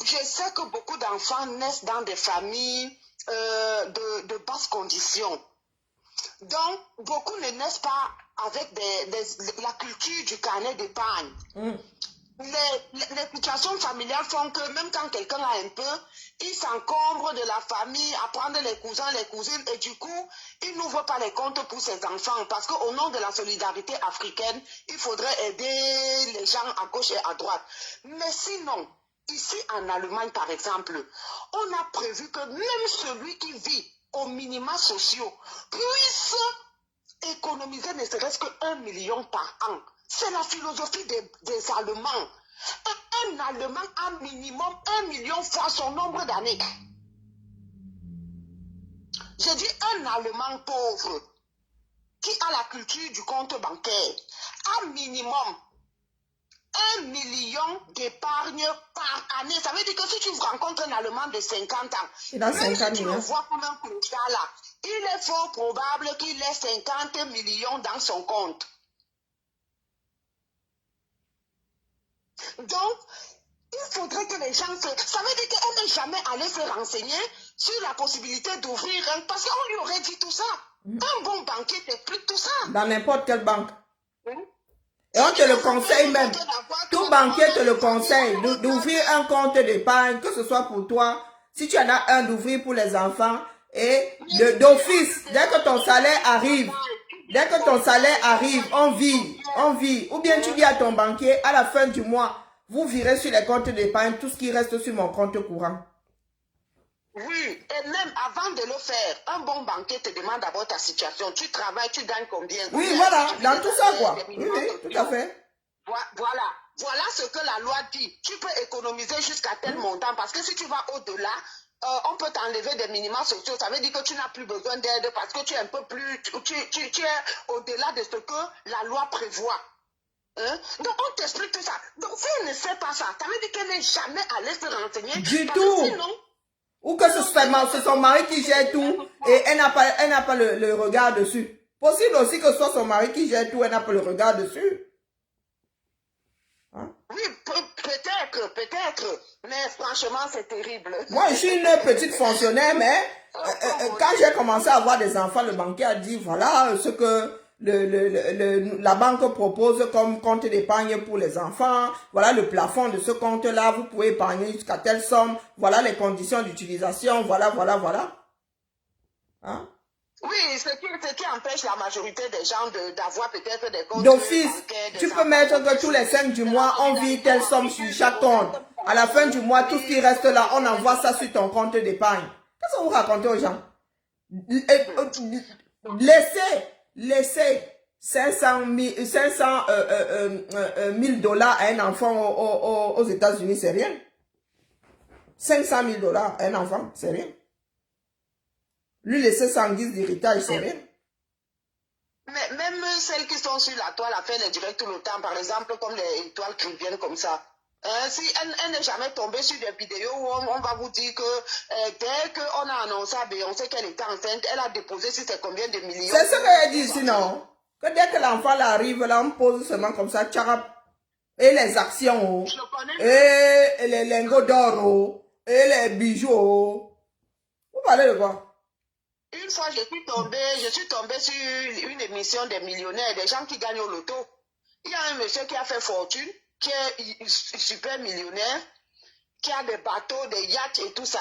Je sais que beaucoup d'enfants naissent dans des familles de basses conditions. Donc, beaucoup ne naissent pas avec la culture du carnet d'épargne. Les situations familiales font que même quand quelqu'un a un peu, il s'encombre de la famille, à prendre les cousins, les cousines, et du coup, il n'ouvre pas les comptes pour ses enfants. Parce qu'au nom de la solidarité africaine, il faudrait aider les gens à gauche et à droite. Mais sinon, ici en Allemagne par exemple, on a prévu que même celui qui vit aux minima sociaux puisse économiser ne serait-ce que 1 million par an. C'est la philosophie des Allemands. Un Allemand a minimum 1 million fois son nombre d'années. Je dis un Allemand pauvre qui a la culture du compte bancaire a minimum 1 million d'épargne par année. Ça veut dire que si tu rencontres un Allemand de 50 ans, même si tu le vois comme un clochard là, il est fort probable qu'il ait 50 millions dans son compte. Donc, il faudrait que les gens ça veut dire qu'elle n'est jamais allée se renseigner sur la possibilité d'ouvrir un... Parce qu'on lui aurait dit tout ça. Un bon banquier t'explique tout ça. Dans n'importe quelle banque. Et on te le conseille même. Tout banquier te le conseille d'ouvrir un compte d'épargne, que ce soit pour toi. Si tu en as un, d'ouvrir pour les enfants. Et d'office, dès que ton salaire arrive, on vit. Ou bien tu dis à ton banquier, à la fin du mois, vous virez sur les comptes d'épargne tout ce qui reste sur mon compte courant. Oui, et même avant de le faire, un bon banquier te demande d'abord ta situation. Tu travailles, tu gagnes combien? Oui, voilà, dans tout ça, quoi. Oui, tout à fait. Voilà ce que la loi dit. Tu peux économiser jusqu'à tel montant, parce que si tu vas au-delà, on peut t'enlever des minima sociaux. Ça veut dire que tu n'as plus besoin d'aide parce que tu es un peu plus, tu es au-delà de ce que la loi prévoit. Hein? Donc on t'explique tout ça. Donc si elle ne sait pas ça, ça veut dire qu'elle n'est jamais allée se renseigner. Du parce tout. que sinon, Ou que c'est son mari qui gère tout et elle n'a pas le regard dessus. Possible aussi que ce soit son mari qui gère tout, elle n'a pas le regard dessus. Hein? oui, peut-être, mais franchement, c'est terrible. Moi, je suis une petite fonctionnaire, mais quand j'ai commencé à avoir des enfants, le banquier a dit, voilà ce que la banque propose comme compte d'épargne pour les enfants, voilà le plafond de ce compte-là, vous pouvez épargner jusqu'à telle somme, voilà les conditions d'utilisation, voilà. Hein? Oui, ce qui empêche la majorité des gens d'avoir peut-être des comptes D'office, bancaires, tu peux mettre que tous les 5 du mois, on vit telle somme sur chaque compte. À la fin du mois, tout ce qui reste là, on envoie ça sur ton compte d'épargne. Qu'est-ce que vous racontez aux gens? Laissez 500 000 dollars à un enfant aux États-Unis, c'est rien. 500 000 dollars à un enfant, c'est rien. Lui laisser 110 d'héritage, c'est rien. Mais même celles qui sont sur la toile à faire les directs tout le temps, par exemple, comme les étoiles qui viennent comme ça. Si elle n'est jamais tombée sur des vidéos où on va vous dire que dès qu'on a annoncé à Beyoncé qu'elle était enceinte, elle a déposé sur c'est combien de millions. C'est ce qu'elle dit ici, non? Que dès que l'enfant arrive, là, on pose seulement comme ça, tcharap. Et les actions, et les lingots d'or, et les bijoux. Vous parlez de quoi? Une fois, je suis tombée sur une émission des millionnaires, des gens qui gagnent au loto. Il y a un monsieur qui a fait fortune, qui est super millionnaire, qui a des bateaux, des yachts et tout ça.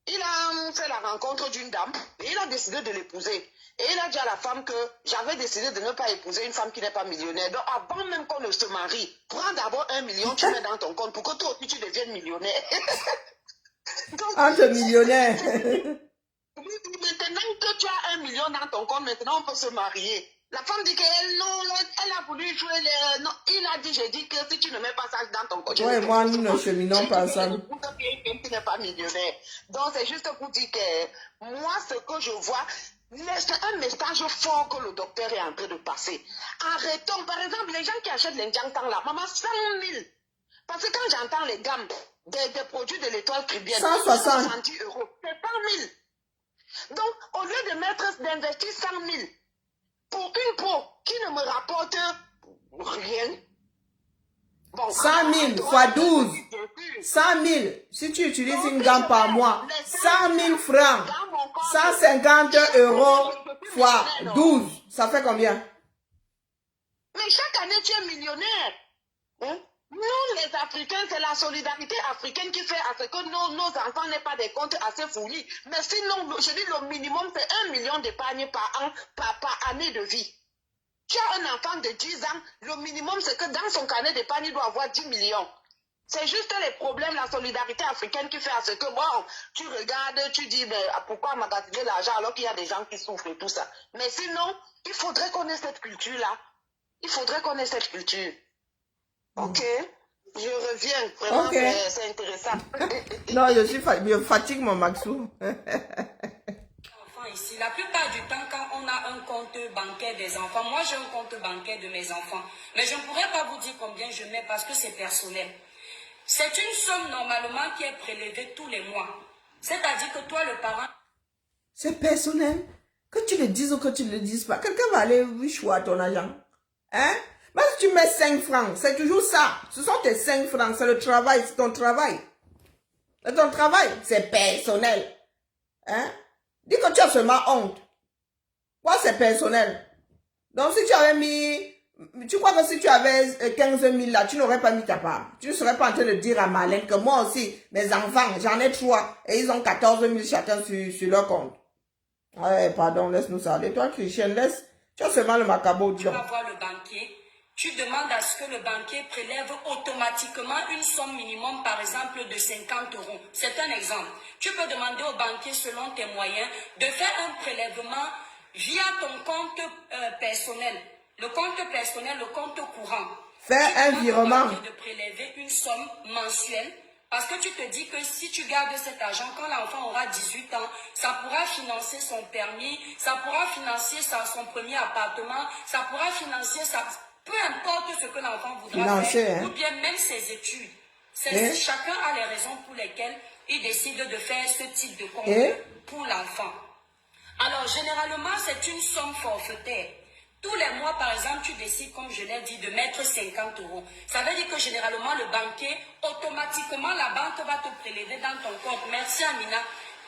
Il a fait la rencontre d'une dame et il a décidé de l'épouser. Et il a dit à la femme que j'avais décidé de ne pas épouser une femme qui n'est pas millionnaire. Donc avant même qu'on ne se marie, prends d'abord 1 million, tu mets dans ton compte pour que toi aussi tu deviennes millionnaire. Donc, entre millionnaires. Maintenant que tu as 1 million dans ton compte, maintenant on peut se marier. La femme dit qu'elle non, elle a voulu jouer les... Non, il a dit, j'ai dit que si tu ne mets pas ça dans ton compte... Ouais, moi, nous ne cheminons pas ça. Tu n'es pas millionnaire. Donc c'est juste pour dire que moi, ce que je vois, c'est un message fort que le docteur est en train de passer. Arrêtons, par exemple, les gens qui achètent les Jiangtang là, maman, 100 000. Parce que quand j'entends les gammes des produits de l'étoile caribéenne, 170 €, c'est 100 000. Donc, au lieu d'investir 100 000 pour une peau qui ne me rapporte rien. Bon, 100 000 fois 12. 100 000. Si tu utilises une gamme par mois, 100 000 francs. 150 € fois 12. Ça fait combien? Mais chaque année, tu es millionnaire. Hein? Nous, les Africains, c'est la solidarité africaine qui fait à ce que nos enfants n'aient pas des comptes assez fournis. Mais sinon, je dis le minimum, c'est 1 million d'épargne par an, par année de vie. Tu as un enfant de 10 ans, le minimum, c'est que dans son carnet d'épargne, il doit avoir 10 millions. C'est juste les problèmes, la solidarité africaine qui fait à ce que, bon, tu regardes, tu dis, mais pourquoi magasiner l'argent alors qu'il y a des gens qui souffrent et tout ça. Mais sinon, il faudrait qu'on ait cette culture-là. Il faudrait qu'on ait cette culture. Ok, je reviens. Vraiment, okay. C'est intéressant. Non, je fatigue mon Maxou. Ici, la plupart du temps, quand on a un compte bancaire des enfants, moi j'ai un compte bancaire de mes enfants, mais je ne pourrais pas vous dire combien je mets parce que c'est personnel. C'est une somme normalement qui est prélevée tous les mois. C'est-à-dire que toi, le parent... C'est personnel. Que tu le dises ou que tu ne le dises pas, quelqu'un va aller choisir ton argent. Hein? Mais si tu mets 5 francs, c'est toujours ça. Ce sont tes 5 francs, c'est le travail, c'est ton travail. C'est ton travail, c'est personnel. Hein? Dis que tu as seulement honte. Quoi, c'est personnel? Donc, si tu avais mis... Tu crois que si tu avais 15 000 là, tu n'aurais pas mis ta part. Tu ne serais pas en train de dire à Marlène que moi aussi, mes enfants, j'en ai 3 et ils ont 14 000 chacun sur leur compte. Ouais, pardon, laisse-nous ça. Et toi, Christian, laisse... Tu as seulement le macabo. Tu vas voir le banquier. Tu demandes à ce que le banquier prélève automatiquement une somme minimum, par exemple, de 50 €. C'est un exemple. Tu peux demander au banquier, selon tes moyens, de faire un prélèvement via ton compte personnel. Le compte personnel, le compte courant. Faire un virement. De prélever une somme mensuelle Parce que tu te dis que si tu gardes cet argent, quand l'enfant aura 18 ans, ça pourra financer son permis, ça pourra financer son premier appartement, ça pourra financer peu importe ce que l'enfant voudra Financer, faire, hein. ou bien même ses études. Et? Chacun a les raisons pour lesquelles il décide de faire ce type de compte Et? pour l'enfant. Alors, généralement, c'est une somme forfaitaire. Tous les mois, par exemple, tu décides, comme je l'ai dit, de mettre 50 euros. Ça veut dire que généralement, le banquier, automatiquement, la banque va te prélever dans ton compte. Merci, Amina.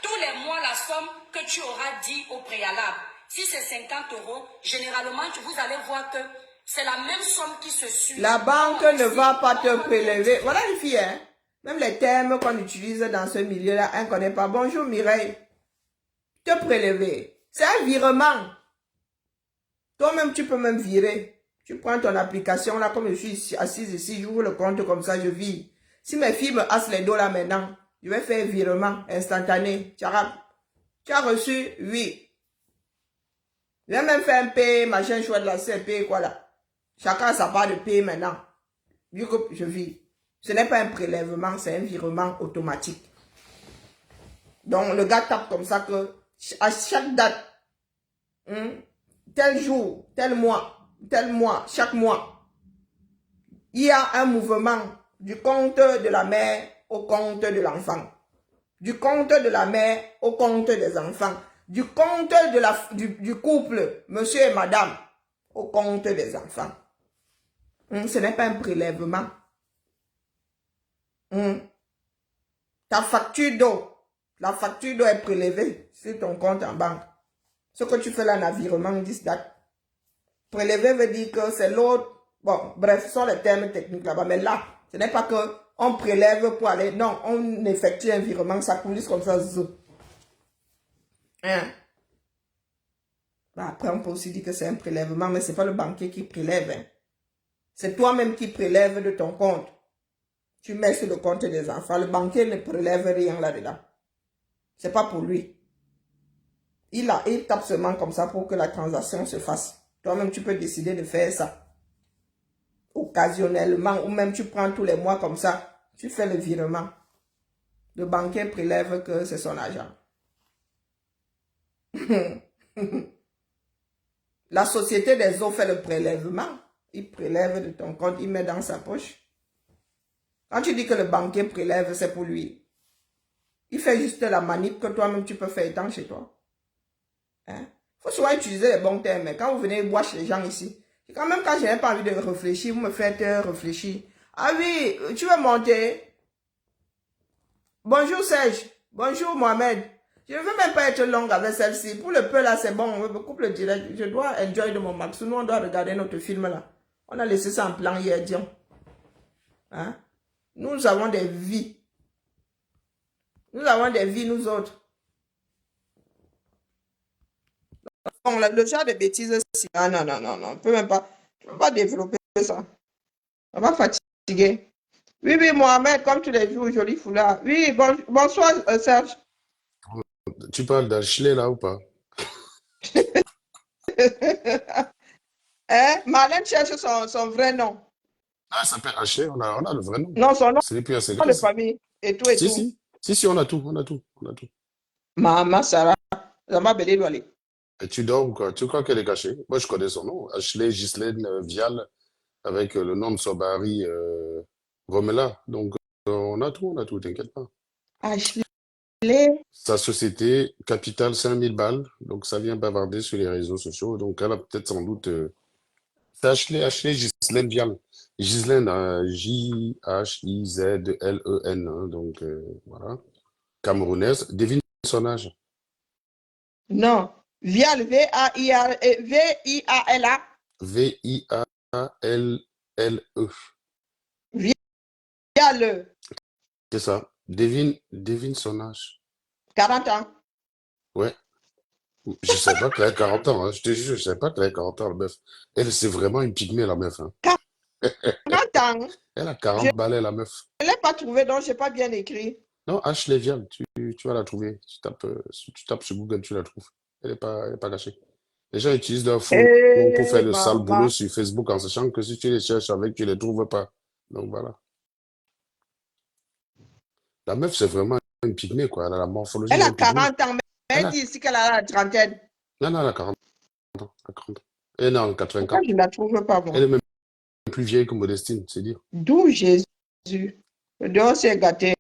Tous les mois, la somme que tu auras dit au préalable. Si c'est 50 euros, généralement, vous allez voir que c'est la même somme qui se suit. La banque ne va pas te prélever. Voilà une fille, hein. Même les termes qu'on utilise dans ce milieu-là, elle ne connaît pas. Bonjour Mireille. Te prélever. C'est un virement. Toi-même, tu peux même virer. Tu prends ton application là, comme je suis assise ici, j'ouvre le compte comme ça, je vis. Si mes filles me hassent les dos là maintenant, je vais faire un virement instantané. Tu as reçu? Oui. Je vais même faire un paye, machin chouette là, c'est un paye quoi là. Chacun a sa part de paye maintenant. Vu que je vis. Ce n'est pas un prélèvement, c'est un virement automatique. Donc le gars tape comme ça que à chaque date, tel jour, tel mois, chaque mois, il y a un mouvement du compte de la mère au compte de l'enfant. Du compte de la mère au compte des enfants. Du compte du couple, monsieur et madame, au compte des enfants. Ce n'est pas un prélèvement. Ta facture d'eau, la facture d'eau est prélevée sur ton compte en banque. Ce que tu fais là, un virement, this, that. Prélever veut dire que c'est l'autre. Bon, bref, ce sont les termes techniques là-bas. Mais là, ce n'est pas que on prélève pour aller. Non, on effectue un virement, ça coulisse comme ça. Hein? Bah, après, on peut aussi dire que c'est un prélèvement, mais ce n'est pas le banquier qui prélève. Hein. C'est toi-même qui prélève de ton compte. Tu mets sur le compte des enfants. Le banquier ne prélève rien là-dedans. C'est pas pour lui. Il tape seulement comme ça pour que la transaction se fasse. Toi-même, tu peux décider de faire ça. Occasionnellement, ou même tu prends tous les mois comme ça. Tu fais le virement. Le banquier prélève que c'est son argent. La société des eaux fait le prélèvement. Il prélève de ton compte, il met dans sa poche. Quand tu dis que le banquier prélève, c'est pour lui. Il fait juste la manip que toi-même tu peux faire dans chez toi. Hein? Faut souvent utiliser les bons termes. Mais quand vous venez voir chez les gens ici, quand même quand je n'ai pas envie de réfléchir, vous me faites réfléchir. Ah oui, tu veux monter? Bonjour Serge. Bonjour Mohamed. Je ne veux même pas être longue avec celle-ci. Pour le peu là, c'est bon. On me coupe le direct. Je dois enjoy de mon max. Nous, on doit regarder notre film là. On a laissé ça en plan hier, disons. Hein? Nous avons des vies. Nous avons des vies, nous autres. Bon, le genre de bêtises, ah, non, non, non, non. On ne peut même pas, développer ça. On va fatiguer. Oui, oui, Mohamed, comme tu l'as vu au joli foulard. Oui, bonsoir, Serge. Tu parles d'Ashley là ou pas? Hein? Marlène cherche son vrai nom. Ah, elle s'appelle Ashley, on a le vrai nom. Non, son nom Ce n'est plus un de secret. famille. Et tout, et Si, tout. si, on a tout, on a tout. Maman Sarah. Ça m'a belé doualé. Et tu dors ou quoi? Tu crois qu'elle est cachée? Moi, je connais son nom. Ashley Ghislaine Vial, avec le nom de Sobari Romela. Donc, on a tout, t'inquiète pas. Ashley. Sa société, capital 5000 balles. Donc, ça vient bavarder sur les réseaux sociaux. Donc, elle a peut-être sans doute. C'est Ashley Ghislaine Vial. Ghislaine, J-H-I-Z-L-E-N. Hein. Donc, voilà. Camerounaise. Devine son âge. Non. Vial, V-I-A-L-A. V-I-A-L-L-E. Vial. C'est ça. Devine son âge. 40 ans. Ouais. Je sais pas qu'elle a 40 ans. Hein. Je te jure, je sais pas qu'elle a 40 ans, la meuf. Elle, c'est vraiment une pygmée, la meuf. Hein. 40 ans. Elle a 40 balais, la meuf. Je ne l'ai pas trouvé, donc je n'ai pas bien écrit. Non, Ashley Vial, tu vas la trouver. Tu tapes sur Google, tu la trouves. Elle est pas cachée. Les gens utilisent leur faux nom pour faire le sale boulot sur Facebook en sachant que si tu les cherches avec, tu les trouves pas. Donc voilà. La meuf, c'est vraiment une pygmée, quoi. Elle a la morphologie Elle a d'un pygmée. 40 ans, mais Elle elle a... dit ici qu'elle a la trentaine. Non, non, elle a 40 ans. Elle a 40 ans. Elle est née en Pourquoi 84. je ne la trouve pas, Elle moi? est même plus vieille que Modestine, c'est dire. D'où Jésus? Le Dieu s'est gâté.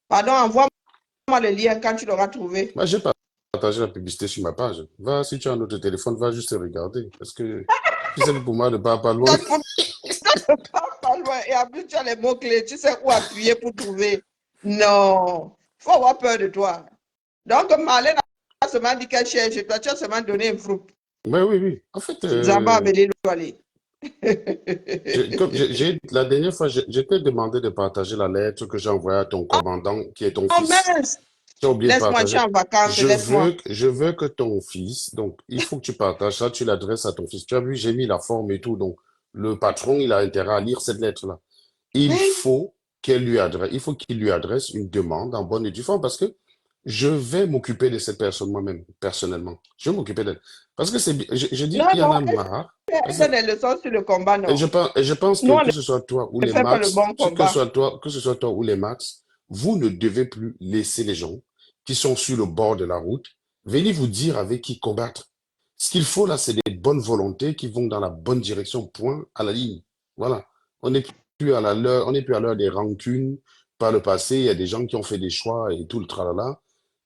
Pardon, envoie-moi le lien quand tu l'auras trouvé. Moi, j'ai partagé la publicité sur ma page. Va, si tu as un autre téléphone, va juste regarder. Parce que tu sais que pour moi, ne pars pas loin. Donc, pour toi, pas loin. Et en plus, tu as les mots-clés. Tu sais où appuyer pour trouver. Non. Il faut avoir peur de toi. Donc, Marlène a seulement dit qu'elle cherche. Toi, tu as seulement donné un fruit. Ouais, oui, oui. En fait, Zamba Abelé Loualé. la dernière fois, je t'ai demandé de partager la lettre que j'ai envoyée à ton commandant, qui est ton Oh fils. mince! Tu as oublié de Laisse-moi, je suis partager. en vacances, laisse-moi. Je veux que ton fils, donc, il faut que tu partages ça, tu l'adresses à ton fils. Tu as vu, j'ai mis la forme et tout, donc, le patron, il a intérêt à lire cette lettre-là. Il faut qu'il lui adresse une demande en bonne et due forme parce que je vais m'occuper de cette personne moi-même, personnellement. Je vais m'occuper d'elle. Parce que je dis, Non, il y en non, a marre. elle donne des leçons sur le combat, non. Et je pense Nous, on que ce soit toi ou ne les fait pas le Max, bon combat. que ce soit toi ou les Max, vous ne devez plus laisser les gens qui sont sur le bord de la route venir vous dire avec qui combattre. Ce qu'il faut là, c'est des bonnes volontés qui vont dans la bonne direction, point à la ligne. Voilà. On n'est plus à on n'est plus à l'heure des rancunes. Par le passé, il y a des gens qui ont fait des choix et tout le tralala.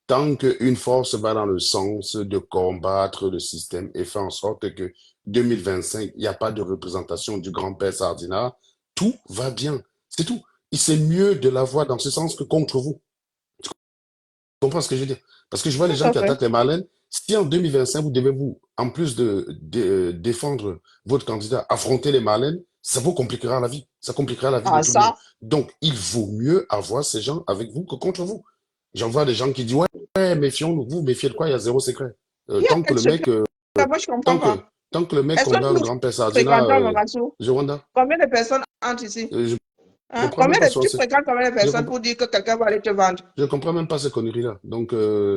Tant qu'une force va dans le sens de combattre le système et faire en sorte que 2025, il n'y a pas de représentation du grand-père Sardina, tout va bien. C'est tout. Et c'est mieux de l'avoir dans ce sens que contre vous. Tu comprends ce que je veux dire? Parce que je vois les Tout gens à qui fait. attaquent les Marlènes. Si en 2025, vous devez vous, en plus de défendre votre candidat, affronter les Marlènes, ça vous compliquera la vie. Ça compliquera la vie de Ah, tout le monde. ça, Donc, il vaut mieux avoir ces gens avec vous que contre vous. J'en vois des gens qui disent, ouais, méfions-nous. Vous, méfiez de quoi? Il y a zéro secret. il y a Tant que quel le secret? mec, Moi, je ne comprends tant que, pas. tant que le mec Est-ce que combat le nous grand-père Sardina, fréquentons Morassou? Rwanda, Combien de personnes entrent ici? je Hein? comprends même pas Tu fréquentes combien de je personnes comprends, pour dire que quelqu'un va aller te vendre? je comprends même pas ces conneries-là. Donc,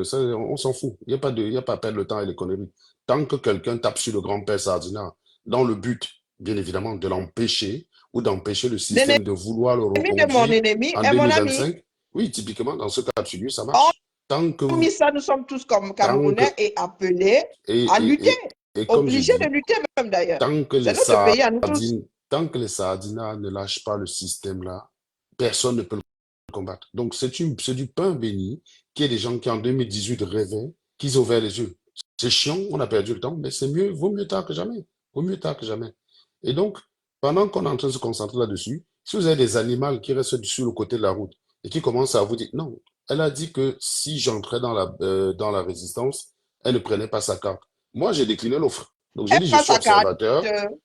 ça, on s'en fout. Il y a pas à perdre le temps et les conneries. Tant que quelqu'un tape sur le grand-père Sardina, dans le but, bien évidemment, de l'empêcher ou d'empêcher le système de vouloir le L'ennemi de mon reconduire ennemi en est mon ami. 2025, oui, typiquement, dans ce cas de figure, ça marche. Tant que Hormis vous, ça, nous sommes tous comme tant que, Camerounais et appelés et, à lutter. comme je Obligés de dis, lutter même d'ailleurs. tant que C'est les notre pays à nous tous. Tant que les Sardinas ne lâchent pas le système là, personne ne peut le combattre. Donc c'est du pain béni qu'il y ait des gens qui en 2018 rêvaient, qu'ils ont ouvert les yeux. C'est chiant, on a perdu le temps, mais c'est mieux, vaut mieux tard que jamais. Vaut mieux tard que jamais. Et donc, pendant qu'on est en train de se concentrer là-dessus, si vous avez des animaux qui restent sur le côté de la route et qui commencent à vous dire, non, elle a dit que si j'entrais dans la résistance, elle ne prenait pas sa carte. Moi, j'ai décliné l'offre. Donc, j'ai Elle dit, je passe suis sa carte. observateur.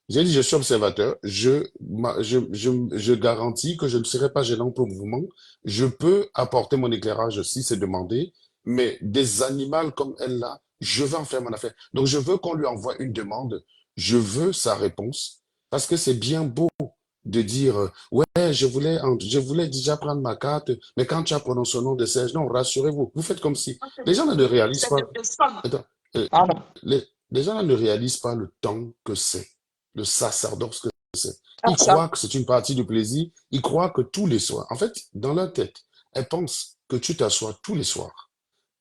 J'ai dit, je suis observateur. Je garantis que je ne serai pas gênant pour le mouvement. Je peux apporter mon éclairage si c'est demandé, mais des animaux comme elle là, je vais en faire mon affaire. Donc, je veux qu'on lui envoie une demande. Je veux sa réponse parce que c'est bien beau de dire, ouais, je voulais déjà prendre ma carte, mais quand tu as prononcé le nom de Serge, non, rassurez-vous, vous faites comme si. Les gens ne réalisent pas. Attends, Pardon. les gens ne réalisent pas le temps que c'est, le sacerdoce que c'est. Ah, Ils ça. croient que c'est une partie du plaisir. Ils croient que tous les soirs, en fait, dans leur tête, elles pensent que tu t'assois tous les soirs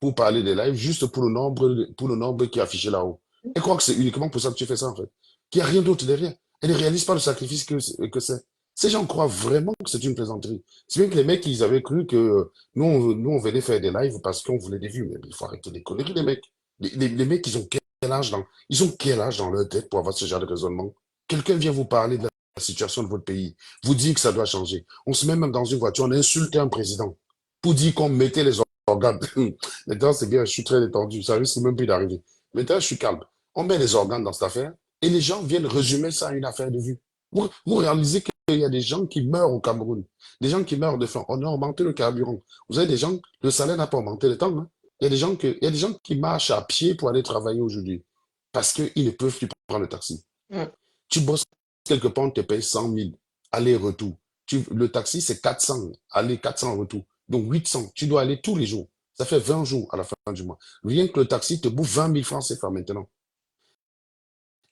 pour parler des lives juste pour le nombre qui est affiché là-haut. Elles croient que c'est uniquement pour ça que tu fais ça, en fait. Qu'il n'y a rien d'autre derrière. Elles ne réalisent pas le sacrifice que c'est. Ces gens croient vraiment que c'est une plaisanterie. C'est bien que les mecs, ils avaient cru que nous, on venait faire des lives parce qu'on voulait des vues. Mais il faut arrêter les conneries, les mecs. Les mecs, ils ont quel âge dans leur tête pour avoir ce genre de raisonnement? Quelqu'un vient vous parler de la situation de votre pays, vous dit que ça doit changer. On se met même dans une voiture, on insulte un président pour dire qu'on mettait les organes. Maintenant, c'est bien, je suis très détendu, ça risque même plus d'arriver. Maintenant, je suis calme. On met les organes dans cette affaire et les gens viennent résumer ça à une affaire de vue. Vous réalisez qu'il y a des gens qui meurent au Cameroun, des gens qui meurent de faim. On a augmenté le carburant. Vous avez des gens, le salaire n'a pas augmenté le temps. Hein. Il y a des gens qui marchent à pied pour aller travailler aujourd'hui parce qu'ils ne peuvent plus prendre le taxi. Mm. Tu bosses quelque part, on te paye 100 000, aller-retour. Le taxi, c'est 400, aller 400 retour. Donc 800, tu dois aller tous les jours. Ça fait 20 jours à la fin du mois. Rien que le taxi te bouffe 20 000 francs CFA maintenant.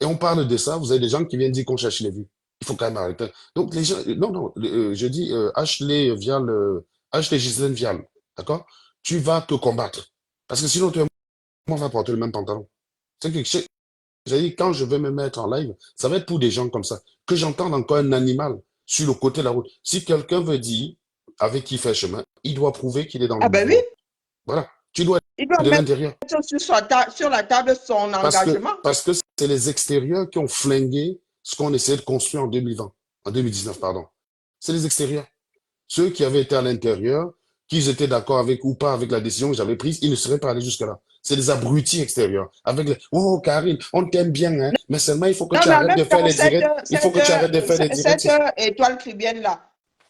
Et on parle de ça, vous avez des gens qui viennent dire qu'on cherche les vues. Il faut quand même arrêter. Donc les gens, non, non, je dis, Ashley via acheter Ghislaine Vial, d'accord? Tu vas te combattre. Parce que sinon, toi et moi, on va porter le même pantalon. C'est que j'ai dit, quand je vais me mettre en live, ça va être pour des gens comme ça. Que j'entende encore un animal sur le côté de la route. Si quelqu'un veut dire avec qui il fait chemin, il doit prouver qu'il est dans le Ah ben oui, mouvement. Voilà. Tu dois il doit être de mettre l'intérieur. sur la table son engagement. Parce que c'est les extérieurs qui ont flingué ce qu'on essayait de construire en 2020, en 2019, pardon. C'est les extérieurs. Ceux qui avaient été à l'intérieur, qu'ils étaient d'accord avec ou pas avec la décision que j'avais prise, ils ne seraient pas allés jusque-là. C'est des abrutis extérieurs. Avec les, oh, Karine, on t'aime bien, hein, mais seulement il faut que Non, tu mais en arrêtes de même faire temps, les directs. Il faut que tu arrêtes de faire les directs. cette étoile cribienne-là,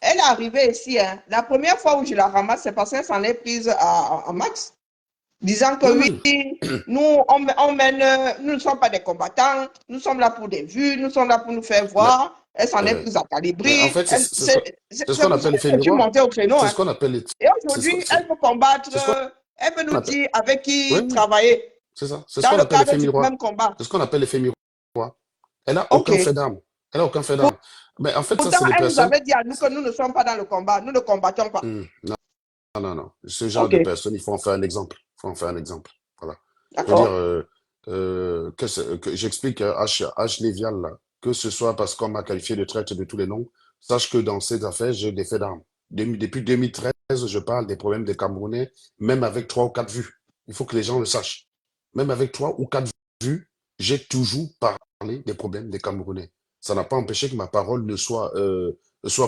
elle est arrivée ici. Hein. La première fois où je la ramasse, c'est parce qu'elle s'en est prise à Max, disant que Non, oui, nous, nous ne sommes pas des combattants, nous sommes là pour des vues, nous sommes là pour nous faire mais, voir. Elle s'en est euh, prise à mais en Calibri. fait, c'est ce C'est qu'on pour ça appelle l'effet que tu miroir. montais au créneau. C'est Hein. ce qu'on appelle, Et c'est aujourd'hui, elle veut combattre, ce qu'on elle veut nous appelle, dire avec oui, qui oui, travailler c'est ça. C'est ce dans qu'on le appelle cadre l'effet du miroir. même combat. C'est ce qu'on appelle l'effet miroir. Elle a OK. aucun fait d'arme. Elle a aucun fait d'arme. Mais en fait, ça, Pourtant, c'est des elle nous personnes. avait dit à nous que nous ne sommes pas dans le combat, nous ne combattons pas. Non, non, non. Ce genre OK, de personnes, il faut en faire un exemple. Il faut en faire un exemple. Voilà. Je veux dire, d'accord. que j'explique H. Lévial, là, que ce soit parce qu'on m'a qualifié de traître de tous les noms, sache que dans ces affaires, j'ai des faits d'armes. Depuis 2013, je parle des problèmes des Camerounais, même avec 3 ou 4 vues. Il faut que les gens le sachent. Même avec 3 ou 4 vues, j'ai toujours parlé des problèmes des Camerounais. Ça n'a pas empêché que ma parole soit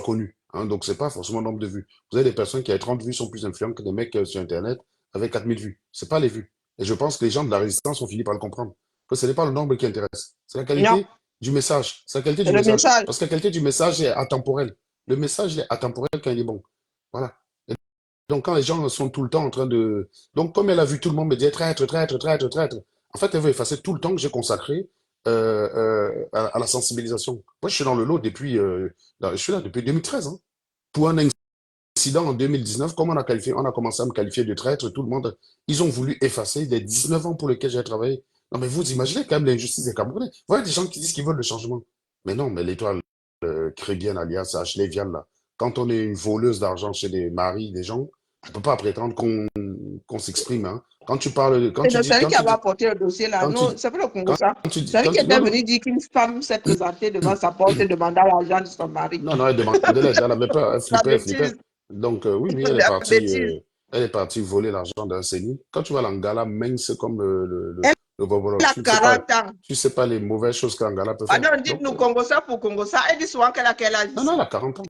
connue. Hein, donc, c'est pas forcément nombre de vues. Vous avez des personnes qui, avec 30 vues, sont plus influentes que des mecs sur Internet avec 4000 vues. C'est pas les vues. Et je pense que les gens de la résistance ont fini par le comprendre. Que ce n'est pas le nombre qui intéresse. C'est la Non, qualité du message. C'est la qualité c'est du le message. message. Parce que la qualité du message est atemporelle. Le message est atemporel quand il est bon. Voilà. Et donc, quand les gens sont tout le temps en train de... Donc, comme elle a vu tout le monde me dire traître, traître, traître, traître, en fait, elle veut effacer tout le temps que j'ai consacré à la sensibilisation. Moi, je suis dans le lot depuis... je suis là depuis 2013. Hein. Pour un incident en 2019, comme on a commencé à me qualifier de traître, tout le monde, ils ont voulu effacer les 19 ans pour lesquels j'ai travaillé. Non, mais vous imaginez quand même l'injustice des Camerounais. Vous voyez des gens qui disent qu'ils veulent le changement. Mais non, mais l'étoile crébienne alias Ashley Vial, là, quand on est une voleuse d'argent chez des maris, des gens, on ne peut pas prétendre qu'on s'exprime. Hein. Quand tu parles, C'est celui qui avait apporté le dossier là. quand tu Non, dis, c'est pas le Congo quand ça. tu dis, Celui qui était non, non, venu dire qu'une femme s'est présentée devant sa porte et demanda l'argent de son mari. non, non, elle demandait l'aide, elle n'avait pas, La elle flippait. bêtise, Donc, oui, oui, la bêtise. elle est partie voler l'argent d'un CENI. Quand tu vas à l'Angala, mince comme Elle le Bobolo, a 40 ans. tu sais pas les mauvaises choses qu'Angala peut faire. Pardon, Donc, dites-nous Congo ça pour Congo ça. Elle dit souvent qu'elle a quel âge non, non, ici. elle a 40 ans.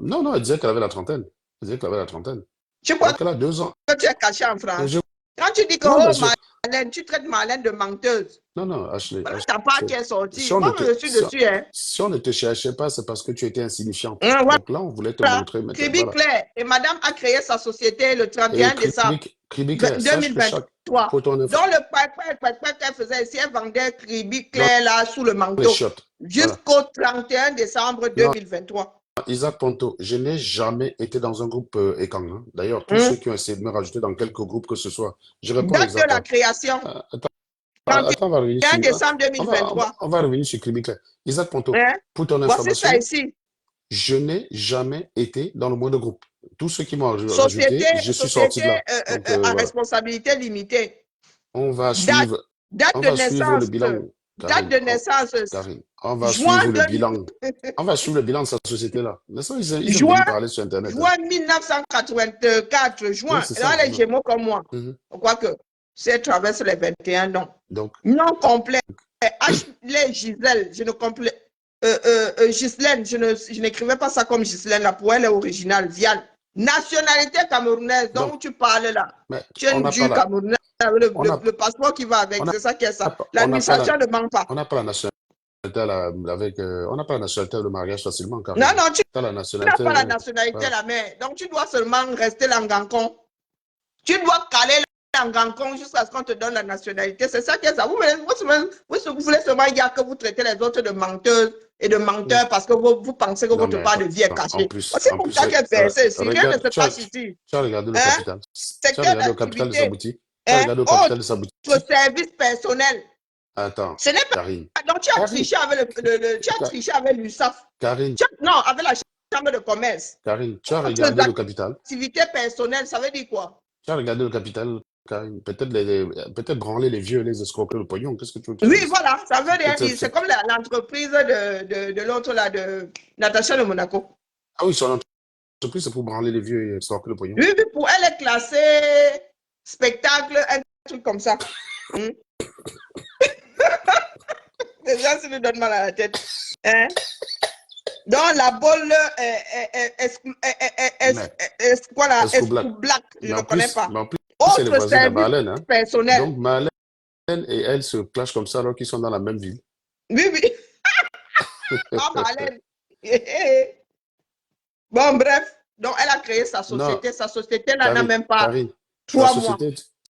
Non, non, elle disait qu'elle avait la trentaine. Elle disait qu'elle avait la trentaine. Tu crois Donc, elle a 2 ans. que tu es caché en Et France? Quand tu dis que, non, oh, mais Marlène, tu traites Marlène de menteuse. non, non, Ashley, Voilà ta part qui est si sortie. on ne Moi, te, je suis dessus. Hein. si on ne te cherchait pas, c'est parce que tu étais insignifiante. Voilà. Donc là, on voulait te montrer, mais Kribi voilà. Claire. Et madame a créé sa société le Et 31 décembre Kribi Claire, sache que chaque, 2023. pour ton info, Dans le pack qu'elle faisait ici, elle vendait Kribi dans Claire là sous le les manteau. chiottes. Voilà. Jusqu'au 31 décembre Non, 2023. Isaac Ponto, je n'ai jamais été dans un groupe Ekang. Hein. D'ailleurs, tous ceux qui ont essayé de me rajouter dans quelques groupes que ce soit, je réponds Date de exactement. la création, Attends, on va revenir 31 sur, décembre 2023. on va revenir sur Kribi Claire. Isaac Ponto, Hein? pour ton Voici ça information, ici. je n'ai jamais été dans le moindre groupe. Tous ceux qui m'ont rajouté, Société, je suis sorti de là. Donc, à voilà. responsabilité limitée. On va Date, suivre, date on de va suivre le naissance. bilan. Date Karine, de naissance. Karine, on va Juin, suivre le bilan. On va suivre le bilan de sa société-là. N'est-ce pas? Ils ont juin, venu parler sur Internet. Hein. juin 1984. Juin. Oui, c'est Là, ça. les Gémeaux comme moi. Je crois que c'est traverse les 21 noms. Donc, Non complet. H. Gisèle. Je ne complet. Ghislaine, je n'écrivais pas ça comme Ghislaine, là, pour elle est originale, Vial. Nationalité camerounaise, dont tu parles là. mais Tu es on une n'a du pas la, Camerounais, le passeport qui va avec, on a- c'est ça qui est ça. on n'a pas L'administration ne manque pas. on n'a pas la nationalité avec, on n'a pas la nationalité de mariage facilement, Karine. Non, non, tu T'as la n'as nationalité. pas la nationalité là, mais donc tu dois seulement rester langancon. Tu dois caler langancon jusqu'à ce qu'on te donne la nationalité. C'est ça qui est ça. Vous voulez seulement dire que vous traitez les autres de menteuses et de menteurs parce que vous pensez que Non, votre mais part de vie est en cachée. plus, C'est pour ça qu'elle fait ça ici. Rien ne regarde, se passe ici. tu as regardé le Hein? capital. C'est Tu as quelle regardé le capital de sa activité? boutique. Tu as Hein? regardé le capital de sa boutique. Autre service personnel. Attends, Ce n'est pas. Karine. Donc tu as Karine. triché avec tu as triché avec l'USAF. Karine. Non, avec la chambre de commerce. Karine, tu as Autres regardé le capital? activités personnelles, ça veut dire quoi? Tu as regardé le capital, Karine? Peut-être peut-être branler les vieux et les escroquer le pognon. Qu'est-ce que tu veux que je te Oui, dise? voilà, ça veut rien dire. C'est- C'est comme l'entreprise de l'autre, là, de Natacha de Monaco. Ah oui, son entreprise, c'est pour branler les vieux et escroquer le pognon. Oui, oui, pour elle est classée spectacle, un truc comme ça. Hmm. Déjà, ça nous donne mal à la tête. Hein? Donc, la bolle quoi là? Escroublac. Escroublac, je Mais ne en connais plus, pas. mais en plus, c'est les Autre voisins de service Marlène, hein. personnel. Donc, Marlène et elle se clashent comme ça alors qu'ils sont dans la même ville. Oui, oui. Ah, Marlène. Bon, bref. Donc, elle a créé sa Non, société. Sa société, là, n'a Karine, même pas Karine, 3 mois.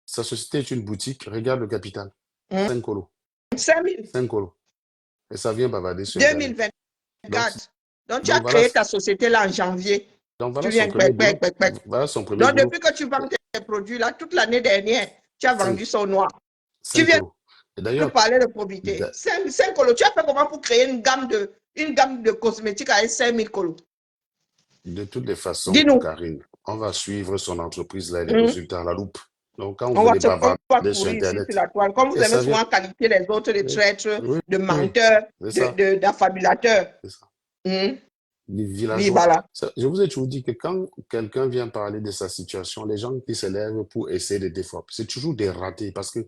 sa société est une boutique. Regarde le capital. Hmm. 5 colos. 5 000. 5 colos. Et ça vient bavarder sur Internet. 2024. Donc, tu donc as voilà, créé ta société là en janvier. donc Tu voilà viens son premier boulot. quack. Voilà son premier Donc, boulot. depuis que tu vends tes produits là, toute l'année dernière, tu as vendu ça au noir. 5 viens colos. Et de d'ailleurs, parler de probité. 5 colos. Tu as fait comment pour créer une gamme de cosmétiques avec 5 000 colos? de toutes les façons, Dis-nous. Karine, on va suivre son entreprise là et les Hmm. résultats à la loupe. Donc, quand On vous va venez se bavarder sur courir ici Internet, sur la toile. Comme vous et aimez ça souvent vient. qualifier les autres de Oui, traîtres, oui, de oui, menteurs, c'est ça. d'affabulateurs. C'est ça. Hmm. Les Oui, villageois. voilà. Je vous ai toujours dit que quand quelqu'un vient parler de sa situation, les gens qui se lèvent pour essayer de défendre, c'est toujours des ratés. Parce que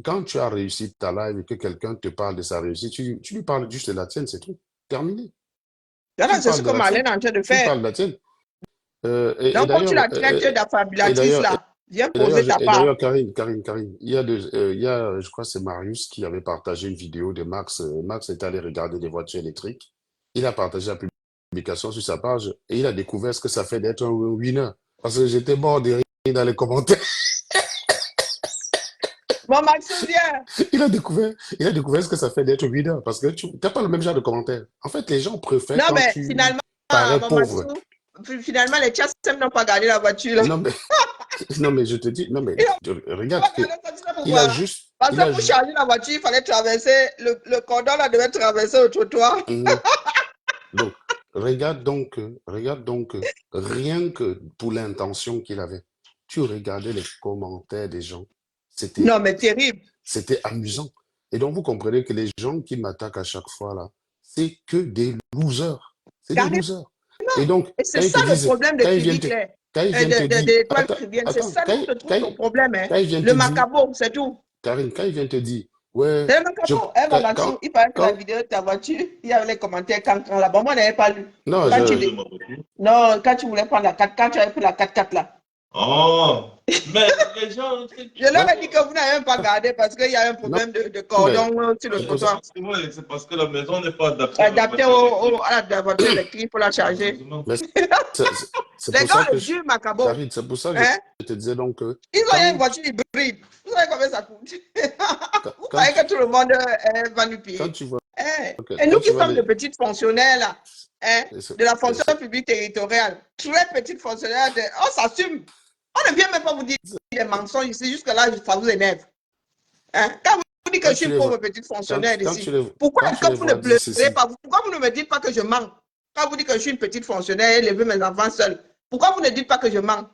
quand tu as réussi ta live et que quelqu'un te parle de sa réussite, tu lui parles juste de la tienne, c'est tout. Terminé. Voilà, Tu c'est ce parles que de la tienne. Marlène est en train de Tu faire. parles de la tienne. Et Donc, comme tu la d'ailleurs, traites d'affabulatrice là, viens poser ta et part. d'ailleurs, Karine, il y a, je crois que c'est Marius qui avait partagé une vidéo de Max. Max est allé regarder des voitures électriques. Il a partagé la publication sur sa page et il a découvert ce que ça fait d'être un winner. Parce que j'étais mort de rire dans les commentaires. Bon, Maxou, viens. Il a découvert ce que ça fait d'être winner. Parce que tu n'as pas le même genre de commentaires. En fait, les gens préfèrent Non, quand mais tu finalement, parais bon, pauvre. Maxou, finalement, les Tchassem n'ont pas gardé la voiture. Là. Non, mais je te dis, non, mais regarde que il a juste, Parce que pour charger la voiture, il fallait traverser, le cordon là devait traverser le trottoir. Donc, regarde donc, rien que pour l'intention qu'il avait, tu regardais les commentaires des gens. Non, mais terrible. C'était amusant. Et donc, vous comprenez que les gens qui m'attaquent à chaque fois là, c'est que des losers. C'est des losers. Et donc, et c'est ça le problème de Philippe Attends, c'est ça notre problème. Hein. Le macabo, c'est tout. Karine, quand il vient te dire, ouais. Le macabo, Maxou, il paraît que la vidéo de ta voiture, il y avait les commentaires quand là-bas. Moi, je n'avais pas lu. Non, non, quand tu voulais prendre la 4, quand tu avais pris la 4x4 là. Oh, mais les gens. Je leur ai dit que vous n'avez même pas gardé parce qu'il y a un problème de cordon sur le trottoir. C'est parce que la maison n'est pas adaptée. Adaptée à la voiture électrique, il faut la charger. C'est pour ça que c'est pour ça que je te disais donc que. Ils ont une voiture hybride. Vous savez combien ça coûte? Vous croyez que tout le monde va nous payer. Quand tu vois. Et nous qui sommes de petites fonctionnaires là, de la fonction publique territoriale, très petites fonctionnaires, on s'assume. On ne vient même pas vous dire des mensonges ici, jusque là, ça vous énerve. Quand vous dites que je suis une pauvre petite fonctionnaire ici, pourquoi est-ce que vous ne pleurez pas? Pourquoi vous ne me dites pas que je mens? Quand vous dites que je suis une petite fonctionnaire et élever mes enfants seuls, pourquoi vous ne dites pas que je mens?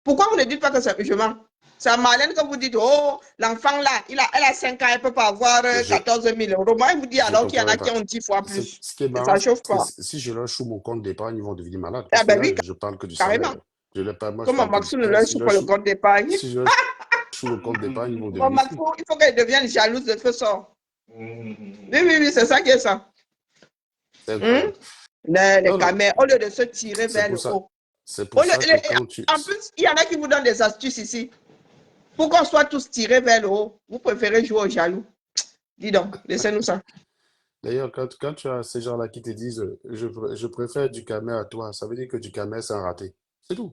Pourquoi vous ne dites pas que je mens? C'est à Marlène que vous dites, oh, l'enfant là, elle a 5 ans, elle ne peut pas avoir 14 000 euros. Moi, je vous dis alors qu'il y en a qui ont 10 fois plus. Ce qui est marrant, ça chauffe pas. Si je leur choue mon compte d'épargne, ils vont devenir malades. Ah ben oui, je parle que du carrément. salaire. Comment Maxou ne leur choue pas le compte d'épargne? Si je leur choue le compte d'épargne, ils vont devenir Maxou, il faut qu'elle devienne jalouse de ce sort. Oui, c'est ça qui est ça. Les caméras, au lieu de se tirer vers le haut. C'est pour ça que quand tu... En plus, il y en a qui vous donnent des astuces ici. Pour qu'on soit tous tirés vers le haut, vous préférez jouer au jaloux. Dis donc, laissez-nous ça. D'ailleurs, quand tu as ces gens-là qui te disent je préfère du camé à toi, ça veut dire que du camé, c'est un raté. C'est tout.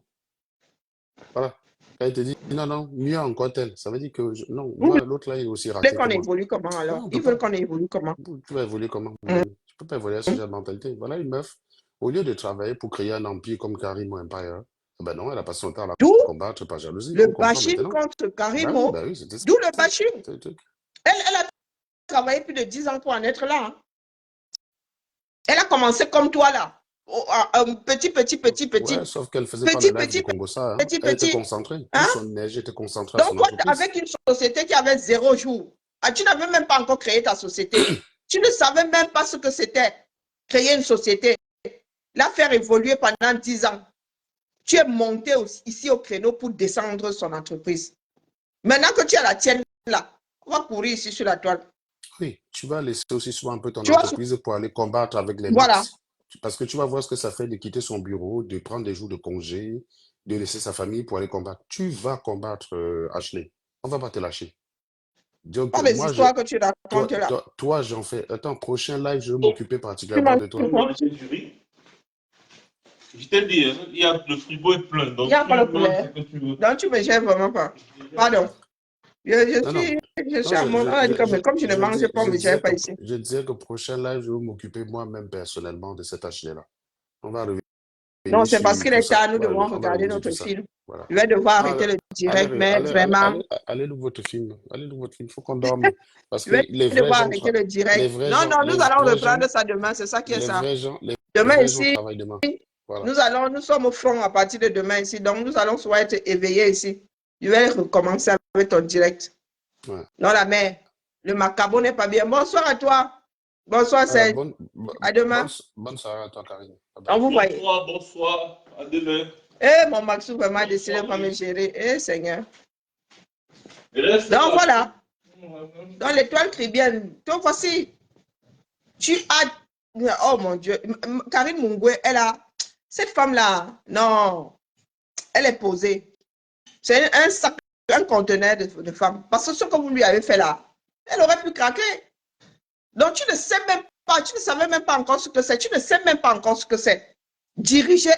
Voilà. Quand il te dit non, mieux encore tel, ça veut dire que non, moi, l'autre là, il est aussi raté. Vous voulez qu'on évolue comment alors? Ils veulent qu'on évolue comment? Tu vas évoluer comment? Tu ne peux pas évoluer à ce genre de mentalité. Voilà une meuf, au lieu de travailler pour créer un empire comme Karimo Empire, ben non, elle a passé son temps à la combattre par jalousie. Le bashing contre Karimo. D'où le bashing. Elle a travaillé plus de 10 ans pour en être là. Elle a commencé comme toi là. Petit, Ouais, sauf qu'elle faisait pas le live du Congo, ça. Hein. Elle était petit. concentrée. Tout Hein? son énergie était concentrée à Donc, son toi, entreprise. avec une société qui avait 0 jour, tu n'avais même pas encore créé ta société. Tu ne savais même pas ce que c'était créer une société, la faire évoluer pendant 10 ans. Tu es monté ici au créneau pour descendre son entreprise. Maintenant que tu as la tienne là, on va courir ici sur la toile. Oui, tu vas laisser aussi souvent un peu ton Tu vois, entreprise pour aller combattre avec les voilà. max. Parce que tu vas voir ce que ça fait de quitter son bureau, de prendre des jours de congé, de laisser sa famille pour aller combattre. Tu vas combattre, Ashley. On va pas te lâcher. Donc, Pas les moi, je, histoires que tu racontes là. toi, j'en fais. Attends, prochain live, je vais Donc, m'occuper Tu particulièrement manges de toi. quoi? du riz. Je t'ai dit, hein, le frigo est plein, Il donc n'y a tu pas le manges ce poulet. que tu veux. Donc, tu me gères vraiment pas. Pardon. Je Non, non, suis non, à mon... On a dit comme je ne mange pas, on ne me gère pas ici. je disais que prochain live, je vais m'occuper moi-même personnellement de cet Ashley-là. On va Non, revenir c'est parce sur qu'il tout est tard, ça. nous devons On va regarder revenir sur tout notre ça. film. Voilà. Je vais devoir Non, arrêter le direct, mais vraiment, allez lire votre film. Allez lire votre film. Il faut qu'on dorme. Parce je que vais les vrais devoir gens, arrêter le direct. Non, non, nous les allons vrais gens, reprendre ça demain, c'est ça qui est ça. les Demain vrais gens ici, travaillent demain. Voilà. nous sommes au front à partir de demain ici, donc nous allons soit être éveillés ici. Je vais recommencer avec ton direct. Ouais. Non, la mère, le macabo n'est pas bien. Bonsoir à toi. Bonsoir, Serge. À demain. Bonne soirée à toi, Karine. Bye On bye. vous voyez. Bonsoir, à demain. Eh, mon Maxou vraiment décidé de pas me gérer. Eh, Seigneur. Donc, voilà. Dans l'étoile chrétienne, donc voici, tu as... Oh mon Dieu. Karine Mungwe, elle a... Cette femme-là, non, elle est posée. C'est un sac, un conteneur de femme. Parce que ce que vous lui avez fait là, elle aurait pu craquer. Donc, tu ne sais même pas, tu ne savais même pas encore ce que c'est. Tu ne sais même pas encore ce que c'est. Diriger...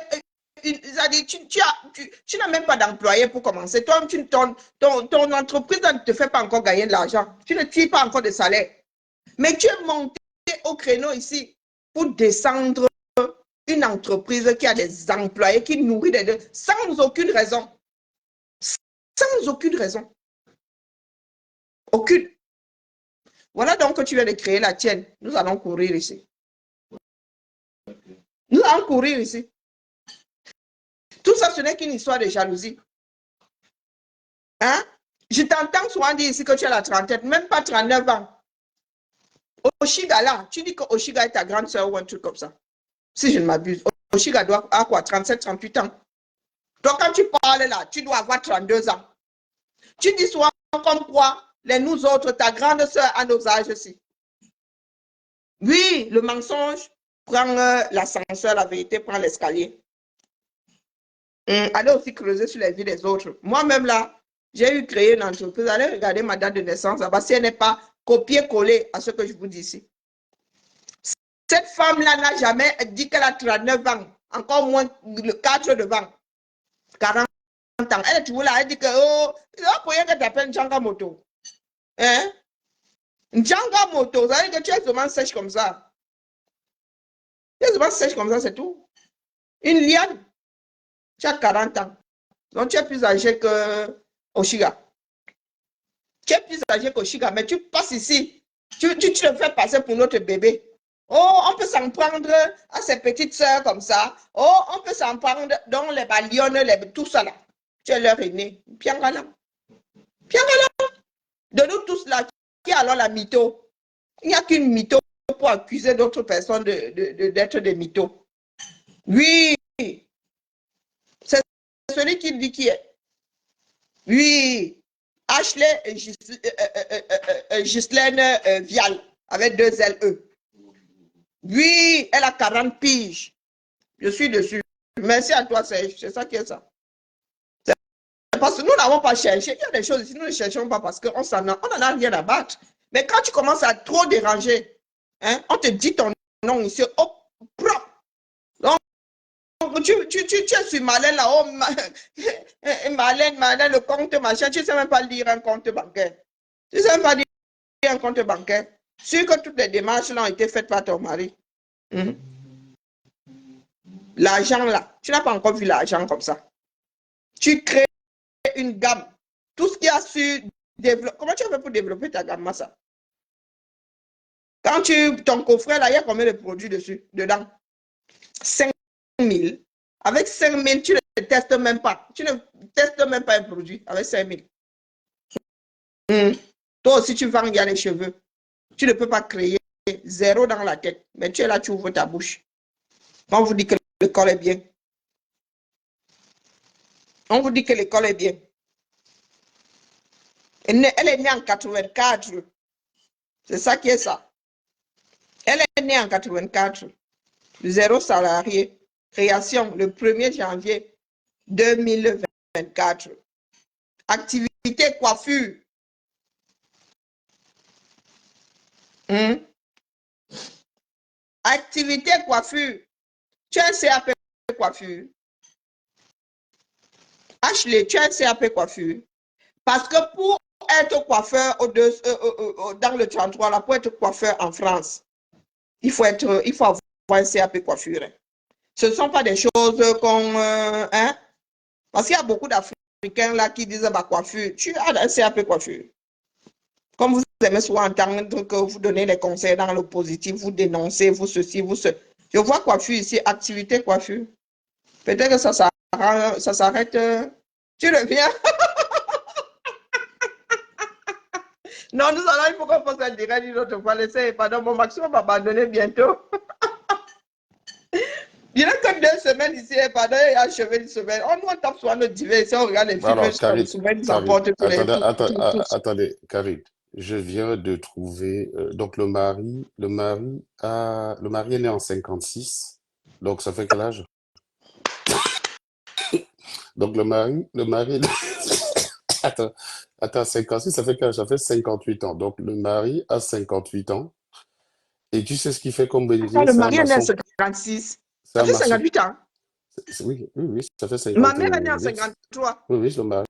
Tu n'as même pas d'employé pour commencer. Toi, ton entreprise ne te fait pas encore gagner de l'argent. Tu ne tires pas encore de salaire. Mais tu es monté au créneau ici pour descendre une entreprise qui a des employés, qui nourrit des deux, sans aucune raison. Sans aucune raison. Aucune. Voilà donc que tu viens de créer la tienne. Nous allons courir ici. Nous allons courir ici. Tout ça, ce n'est qu'une histoire de jalousie. Hein? Je t'entends souvent dire ici que tu as la trentaine, même pas 39 ans. Oshiga là, tu dis que Oshiga est ta grande soeur ou un truc comme ça. Si je ne m'abuse. Oshiga doit avoir quoi? 37, 38 ans. Donc quand tu parles là, tu dois avoir 32 ans. Tu dis souvent comme quoi, nous autres, ta grande soeur à nos âges aussi. Oui, le mensonge prend l'ascenseur, la vérité prend l'escalier. Allez aussi creuser sur les vies des autres. Moi-même là, j'ai eu créé une entreprise. Allez regarder ma date de naissance là-bas si elle n'est pas copier-coller à ce que je vous dis ici. Cette femme-là n'a jamais dit qu'elle a 39 ans, encore moins le 4 devant, 40 ans. Elle est toujours là, elle dit que, oh, pour rien que tu appelles Djanga Moto. Hein? Djanga Moto, ça veut dire que tu es seulement sèche comme ça. Tu es seulement sèche comme ça, c'est tout. Une liane, tu as 40 ans. Donc tu es plus âgé que Oshiga. Tu es plus âgé qu'Oshiga, mais tu passes ici. Tu le fais passer pour notre bébé. Oh, on peut s'en prendre à ses petites sœurs comme ça. Oh, on peut s'en prendre dans les balionnes, tout ça là. Tu es leur aîné. Piangala. Piangala. De nous tous là, qui est alors la mytho? Il n'y a qu'une mytho pour accuser d'autres personnes d'être des mythos. Oui. C'est celui qui dit qui est. Oui. Ashley Ghislaine Vial, avec 2 LE. Oui, elle a 40 piges. Je suis dessus. Merci à toi, Serge. C'est ça qui est ça. Parce que nous n'avons pas cherché. Il y a des choses ici, nous ne cherchons pas parce qu'on n'en a rien à battre. Mais quand tu commences à trop déranger, hein, on te dit ton nom ici, oh, propre. Donc, tu es sur Malène là, oh, Malène, le compte machin, tu ne sais même pas lire un compte bancaire. Tu ne sais même pas lire un compte bancaire. Sûr que toutes les démarches là ont été faites par ton mari. L'argent là, tu n'as pas encore vu l'argent comme ça. Tu crées une gamme. Tout ce qui a su développer. Comment tu as fait pour développer ta gamme, ça? Quand ton coffret, là, il y a combien de produits dessus, dedans? 5 000. Avec 5 000, tu ne testes même pas. Tu ne testes même pas un produit avec 5 000. Toi aussi, tu vends, il y a les cheveux. Tu ne peux pas créer zéro dans la tête. Mais tu es là, tu ouvres ta bouche. On vous dit que l'école est bien. On vous dit que l'école est bien. Elle est née en 84. C'est ça qui est ça. Elle est née en 84. Zéro salarié. Création le 1er janvier 2024. Activité coiffure. Activité coiffure. Tu as un CAP coiffure. Ashley, tu as un CAP coiffure. Parce que pour être coiffeur dans le 33, là, pour être coiffeur en France, il faut avoir un CAP coiffure. Ce ne sont pas des choses qu'on... hein? Parce qu'il y a beaucoup d'Africains là qui disent bah, coiffure. Tu as un CAP coiffure. Comme vous aimez souvent entendre que vous donnez des conseils dans le positif, vous dénoncez, vous ceci, vous ce. Je vois coiffure ici, activité coiffure. Peut-être que ça s'arrête. Tu reviens. Non, nous allons, il faut qu'on fasse un direct une autre fois. Laissez, pardon, mon maximum va abandonner bientôt. Il n'y a que 2 semaines ici, pardon, il y a achevé une semaine. On tape sur notre divers, on regarde les films, Alors, jusqu'à le semaine, ils emportent tous les attendez, Karine, je viens de trouver, donc le mari est né en 56, donc ça fait quel âge? Donc le mari, attends, 56, ça fait quel âge? Ça fait 58 ans. Donc le mari a 58 ans, et tu sais ce qu'il fait comme bénéfice? Le mari est né en 56. Ça fait 58 ans. Oui, ça fait 58 Ma mère est née en 53. Oui, le mari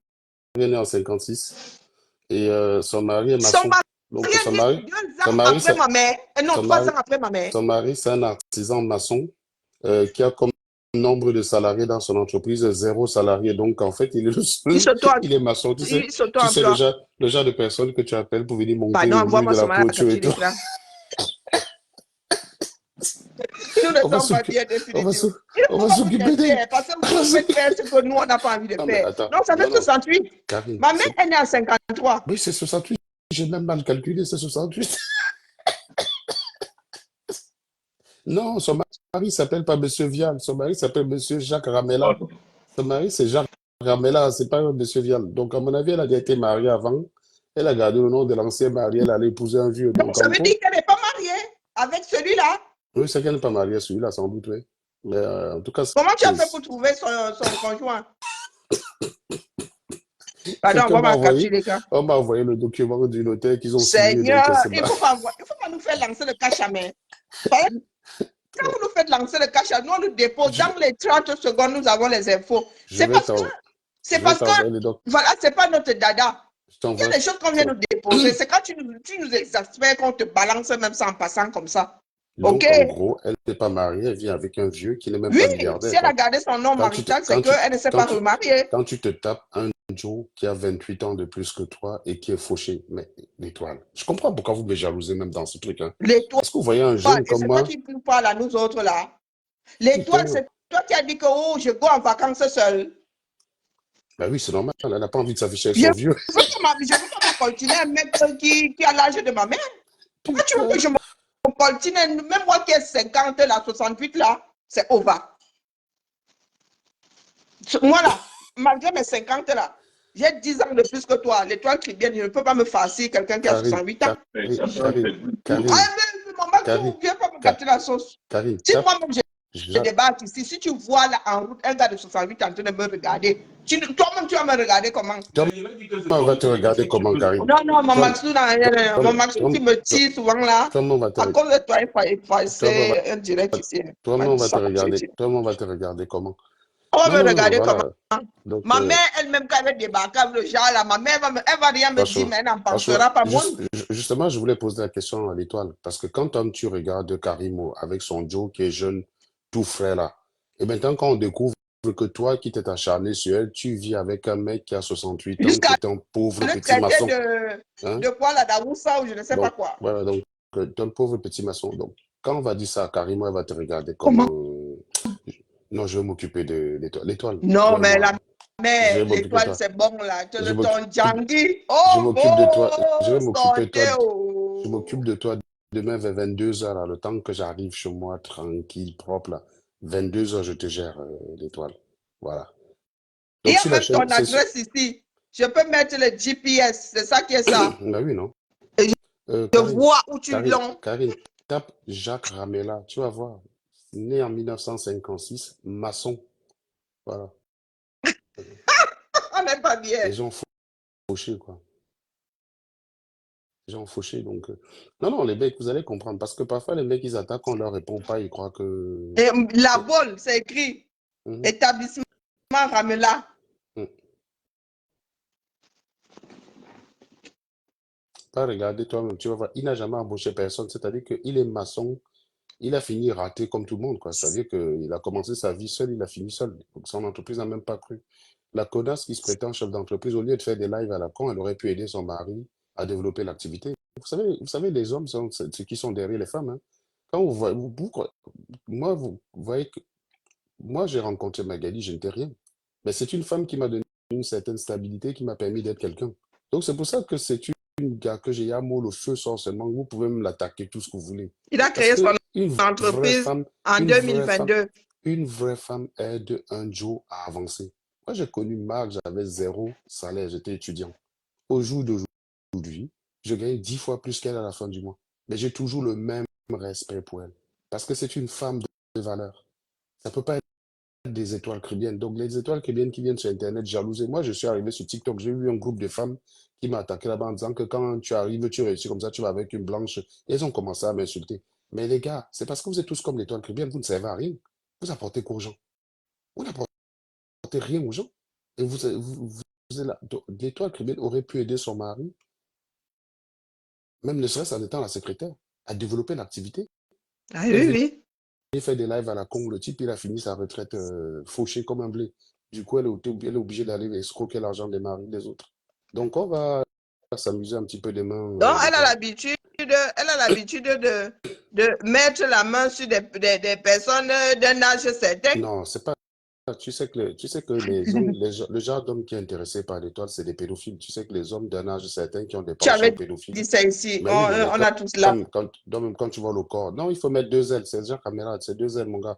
est né en 56. Et son mari est maçon. Donc son mari, après ma mère. Non, 3 ans après ma mère. Son mari, c'est un artisan maçon qui a comme nombre de salariés dans son entreprise 0 salarié. Donc en fait, il est le seul. Il est maçon. Tu sais le genre de personne que tu appelles pour venir monter le mur de la clôture et tout. Nous ne sommes pas bien définitivement. On va s'occuper d'elle. Parce que vous pouvez faire ce que nous, on n'a pas envie de faire. Non, ça fait 68. Karine, ma mère est née en 53. Oui, c'est 68. J'ai même mal calculé, c'est 68. Non, son mari ne s'appelle pas Monsieur Vial. Son mari s'appelle Monsieur Jacques Ramela. Son mari, c'est Jacques Ramela, c'est pas Monsieur Vial. Donc, à mon avis, elle a déjà été mariée avant. Elle a gardé le nom de l'ancien mari. Elle allait épouser un vieux. Donc ça veut dire qu'elle n'est pas mariée avec celui-là? Oui, c'est qu'elle n'est pas mariée à celui-là, sans doute, oui. Mais en tout cas, comment tu as fait pour trouver son conjoint? Pardon, on va capturer les gars. On m'a envoyé le document du notaire qu'ils ont signé. Seigneur, il ne faut pas nous faire lancer le cash à main. Quand vous nous faites lancer le cash à nous, on nous dépose. Dans les 30 secondes, nous avons les infos. C'est parce que, voilà, c'est pas notre dada. Il y a des choses qu'on vient nous déposer. C'est quand tu nous exaspères qu'on te balance même ça en passant comme ça. Donc, en gros, elle n'est pas mariée, elle vit avec un vieux qui n'est même pas milliardaire. Si elle a gardé son nom marital, c'est qu'elle ne s'est pas remariée. Quand tu te tapes un Joe qui a 28 ans de plus que toi et qui est fauché, mais l'étoile. Je comprends pourquoi vous me jalousez même dans ce truc. Hein. L'étoile. Est-ce que vous voyez un jeune comme moi? C'est toi qui nous parle à nous autres là. L'étoile, c'est toi qui as dit que je go en vacances seul. Ben oui, c'est normal. Elle n'a pas envie de s'afficher avec son vieux. Je ne veux pas continuer un mec qui a l'âge de ma mère. Pourquoi tu veux que je me continue? Même moi qui ai 50 là, 68 là, c'est over. Moi là, malgré mes 50 là, j'ai 10 ans de plus que toi. L'étoile qui vient, je ne peux pas me farcir quelqu'un qui a 68 ans. Karine, viens pas me gâter la sauce. Si moi-même je débarque ici, si tu vois là en route un gars de 68 en train de me regarder, toi-même tu vas me regarder comment? On va te regarder comment, Karine? Non, mon Maxou, qui me tire souvent là. À cause de toi, il faut essayer un direct ici. Toi-même, on va te regarder comment? On va me regarder comment? Donc, ma mère, elle-même, quand elle débarque avec le genre là, ma mère, elle va rien me dire, mais elle n'en pensera pas moins. Justement, je voulais poser la question à l'étoile, parce que quand tu regardes Karimo avec son Joe qui est jeune, tout frais là, et maintenant quand on découvre que toi qui t'es acharné sur elle, tu vis avec un mec qui a 68 ans, qui est un pauvre petit maçon. De quoi là, d'Aoussa ou je ne sais pas quoi. Voilà, donc d'un pauvre petit maçon. Donc, quand on va dire ça à Karima, elle va te regarder comme... Comment? Non, je vais m'occuper de l'étoile. L'étoile, Non, mais regarde-moi. la Je vais mère, m'occuper de l'étoile, toi. c'est bon là. Je Le ton m'occupe, Djangui. je Oh, m'occupe de toi. Je vais oh, m'occuper de toi. sortez, Je m'occupe oh. de toi demain vers 22 heures, là, le temps que j'arrive chez moi, tranquille, propre, là. 22 heures, je te gère, l'étoile. Voilà. Il y Donc, a sur la même ton chaîne, c'est sûr. adresse ici. Je peux mettre le GPS. C'est ça qui est ça. Bah oui, non? Et je Karine, vois où tu Karine, l'as. Karine, tape Jacques Ramela, tu vas voir. Né en 1956, maçon. Voilà. On n'est pas bien. Les gens fauchés, quoi. Les gens fauchés, donc... Non, non, les mecs, vous allez comprendre. Parce que parfois, les mecs, ils attaquent, on leur répond pas, ils croient que... Et la Baule, c'est écrit. Mhm, Établissement Ramela. mhm. Pas regarder toi-même, tu vas voir. Il n'a jamais embauché personne, c'est-à-dire qu'il est maçon, il a fini raté comme tout le monde, quoi. C'est-à-dire qu'il a commencé sa vie seul, il a fini seul. Donc, son entreprise n'a même pas cru. La connasse qui se prétend chef d'entreprise, au lieu de faire des lives à la con, elle aurait pu aider son mari à développer l'activité. Vous savez, les hommes sont ceux qui sont derrière les femmes, hein. Quand vous voyez, moi, vous voyez que moi, j'ai rencontré Magali, je n'étais rien. Mais c'est une femme qui m'a donné une certaine stabilité, qui m'a permis d'être quelqu'un. Donc, c'est pour ça que c'est une gars que j'ai amour, le feu sort seulement. Vous pouvez me l'attaquer tout ce que vous voulez. Il a Parce créé son que entreprise en 2022. une vraie femme aide un Joe à avancer. Moi, j'ai connu Marc, j'avais zéro salaire, j'étais étudiant. Au jour d'aujourd'hui, je gagne 10 fois plus qu'elle à la fin du mois. Mais j'ai toujours le même respect pour elle. Parce que c'est une femme de valeur. Ça peut pas être des étoiles caribéennes. Donc, les étoiles caribéennes qui viennent sur Internet jalouser. Moi, je suis arrivé sur TikTok, j'ai vu un groupe de femmes qui m'a attaqué là-bas en disant que quand tu arrives, tu réussis comme ça, tu vas avec une blanche. Et elles ont commencé à m'insulter. Mais les gars, c'est parce que vous êtes tous comme l'étoile caribéenne, vous ne servez à rien. Vous apportez quoi aux gens? Vous n'apportez rien aux gens. Et vous êtes là. Donc, l'étoile caribéenne aurait pu aider son mari, même ne serait-ce en étant la secrétaire, à développer l'activité. Ah Elle est oui, venue oui. faire des lives à la con. Le type, il a fini sa retraite fauché comme un blé. Du coup, elle est obligée d'aller escroquer l'argent des maris des autres. Donc, on va s'amuser un petit peu demain, Donc, l'étoile. elle a l'habitude de mettre la main sur des personnes d'un âge certain. Non, c'est pas. Tu sais que les hommes, le genre d'homme qui est intéressé par l'étoile, c'est des pédophiles. Tu sais que les hommes d'un âge certain qui ont des Tu penchants avais pédophiles. dit ça ici. Mais oui, mais On a tous là. même quand tu vois le corps, non, il faut mettre 2 ailes. C'est déjà caméra, c'est 2 ailes, mon gars.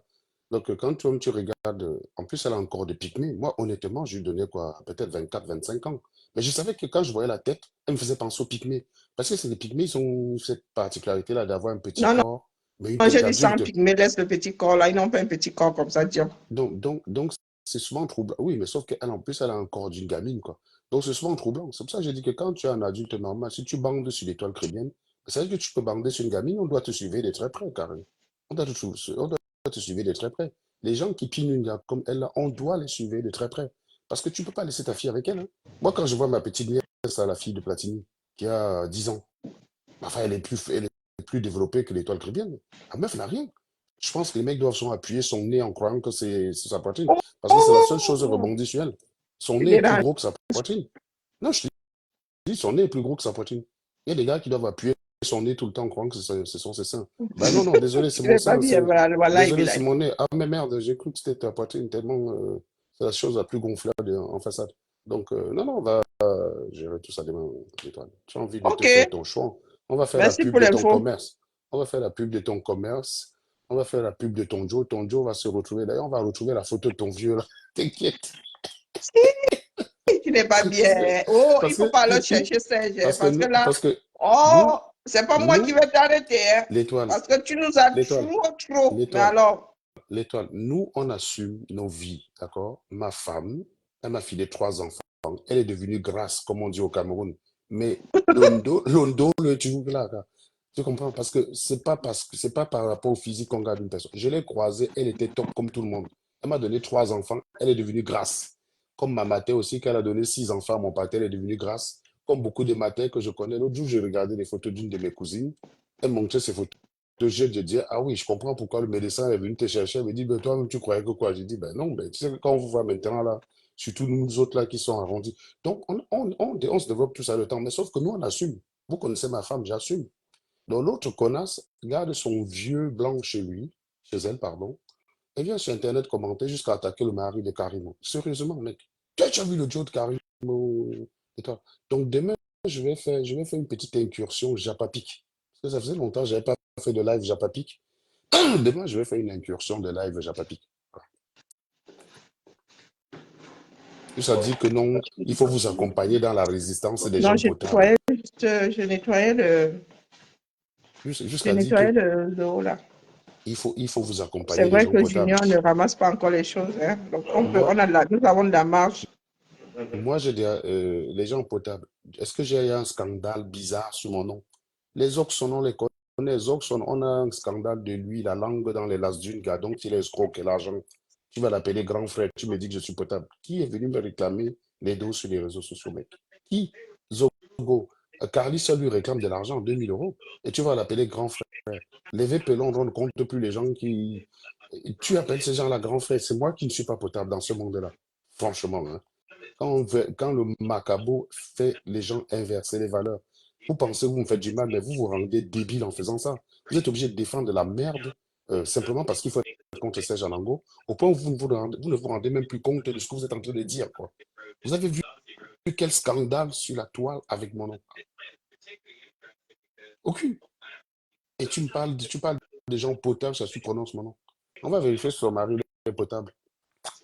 Donc, quand tu regardes, en plus, elle a encore des pygmées. Moi, honnêtement, je lui donnais quoi, peut-être 24, 25 ans. Mais je savais que quand je voyais la tête, elle me faisait penser aux pygmées. Parce que c'est des pygmées, ils ont cette particularité-là d'avoir un petit Non, non, corps, mais une non, tête j'ai dit sans d'adulte. pygmée, laisse le petit corps là. Ils n'ont pas un petit corps comme ça, tiens. Donc c'est souvent troublant. Oui, mais sauf qu'elle, en plus, elle a un corps d'une gamine, quoi. Donc, c'est souvent troublant. C'est pour ça que j'ai dit que quand tu es un adulte normal, si tu bandes sur l'étoile caribéenne, c'est vrai que tu peux bander sur une gamine, on doit te suivre de très près, carrément. On doit te suivre de très près. Les gens qui pinent une gars comme elle, là, on doit les suivre de très près. Parce que tu peux pas laisser ta fille avec elle, hein. Moi, quand je vois ma petite nièce, là, la fille de Platini, qui a 10 ans, enfin, elle est plus développée que l'étoile caribéenne. La meuf n'a rien. Je pense que les mecs doivent sont appuyer son nez en croyant que c'est sa poitrine. Parce que c'est la seule chose qui Oh, rebondit sur elle. Son tu nez est plus déranges. gros que sa poitrine. Non, je te dis, son nez est plus gros que sa poitrine. Il y a des gars qui doivent appuyer son nez tout le temps en croyant que ce sont ses seins. Ben non, non, désolé, c'est Tu mon n'es pas sein. bien, voilà, voilà, Désolé, il a. c'est mon nez. Ah, mais merde, j'ai cru que c'était ta poitrine, tellement c'est la chose la plus gonflable en façade. Donc, non, non, on va gérer tout ça demain, Étoile. Tu as envie de te Ok, faire ton choix. On va faire la merci pub pour de ton l'info. commerce. On va faire la pub de ton commerce. On va faire la pub de ton Joe. Ton Joe va se retrouver. D'ailleurs, on va retrouver la photo de ton vieux, là. T'inquiète. Tu n'es pas Parce que, bien. Oh, il parce faut pas aller que, chercher Serge, parce que parce que nous, là, parce que oh, nous, c'est pas moi qui nous, vais t'arrêter, hein, l'étoile, parce que tu nous as l'étoile, trop. Mais l'étoile, alors, l'étoile, nous, on assume nos vies, d'accord? Ma femme, elle m'a filé 3 enfants. Elle est devenue grasse, comme on dit au Cameroun. Mais l'ondo, le truc là, là. Tu comprends? Parce que c'est pas par rapport au physique qu'on garde une personne. Je l'ai croisée, elle était top comme tout le monde. Elle m'a donné 3 enfants, elle est devenue grasse. Comme ma mater aussi, qu'elle a donné 6 enfants à mon père, elle est devenue grasse. Comme beaucoup de maters que je connais. L'autre jour, j'ai regardé les photos d'une de mes cousines. Elle montrait ses photos. Je dis, ah oui, je comprends pourquoi le médecin est venu te chercher. Elle me dit, ben toi-même, tu croyais que quoi? J'ai dit, ben non, ben, tu sais que quand on vous voit maintenant là, surtout nous autres là qui sont arrondis. Donc, on se développe tout ça le temps. Mais sauf que nous, on assume. Vous connaissez ma femme, j'assume. Donc l'autre connasse garde son vieux blanc chez lui, chez elle, pardon, et vient sur Internet commenter jusqu'à attaquer le mari de Karimo. Sérieusement, mec. Tu as vu le Joe de Karimo et toi? Donc demain, je vais faire une petite incursion Japapic. Parce que ça faisait longtemps que je n'avais pas fait de live Japapic. Demain, je vais faire une incursion de live Japapic. Ça dit que non, il faut vous accompagner dans la résistance des Non, gens potables. je nettoyais Jusqu'à dire que le haut là. il faut vous C'est accompagner les vrai gens que potables. Junior ne ramasse pas encore les choses, hein. Donc Moi, nous avons de la marge. moi j'ai des, les gens potables. Est-ce que j'ai un scandale bizarre sur mon nom? Les Oxon, on les connaît. Les Oxon, on a un scandale de lui, la langue dans les las d'une gars, donc il a escroqué l'argent. Tu vas l'appeler grand frère, tu me dis que je suis potable. Qui est venu me réclamer les dos sur les réseaux sociaux, mec? Qui? Zogo. Carly, ça lui réclame de l'argent, 2000 euros, et tu vas l'appeler grand frère. Les Pelons ne compte plus les gens qui. Tu appelles ces gens-là grand frère. C'est moi qui ne suis pas potable dans ce monde-là. Franchement, hein. Quand le macabo fait les gens inverser les valeurs, vous pensez que vous me faites du mal, mais vous vous rendez débile en faisant ça. Vous êtes obligé de défendre de la merde simplement parce qu'il faut être contre Serge Anango, au point où vous ne vous rendez même plus compte de ce que vous êtes en train de dire, quoi. Vous avez vu quel scandale sur la toile avec mon nom? Aucune. Et tu parles des gens potables, ça tu prononces mon nom. On va vérifier si son mari est potable.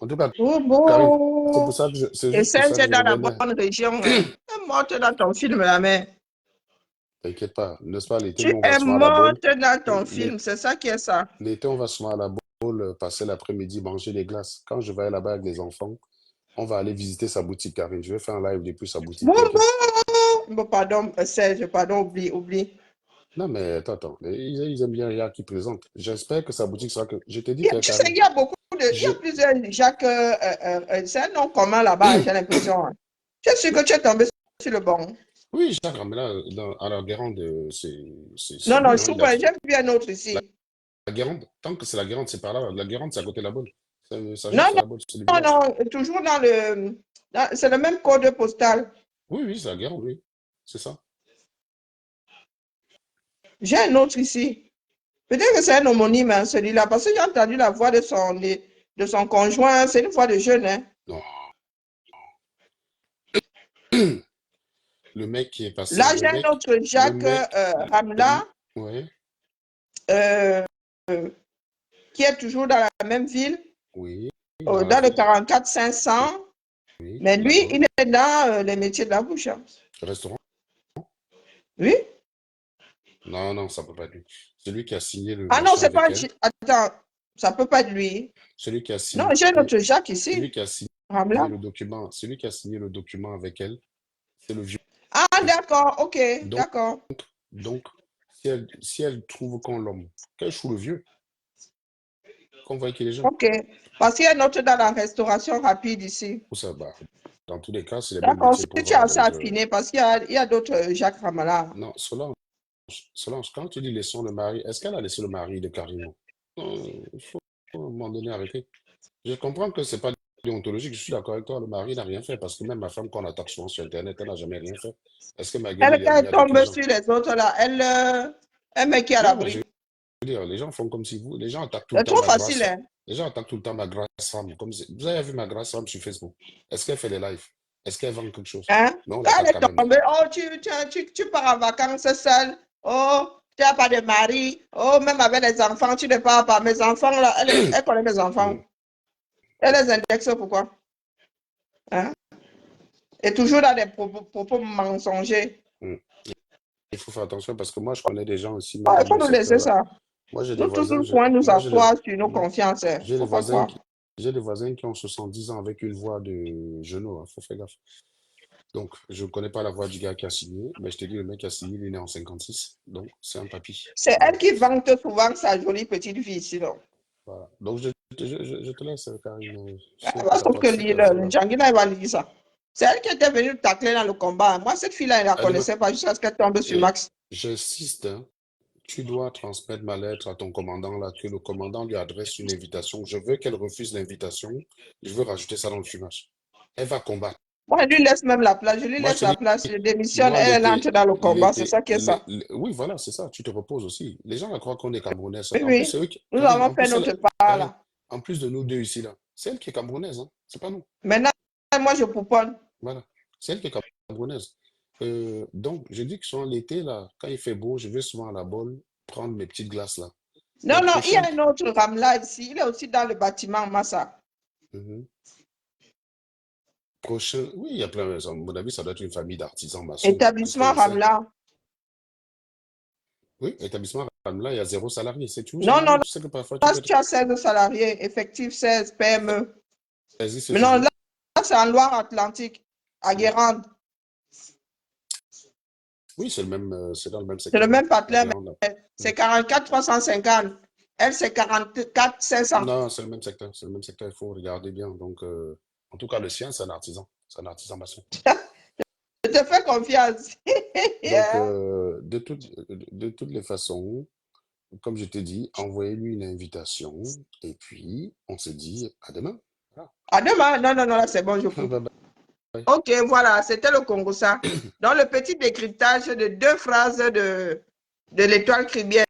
En tout cas, Oh Karine, c'est pour bon. ça que c'est Et juste pour ça Serge que est je dans la revenais. bonne région, hein. Tu es morte dans ton film, la mère. T'inquiète pas, n'est-ce pas, l'été, Tu nous, on va es souvent à la boule. morte dans ton film, L'é- c'est ça qui est ça. L'été, on va souvent à la boule, passer l'après-midi, manger des glaces. Quand je vais là-bas avec les enfants, on va aller visiter sa boutique, Karine. Je vais faire un live depuis sa boutique, Bon, t'inquiète. bon, pardon, Serge, pardon, oublie. Non, mais attends, ils aiment bien Ria qui présente. J'espère que sa boutique sera que. Je te dis que Tu sais, Karine, il y a beaucoup de. Il y je, a plusieurs Jacques. C'est un nom commun là-bas, j'ai l'impression, hein. Je suis sûr que tu es tombé sur le bon. oui, Jacques Ramela, à la Guérande, c'est Non, lui, non, hein, j'ai vu un autre ici. la Guérande, tant que c'est la Guérande, c'est par là. La Guérande, c'est à côté de la boule. Ça Non, jette sur la boule, c'est le non, village. non, toujours dans le. C'est le même code postal. Oui, c'est la Guérande, oui. C'est ça. J'ai un autre ici. Peut-être que c'est un homonyme, hein, celui-là, parce que j'ai entendu la voix de son conjoint. C'est une voix de jeune, hein. Non. Le mec qui est passé, Là, j'ai un autre le Jacques mec, Ramla, ouais, euh, qui est toujours dans la même ville, oui, dans dans la le ville, 44 500. oui, Mais lui, d'accord. il est dans les métiers de la bouche, hein. Restaurant? Oui? Non, ça peut pas être lui. Celui qui a signé le Ah non, machin c'est pas. avec elle, Attends, ça peut pas être lui. celui qui a Non, signé, j'ai un autre Jacques celui ici, qui a signé Ramla. le document, celui qui a signé le document avec elle, c'est le vieux. Ah, d'accord, ok, Donc, d'accord. donc, si elle trouve qu'on l'homme, qu'elle choue le vieux, qu'on voit qu'il est jeune. Ok. Parce qu'il y a un autre dans la restauration rapide ici. Ou ça, bah, dans tous les cas, c'est les mêmes D'accord, métiers si pour tu es voir. assez Donc, affiné, parce il y a d'autres Jacques Ramala. non, Solange, quand tu dis laissons le mari, est-ce qu'elle a laissé le mari de Carino? Non, il faut à un moment donné arrêter. Je comprends que c'est pas déontologique, je suis d'accord avec toi, le mari n'a rien fait, parce que même ma femme qu'on attaque souvent sur Internet, elle n'a jamais rien fait. Est-ce que Magali est amie Elle avec les tombe gens? sur les autres là. Elle met qui à Non, mais je l'abri. veux dire, les gens font comme si les gens attaquent tout le C'est temps trop ma facile, grâce. hein. Les gens attaquent tout le temps ma grâce femme. Vous avez vu ma grâce femme sur Facebook? Est-ce qu'elle fait des lives? Est-ce qu'elle vend quelque chose? Hein? Mais on Quand elle l'attaque est quand même. tombée, oh, tu pars en vacances seule. Oh, tu n'as pas de mari. Oh, même avec les enfants, tu ne pars pas. Mes enfants, là, elle connaît mes enfants. Elle les indexe pourquoi? Hein? Et toujours dans des propos mensongers. Il faut faire attention parce que moi, je connais des gens aussi, même Ah, dans il faut mon nous laisser secteur-là. ça. Moi, j'ai des Nous, voisins, toujours, point nous asseoir sur nos non, confiances. Il j'ai ne des faut pas voisins croire. qui, j'ai des voisins qui ont 70 ans avec une voix de genou, hein, faut faire gaffe. Donc, je ne connais pas la voix du gars qui a signé, mais je te dis, le mec qui a signé, il est né en 56, donc c'est un papy. C'est elle Donc, qui vante souvent sa jolie petite fille, sinon. voilà. Donc, je te laisse, Karine. Elle Si va écoute à sauf toi, que tu sais qu'elle le sera. Djangina, il va lire ça. C'est elle qui était venue tacler dans le combat. Moi, cette fille-là, elle ne la Elle ne- connaissait pas jusqu'à ce qu'elle tombe sur Et Max. j'insiste, hein, tu dois transmettre ma lettre à ton commandant, là, que le commandant lui adresse une invitation. Je veux qu'elle refuse l'invitation. Je veux rajouter ça dans le fumage. Elle va combattre. Moi, je lui laisse même la place. Je lui Moi, laisse je te la place. dis, Je démissionne. moi, Elle entre dans le combat. C'est ça qui est ça. oui, voilà, c'est ça. Tu te reposes aussi. Les gens là croient qu'on est Camerounais. Oui, En plus, oui. c'est eux qui, Nous Karine, avons en plus, fait notre part Karine, là. en plus de nous deux ici, là, c'est elle qui est camerounaise, hein. C'est pas nous. Maintenant, moi, je pouponne. Voilà. C'est elle qui est camerounaise. Donc, je dis que sur l'été, là, quand il fait beau, je vais souvent à la bolle prendre mes petites glaces, là. Non, La non, il y a prochaine. un autre Ramla ici. Il est aussi dans le bâtiment Massa. Mhm. Prochain. Oui, il y a plein de. À mon avis, ça doit être une famille d'artisans maçons. Parce Établissement que c'est. Ramla. Oui, établissement Ramla, il y a 0 salarié. C'est tout, Non, non, généralement. Je sais que parfois, tu là, peux tu as 16 salariés, effectif 16 PME. existe Mais non, toujours. là c'est en Loire-Atlantique, à Guérande. Oui, c'est dans le même C'est le secteur. même La partenaire, Guérande, là. c'est 44 350. Elle, c'est 44 500. Non, c'est le même secteur. C'est le même secteur. Il faut regarder bien. Donc, en tout cas, le sien, c'est un artisan. C'est un artisan maçon. Je te fais confiance. Donc, de toutes les façons, comme je t'ai dit, envoyez-lui une invitation et puis on se dit à demain. Voilà. À demain. Non, non, non, là, c'est bon, je coupe. Bye bye. Ok, voilà, c'était le Congo ça. Dans le petit décryptage de 2 phrases de l'étoile cribienne,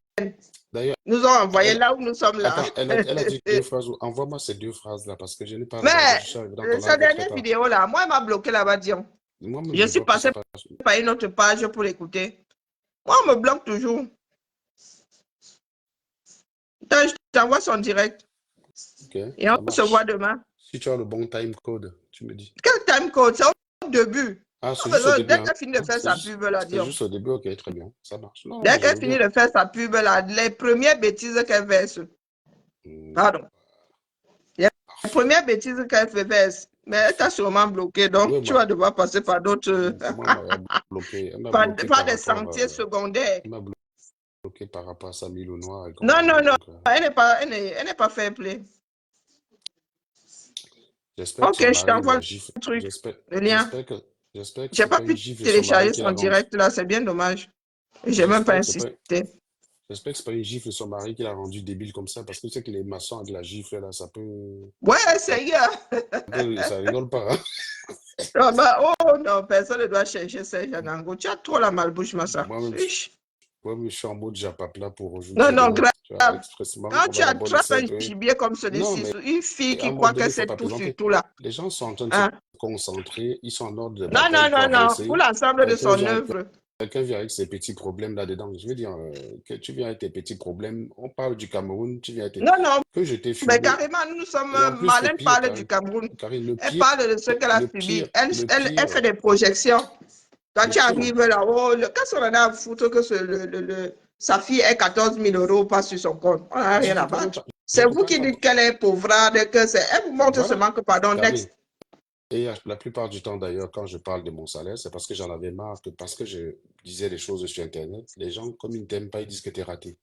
D'ailleurs, nous ont envoyé elle, là où nous sommes là. attends, elle a dit 2 phrases. Envoie-moi ces 2 phrases-là parce que je n'ai pas regardé. Je Mais suis arrivé dans ton sa live très dernière tard. vidéo là, moi, elle m'a bloqué là-bas, disons. Moi-même, Je je suis vois que passé c'est pas. par une autre page pour l'écouter. Moi, on me bloque toujours. Attends, je t'envoie son direct. Ok, Et ça on se voit marche. demain. Si tu as le bon time code, tu me dis. Quel time code? C'est au début. Ah, c'est juste au début, Dès hein. qu'elle finit de faire sa pub là, C'est disons. juste au début, ok, très bien, ça marche. Non, Dès je qu'elle veux finit bien. de faire sa pub là, les premières bêtises qu'elle verse. Pardon. Les premières bêtises qu'elle fait verse. Mais elle t'a sûrement bloqué, donc Oui, tu bah, vas devoir passer par d'autres, moi, elle m'a bloqué. Elle m'a par bloqué par des rapport sentiers secondaires. elle m'a bloqué par rapport à sa mille au noir et Non, compagnie. non, non, Donc, elle n'est pas fair play. j'espère que Ok, son je mari t'envoie l'a le giflé. truc, le lien. J'espère que J'ai c'est pas pas une pu gifle de son mari télécharger qui son l'a rendu. direct là, c'est bien dommage. J'ai même pas J'espère que c'est pas, insisté. j'espère que c'est pas une gifle de son mari qui l'a rendu débile comme ça, parce que tu sais que les maçons avec la gifle là, Ouais, sérieux. ça rigole pas, hein. Ah bah, oh non, personne ne doit chercher ces Janango. Tu as trop la malbouche, Massa. Moi-même, je suis en mode japapla pour Non, aujourd'hui, non, donc, grave. tu vois, expressement, Quand on tu va la bonne attrapes un 7, oui. gibier comme Non, celui-ci, mais une fille à un qui moment croit donné, que il faut c'est pas tout sur plaisanter. tout là. Les gens sont en train de se Hein? concentrer, ils sont en ordre de Non, non, bataille pour non, non. Pour avancer. l'ensemble de son Quelqu'un œuvre. Quelqu'un vient avec ses petits problèmes là-dedans. Je veux dire, que tu viens avec tes petits problèmes. On parle du Cameroun, tu viens avec Non, non. que je t'ai Mais filmé. carrément, nous sommes. Et en plus, le Marlène pire, parle du Cameroun. Karine, Elle parle de ce qu'elle a subi. le Elle fait pire, des projections. Quand le tu pire, arrives là, oh, qu'est-ce qu'on en a à foutre que sa fille ait 14 000 euros pas sur son compte? On n'a je rien te à prends même battre. pas, je C'est te vous prends qui pas. dites qu'elle est pauvrade, elle vous montre Voilà, seulement que, pardon, Karine. next. Et la plupart du temps, d'ailleurs, quand je parle de mon salaire, c'est parce que j'en avais marre, que parce que je disais des choses sur Internet, les gens, comme ils ne t'aiment pas, ils disent que tu es raté.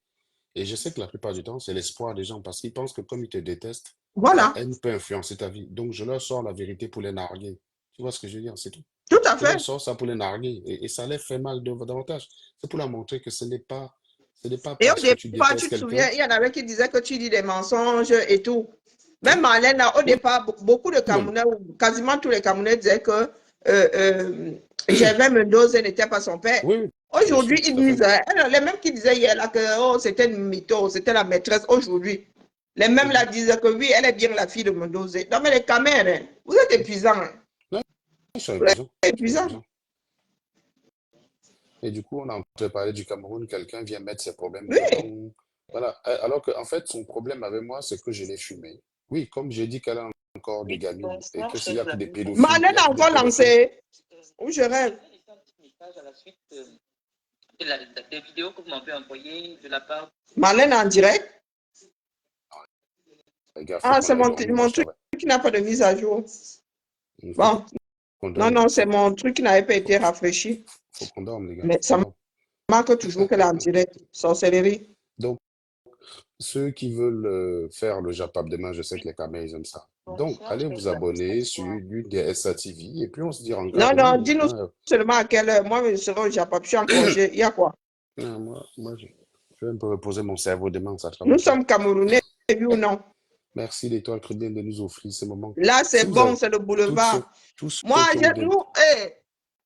Et je sais que la plupart du temps, c'est l'espoir des gens, parce qu'ils pensent que comme ils te détestent, ta Voilà, haine peut influencer ta vie. Donc, je leur sors la vérité pour les narguer. Tu vois ce que je veux dire? C'est tout. tout à Je leur fait. sors ça pour les narguer. Et ça les fait mal davantage. C'est pour leur montrer que ce n'est pas Et au parce que tu départ, détestes tu te quelqu'un. souviens, il y en avait qui disaient que tu dis des mensonges et tout. Même Oui, Marlène, là, au oui, départ, beaucoup de même. Camerounais, ou quasiment tous les Camerounais disaient que Gervais Mendoza n'était pas son père. Oui, oui, bien Aujourd'hui, sûr, ils tout à disent, fait. les mêmes qui disaient hier là que oh, c'était une mytho, c'était la maîtresse. Aujourd'hui, les mêmes là Mhm. disent que oui, elle est bien la fille de Mendoza. Non, mais les Camerounais, hein, vous êtes épuisants. Hein. Ouais, ils sont Vous êtes épuisants. Ils sont épuisants. épuisants. Et du coup, on a entendu parler du Cameroun, quelqu'un vient mettre ses problèmes Oui. dedans. Voilà. Alors qu'en fait, son problème avec moi, c'est que je l'ai fumé. Oui, comme j'ai dit qu'elle a encore des gamines et que s'il n'y a que des pédophiles, il Marlène n'y a a que des encore pédophiles. lancé. Où je rêve. Des vidéos que vous m'avez envoyées de la part. Marlène en direct. Les gars, faut Ah, qu'on c'est aille dormir, moi mon je truc travaille. qui n'a pas de mise à jour. Il faut Bon, qu'on non, dorme. non, c'est mon truc qui n'avait pas Faut, été rafraîchi. faut qu'on dorme, les gars. Mais Faut ça qu'on dorme. marque toujours qu'elle est en direct. Sorcellerie. Donc, ceux qui veulent faire le Japap demain, je sais que les Camerounais, ils aiment ça. Donc, allez vous abonner sur l'une des SA TV et puis on se dit Non, encore non, demain. dis-nous Hein. seulement à quelle heure. Moi, je serai au Japon. Je suis en congé. Il y a quoi? Moi, je vais un peu reposer mon cerveau demain, ça Nous travaille trop. sommes Camerounais, oui ou non? Merci l'Étoile chrétienne de nous offrir ce moment. Là, c'est Si vous bon, avez c'est le tous ceux, boulevard. tous ceux Moi, qui ont nous,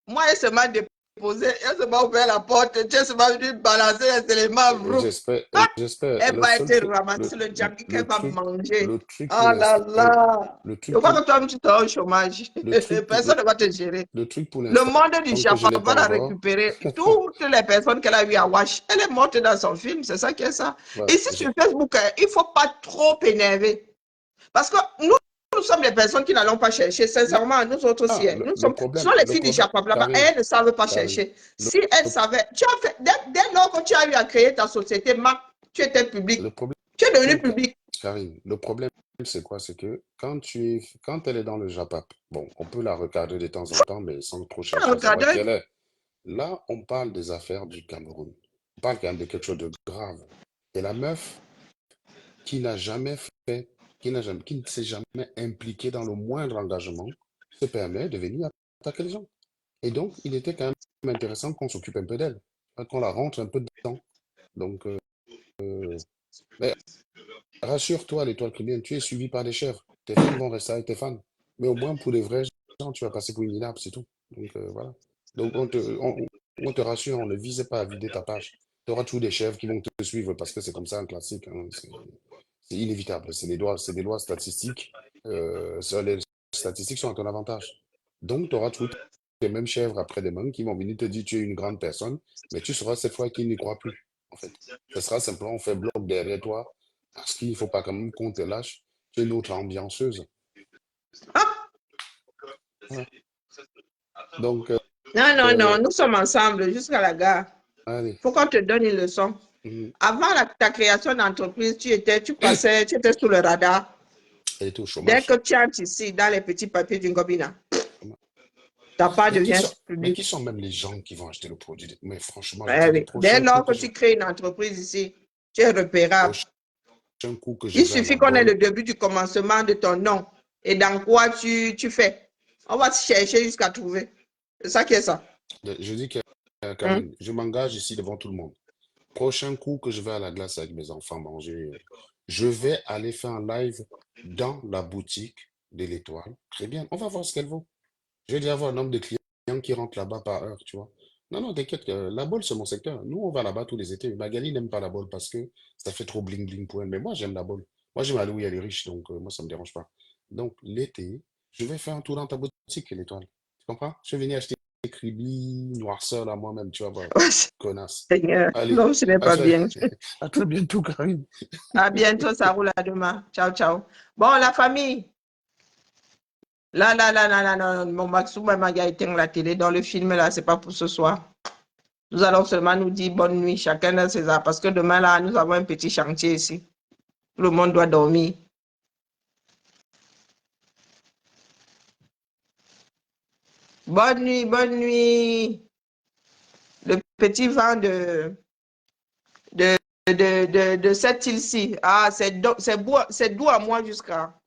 moi, elle se m'a déposé, elle se m'a ouvert la porte, elle se m'a venu balancer les éléments. j'espère, Elle le va seul être truc, ramassée le junkie qu'elle va manger. le truc Oh pour là l'instant, là. le Je truc crois pour, que toi-même, tu es au chômage. le truc pour, Personne ne va te gérer. le truc pour Le l'instant, monde du tant que je Japon n'ai va pas la encore, récupérer. Toutes les personnes qu'elle a eues à Wash, elle est morte dans son film. C'est ça qui est ça. ouais, Ici sur Facebook, il ne faut pas trop énerver. Parce que nous sommes les personnes qui n'allons pas chercher. Sincèrement, nous autres aussi. le Ce sont les filles du Japon là-bas. Karine, Elles ne savent pas Karine, chercher. Si elles savaient, tu as fait, dès lors que tu as eu à créer ta société, Marc, tu étais public. le problème, Tu es devenu public. Karine, le problème, c'est quoi? C'est que quand elle est dans le Japap, bon, on peut la regarder de temps en temps, mais sans trop chercher à savoir qui elle est. Là, on parle des affaires du Cameroun. On parle quand même de quelque chose de grave. Et la meuf qui n'a jamais fait, qui ne s'est jamais impliquée dans le moindre engagement, se permet de venir attaquer les gens. Et donc, il était quand même intéressant qu'on s'occupe un peu d'elle, qu'on la rentre un peu dedans. Donc, mais rassure-toi, l'Étoile chrétienne, tu es suivi par des chèvres. Tes fans vont rester avec tes fans. Mais au moins, pour les vrais gens, tu vas passer pour une minable, c'est tout. Donc, voilà. Donc, on te rassure, on ne vise pas à vider ta page. Tu auras toujours des chèvres qui vont te suivre parce que c'est comme ça un classique. Hein. C'est inévitable. C'est des lois statistiques. Les statistiques sont à ton avantage. Donc, tu auras toujours les mêmes chèvres après-demain qui vont venir te dire tu es une grande personne, mais tu seras cette fois qui n'y croit plus. En fait, ce sera simplement on fait bloc derrière toi parce qu'il ne faut pas quand même qu'on te lâche. Tu es notre ambianceuse. Ouais. Donc, Non, nous sommes ensemble jusqu'à la gare. Allez. Il faut qu'on te donne une leçon. Avant ta création d'entreprise, tu étais sous le radar. Elle était au chômage. Dès que tu entres ici, dans les petits papiers du Ngobina, ta part devient publique. Mais qui sont même les gens qui vont acheter le produit? Mais franchement, dès lors que tu crées une entreprise ici, tu es repérable. Il suffit qu'on ait le début du commencement de ton nom et dans quoi tu fais. On va te chercher jusqu'à trouver. C'est ça qui est ça. Je dis que, Karine, je m'engage ici devant tout le monde. Prochain coup que je vais à la glace avec mes enfants manger, je vais aller faire un live dans la boutique de l'Étoile. Très bien, on va voir ce qu'elle vaut. Je vais déjà avoir un nombre de clients qui rentrent là-bas par heure, tu vois. Non, t'inquiète, la bolle, c'est mon secteur. Nous, on va là-bas tous les étés. Magali n'aime pas la bolle parce que ça fait trop bling-bling pour elle. Mais moi, j'aime la bolle. Moi, j'aime aller où il y a les riches, donc moi, ça ne me dérange pas. Donc, l'été, je vais faire un tour dans ta boutique, l'Étoile. Tu comprends? Je vais venir acheter des cribis, noirceur là moi-même, tu vas voir. Connasse. Allez, non, ce n'est pas bien. À très bientôt, Karine. À bientôt, ça roule à demain. Ciao, ciao. Bon, la famille. Là, mon Maxou m'a éteint la télé dans le film, là, c'est pas pour ce soir. Nous allons seulement nous dire bonne nuit, chacun dans ses heures, parce que demain, là, nous avons un petit chantier ici. Tout le monde doit dormir. Bonne nuit, bonne nuit. Le petit vent de cette île-ci. Ah, c'est doux à moi jusqu'à...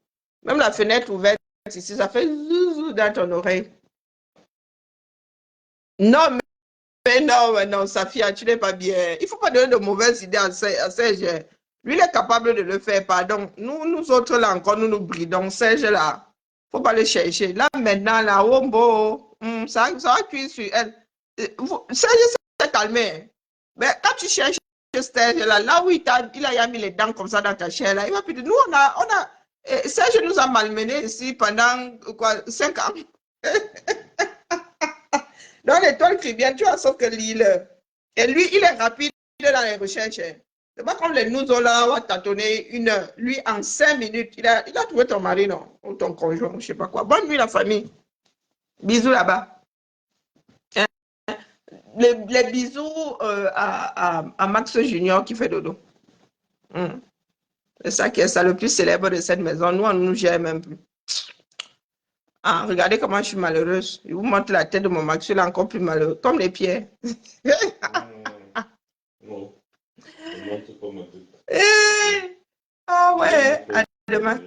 Même la fenêtre ouverte ici, ça fait zouzou dans ton oreille. Non, mais non, Safia, tu n'es pas bien. Il ne faut pas donner de mauvaises idées à Serge. Lui, il est capable de le faire, pardon. Nous autres, là encore, nous bridons. Serge, là, il ne faut pas le chercher. Là, maintenant, là, Wombo, ça va cuire sur elle. Serge s'est calmé. Mais quand tu cherches Serge, là où il a mis les dents comme ça dans ta chair, là, il va plus dire, nous, on a Serge nous a malmenés ici pendant, 5 ans. Dans l'Étoile chrétienne, tu as sauf que l'île. Et lui, il est rapide dans les recherches. C'est pas comme les nous là, on va tâtonner 1 heure. Lui, en 5 minutes, il a trouvé ton mari, non? Ou ton conjoint, je ne sais pas quoi. Bonne nuit, la famille. Bisous là-bas. Hein? Les bisous à Max Junior qui fait dodo. C'est ça qui est ça, le plus célèbre de cette maison. Nous, on ne nous gère même plus. Ah, regardez comment je suis malheureuse. Je vous montre la tête de mon Max, il est encore plus malheureux. Comme les pieds. Non, je montre pas ma tête. Ah ouais, à demain.